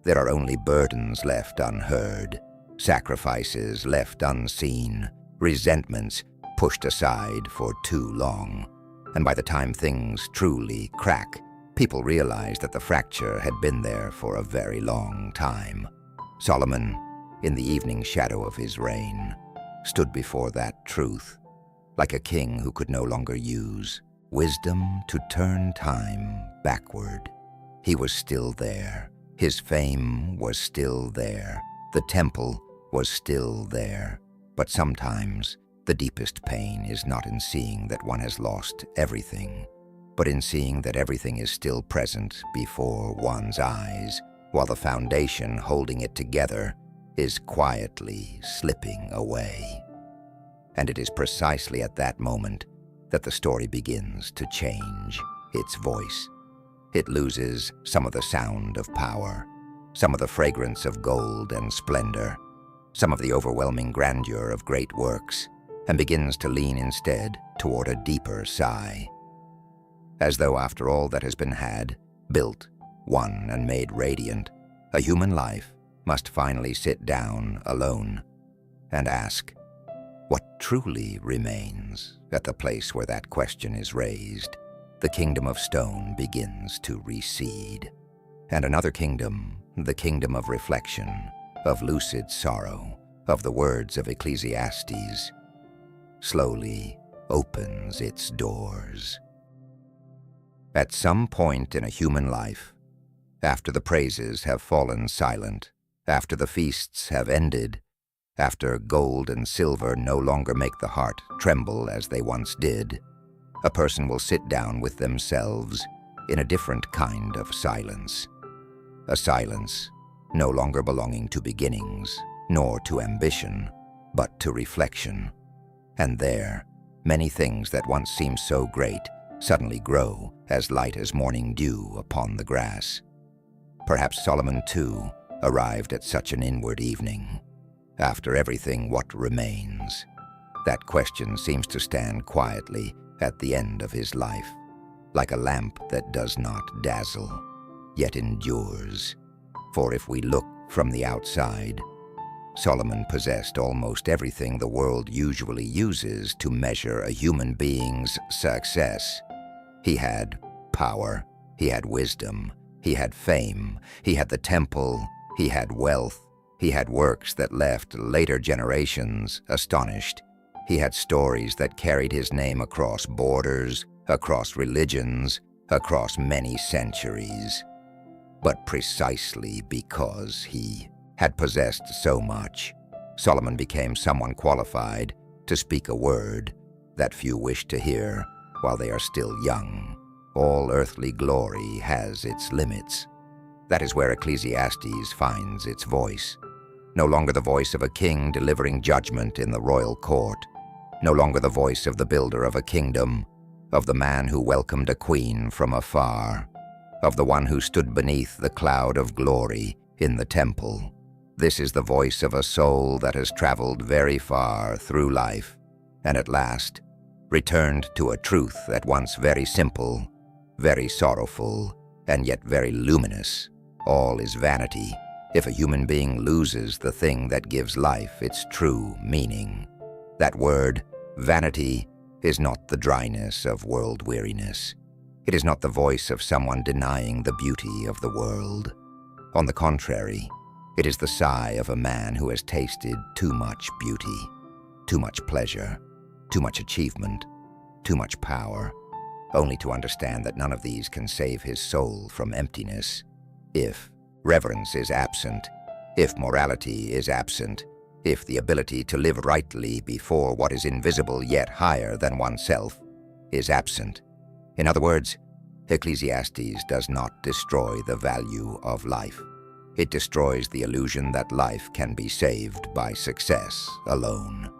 There are only burdens left unheard, sacrifices left unseen, resentments pushed aside for too long. And by the time things truly crack, people realize that the fracture had been there for a very long time. Solomon, in the evening shadow of his reign, stood before that truth, like a king who could no longer use wisdom to turn time backward. He was still there. His fame was still there. The temple was still there. But sometimes the deepest pain is not in seeing that one has lost everything, but in seeing that everything is still present before one's eyes, while the foundation holding it together is quietly slipping away. And it is precisely at that moment that the story begins to change its voice. It loses some of the sound of power, some of the fragrance of gold and splendor, some of the overwhelming grandeur of great works, and begins to lean instead toward a deeper sigh. As though after all that has been had, built, won, and made radiant, a human life must finally sit down alone and ask, what truly remains? At the place where that question is raised, the kingdom of stone begins to recede. And another kingdom, the kingdom of reflection, of lucid sorrow, of the words of Ecclesiastes, slowly opens its doors. At some point in a human life, after the praises have fallen silent, after the feasts have ended, after gold and silver no longer make the heart tremble as they once did, a person will sit down with themselves in a different kind of silence. A silence no longer belonging to beginnings, nor to ambition, but to reflection. And there, many things that once seemed so great suddenly grow as light as morning dew upon the grass. Perhaps Solomon, too, arrived at such an inward evening. After everything, what remains? That question seems to stand quietly at the end of his life, like a lamp that does not dazzle, yet endures. For if we look from the outside, Solomon possessed almost everything the world usually uses to measure a human being's success. He had power, he had wisdom, he had fame, he had the temple, he had wealth, He had works that left later generations astonished. He had stories that carried his name across borders, across religions, across many centuries. But precisely because he had possessed so much, Solomon became someone qualified to speak a word that few wish to hear while they are still young. All earthly glory has its limits. That is where Ecclesiastes finds its voice. No longer the voice of a king delivering judgment in the royal court. No longer the voice of the builder of a kingdom, of the man who welcomed a queen from afar, of the one who stood beneath the cloud of glory in the temple. This is the voice of a soul that has traveled very far through life, and at last returned to a truth at once very simple, very sorrowful, and yet very luminous. All is vanity if a human being loses the thing that gives life its true meaning. That word, vanity, is not the dryness of world weariness. It is not the voice of someone denying the beauty of the world. On the contrary, it is the sigh of a man who has tasted too much beauty, too much pleasure, too much achievement, too much power, only to understand that none of these can save his soul from emptiness. If reverence is absent, if morality is absent, if the ability to live rightly before what is invisible yet higher than oneself is absent. In other words, Ecclesiastes does not destroy the value of life. It destroys the illusion that life can be saved by success alone.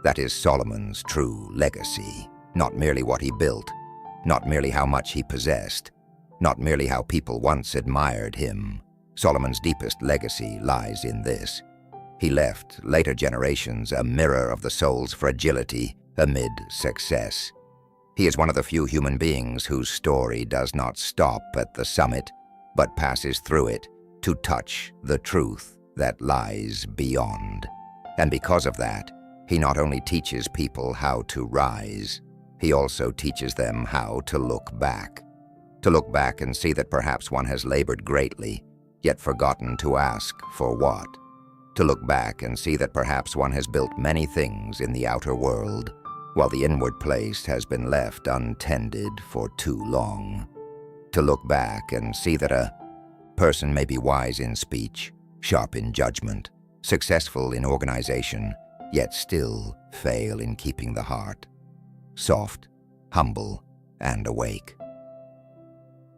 That is Solomon's true legacy, not merely what he built, not merely how much he possessed, not merely how people once admired him. Solomon's deepest legacy lies in this. He left later generations a mirror of the soul's fragility amid success. He is one of the few human beings whose story does not stop at the summit, but passes through it to touch the truth that lies beyond. And because of that, he not only teaches people how to rise, he also teaches them how to look back. To look back and see that perhaps one has labored greatly, yet forgotten to ask for what. To look back and see that perhaps one has built many things in the outer world, while the inward place has been left untended for too long. To look back and see that a person may be wise in speech, sharp in judgment, successful in organization, yet still fail in keeping the heart soft, humble, and awake.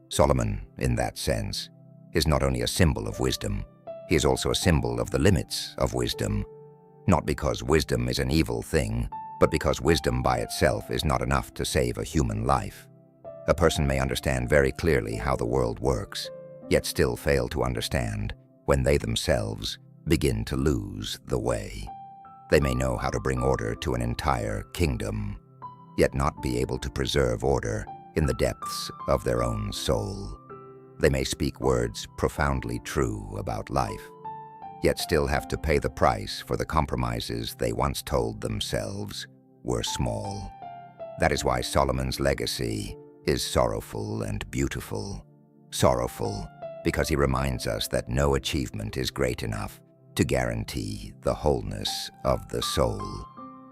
Solomon, in that sense, is not only a symbol of wisdom, he is also a symbol of the limits of wisdom. Not because wisdom is an evil thing, but because wisdom by itself is not enough to save a human life. A person may understand very clearly how the world works, yet still fail to understand when they themselves begin to lose the way. They may know how to bring order to an entire kingdom, yet not be able to preserve order in the depths of their own soul. They may speak words profoundly true about life, yet still have to pay the price for the compromises they once told themselves were small. That is why Solomon's legacy is sorrowful and beautiful. Sorrowful because he reminds us that no achievement is great enough to guarantee the wholeness of the soul.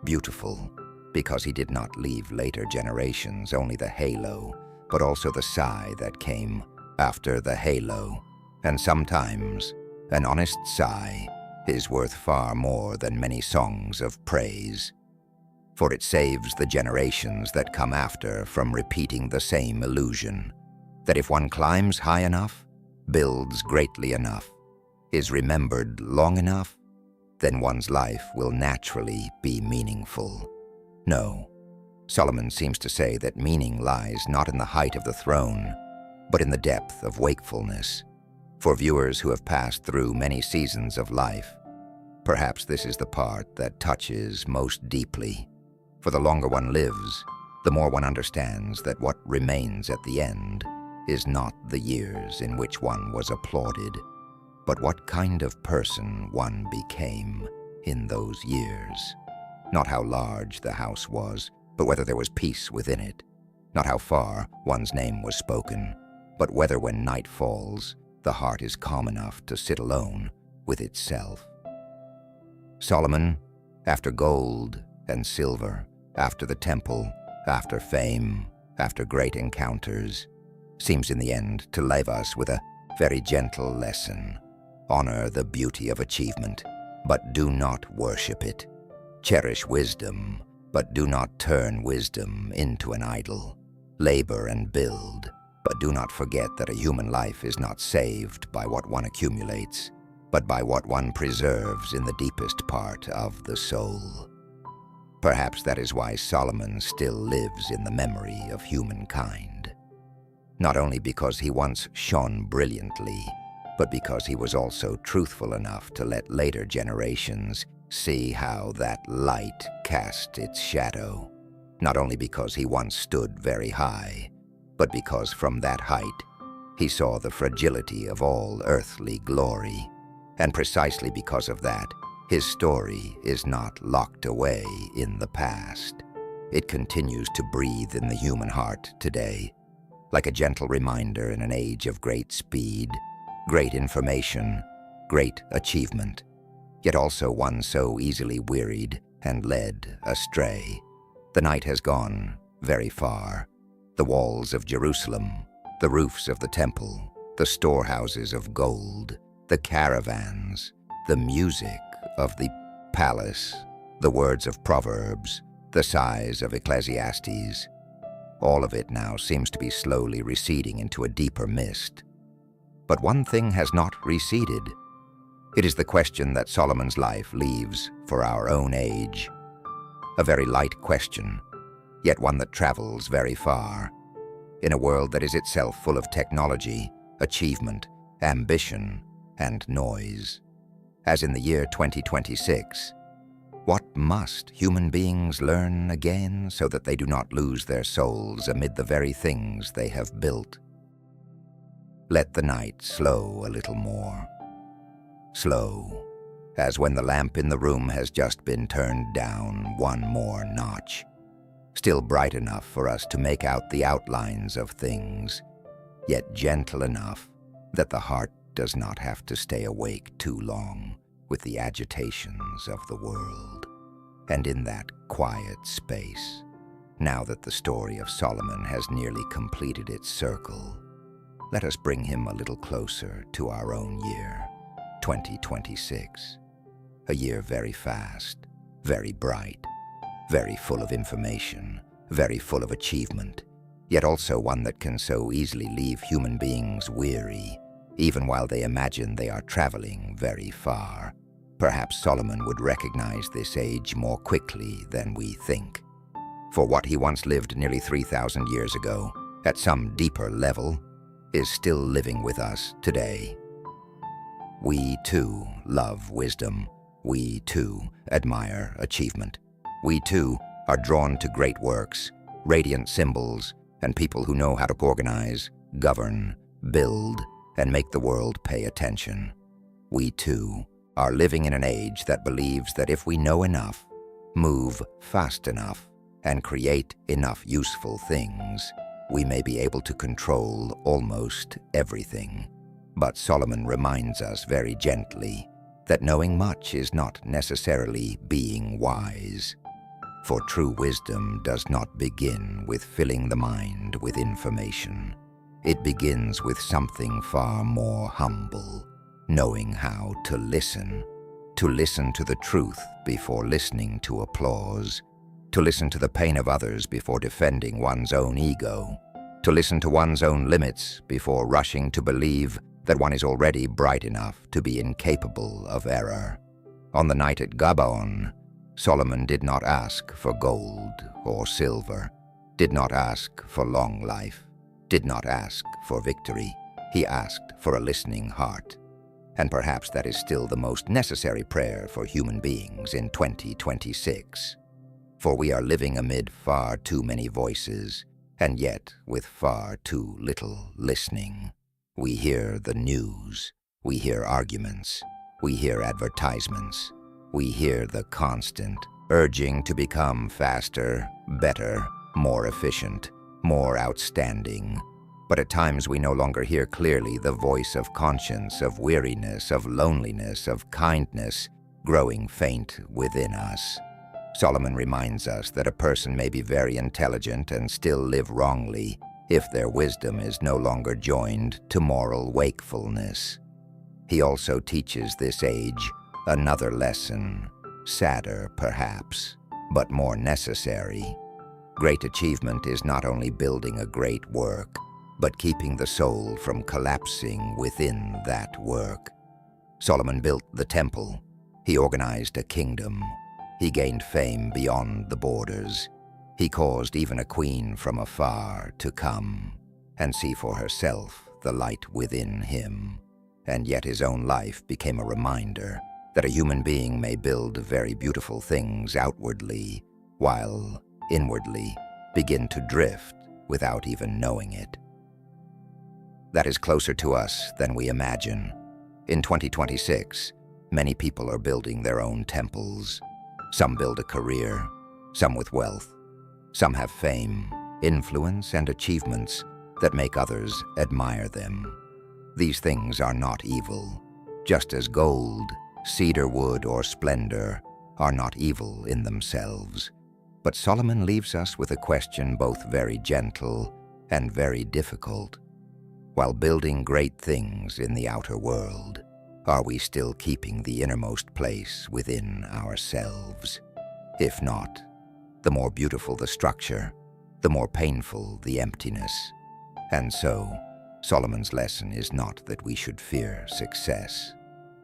Beautiful because he did not leave later generations only the halo, but also the sigh that came after the halo. And sometimes an honest sigh is worth far more than many songs of praise, for it saves the generations that come after from repeating the same illusion, that if one climbs high enough, builds greatly enough, is remembered long enough, then one's life will naturally be meaningful. No, Solomon seems to say that meaning lies not in the height of the throne, but in the depth of wakefulness. For viewers who have passed through many seasons of life, perhaps this is the part that touches most deeply. For the longer one lives, the more one understands that what remains at the end is not the years in which one was applauded, but what kind of person one became in those years. Not how large the house was, but whether there was peace within it. Not how far one's name was spoken, but whether when night falls, the heart is calm enough to sit alone with itself. Solomon, after gold and silver, after the temple, after fame, after great encounters, seems in the end to leave us with a very gentle lesson. Honor the beauty of achievement, but do not worship it. Cherish wisdom, but do not turn wisdom into an idol. Labor and build, but do not forget that a human life is not saved by what one accumulates, but by what one preserves in the deepest part of the soul. Perhaps that is why Solomon still lives in the memory of humankind. Not only because he once shone brilliantly, but because he was also truthful enough to let later generations see how that light cast its shadow. Not only because he once stood very high, but because from that height he saw the fragility of all earthly glory. And precisely because of that, his story is not locked away in the past. It continues to breathe in the human heart today, like a gentle reminder in an age of great speed, great information, great achievement, yet also one so easily wearied and led astray. The night has gone very far. The walls of Jerusalem, the roofs of the temple, the storehouses of gold, the caravans, the music of the palace, the words of Proverbs, the sighs of Ecclesiastes. All of it now seems to be slowly receding into a deeper mist. But one thing has not receded. It is the question that Solomon's life leaves for our own age. A very light question, yet one that travels very far. In a world that is itself full of technology, achievement, ambition, and noise. As in the year 2026, what must human beings learn again so that they do not lose their souls amid the very things they have built? Let the night slow a little more. Slow, as when the lamp in the room has just been turned down one more notch. Still bright enough for us to make out the outlines of things, yet gentle enough that the heart does not have to stay awake too long with the agitations of the world. And in that quiet space, now that the story of Solomon has nearly completed its circle, let us bring him a little closer to our own year, 2026. A year very fast, very bright, very full of information, very full of achievement, yet also one that can so easily leave human beings weary, even while they imagine they are traveling very far. Perhaps Solomon would recognize this age more quickly than we think. For what he once lived nearly 3,000 years ago, at some deeper level, is still living with us today. We too love wisdom. We too admire achievement. We too are drawn to great works, radiant symbols, and people who know how to organize, govern, build, and make the world pay attention. We too are living in an age that believes that if we know enough, move fast enough, and create enough useful things, we may be able to control almost everything. But Solomon reminds us very gently that knowing much is not necessarily being wise. For true wisdom does not begin with filling the mind with information. It begins with something far more humble, knowing how to listen to the truth before listening to applause, to listen to the pain of others before defending one's own ego, to listen to one's own limits before rushing to believe that one is already bright enough to be incapable of error. On the night at Gabaon, Solomon did not ask for gold or silver, did not ask for long life, did not ask for victory. He asked for a listening heart. And perhaps that is still the most necessary prayer for human beings in 2026. For we are living amid far too many voices, and yet with far too little listening. We hear the news, we hear arguments, we hear advertisements, we hear the constant urging to become faster, better, more efficient, more outstanding. But at times we no longer hear clearly the voice of conscience, of weariness, of loneliness, of kindness, growing faint within us. Solomon reminds us that a person may be very intelligent and still live wrongly if their wisdom is no longer joined to moral wakefulness. He also teaches this age another lesson, sadder perhaps, but more necessary. Great achievement is not only building a great work, but keeping the soul from collapsing within that work. Solomon built the temple. He organized a kingdom. He gained fame beyond the borders. He caused even a queen from afar to come and see for herself the light within him. And yet his own life became a reminder that a human being may build very beautiful things outwardly, while inwardly begin to drift without even knowing it. That is closer to us than we imagine. In 2026, many people are building their own temples. Some build a career, some with wealth. Some have fame, influence, and achievements that make others admire them. These things are not evil, just as gold, cedar wood, or splendor are not evil in themselves. But Solomon leaves us with a question both very gentle and very difficult. While building great things in the outer world, are we still keeping the innermost place within ourselves? If not, the more beautiful the structure, the more painful the emptiness. And so, Solomon's lesson is not that we should fear success,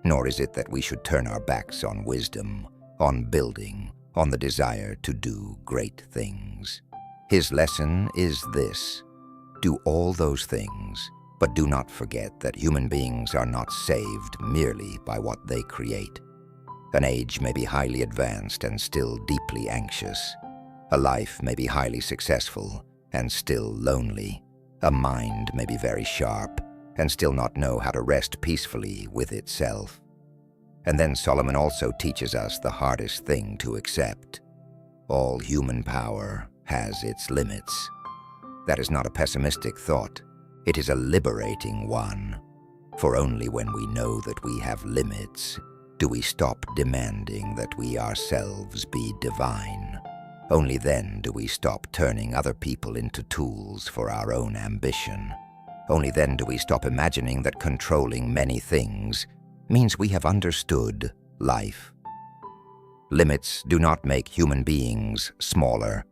nor is it that we should turn our backs on wisdom, on building, on the desire to do great things. His lesson is this: do all those things, but do not forget that human beings are not saved merely by what they create. An age may be highly advanced and still deeply anxious. A life may be highly successful and still lonely. A mind may be very sharp and still not know how to rest peacefully with itself. And then Solomon also teaches us the hardest thing to accept. All human power has its limits. That is not a pessimistic thought. It is a liberating one. For only when we know that we have limits do we stop demanding that we ourselves be divine. Only then do we stop turning other people into tools for our own ambition. Only then do we stop imagining that controlling many things means we have understood life. Limits do not make human beings smaller.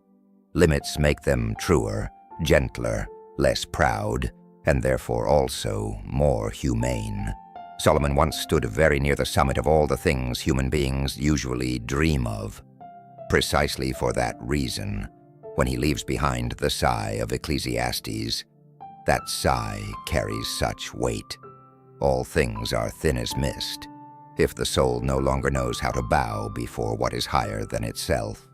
Limits make them truer, gentler, less proud, and therefore also more humane. Solomon once stood very near the summit of all the things human beings usually dream of. Precisely for that reason, when he leaves behind the Sigh of Ecclesiastes, that sigh carries such weight. All things are thin as mist, if the soul no longer knows how to bow before what is higher than itself.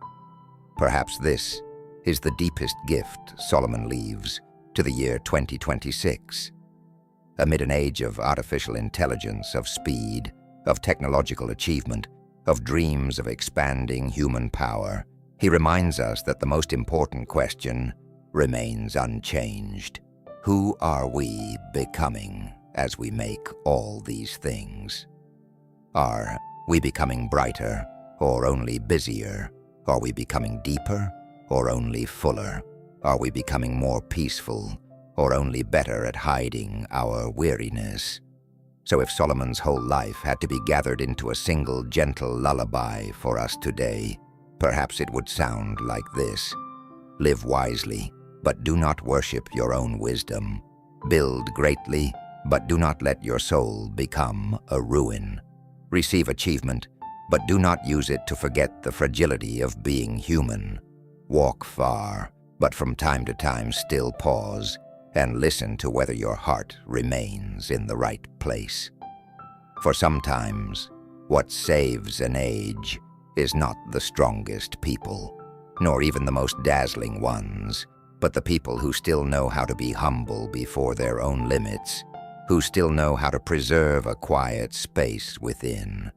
Perhaps this is the deepest gift Solomon leaves to the year 2026. Amid an age of artificial intelligence, of speed, of technological achievement, of dreams of expanding human power, he reminds us that the most important question remains unchanged. Who are we becoming as we make all these things? Are we becoming brighter or only busier? Are we becoming deeper or only fuller? Are we becoming more peaceful or only better at hiding our weariness? So if Solomon's whole life had to be gathered into a single gentle lullaby for us today, perhaps it would sound like this: live wisely, but do not worship your own wisdom. Build greatly, but do not let your soul become a ruin. Receive achievement, but do not use it to forget the fragility of being human. Walk far, but from time to time still pause and listen to whether your heart remains in the right place. For sometimes, what saves an age is not the strongest people, nor even the most dazzling ones, but the people who still know how to be humble before their own limits, who still know how to preserve a quiet space within,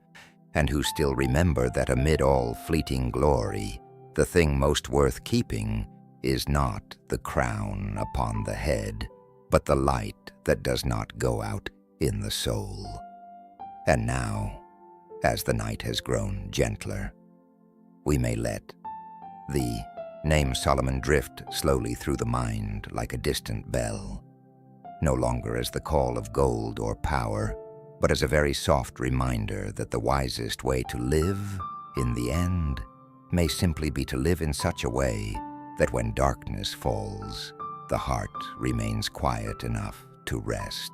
and who still remember that amid all fleeting glory, the thing most worth keeping is not the crown upon the head, but the light that does not go out in the soul. And now, as the night has grown gentler, we may let the name Solomon drift slowly through the mind like a distant bell, no longer as the call of gold or power, but as a very soft reminder that the wisest way to live, in the end, may simply be to live in such a way that when darkness falls, the heart remains quiet enough to rest.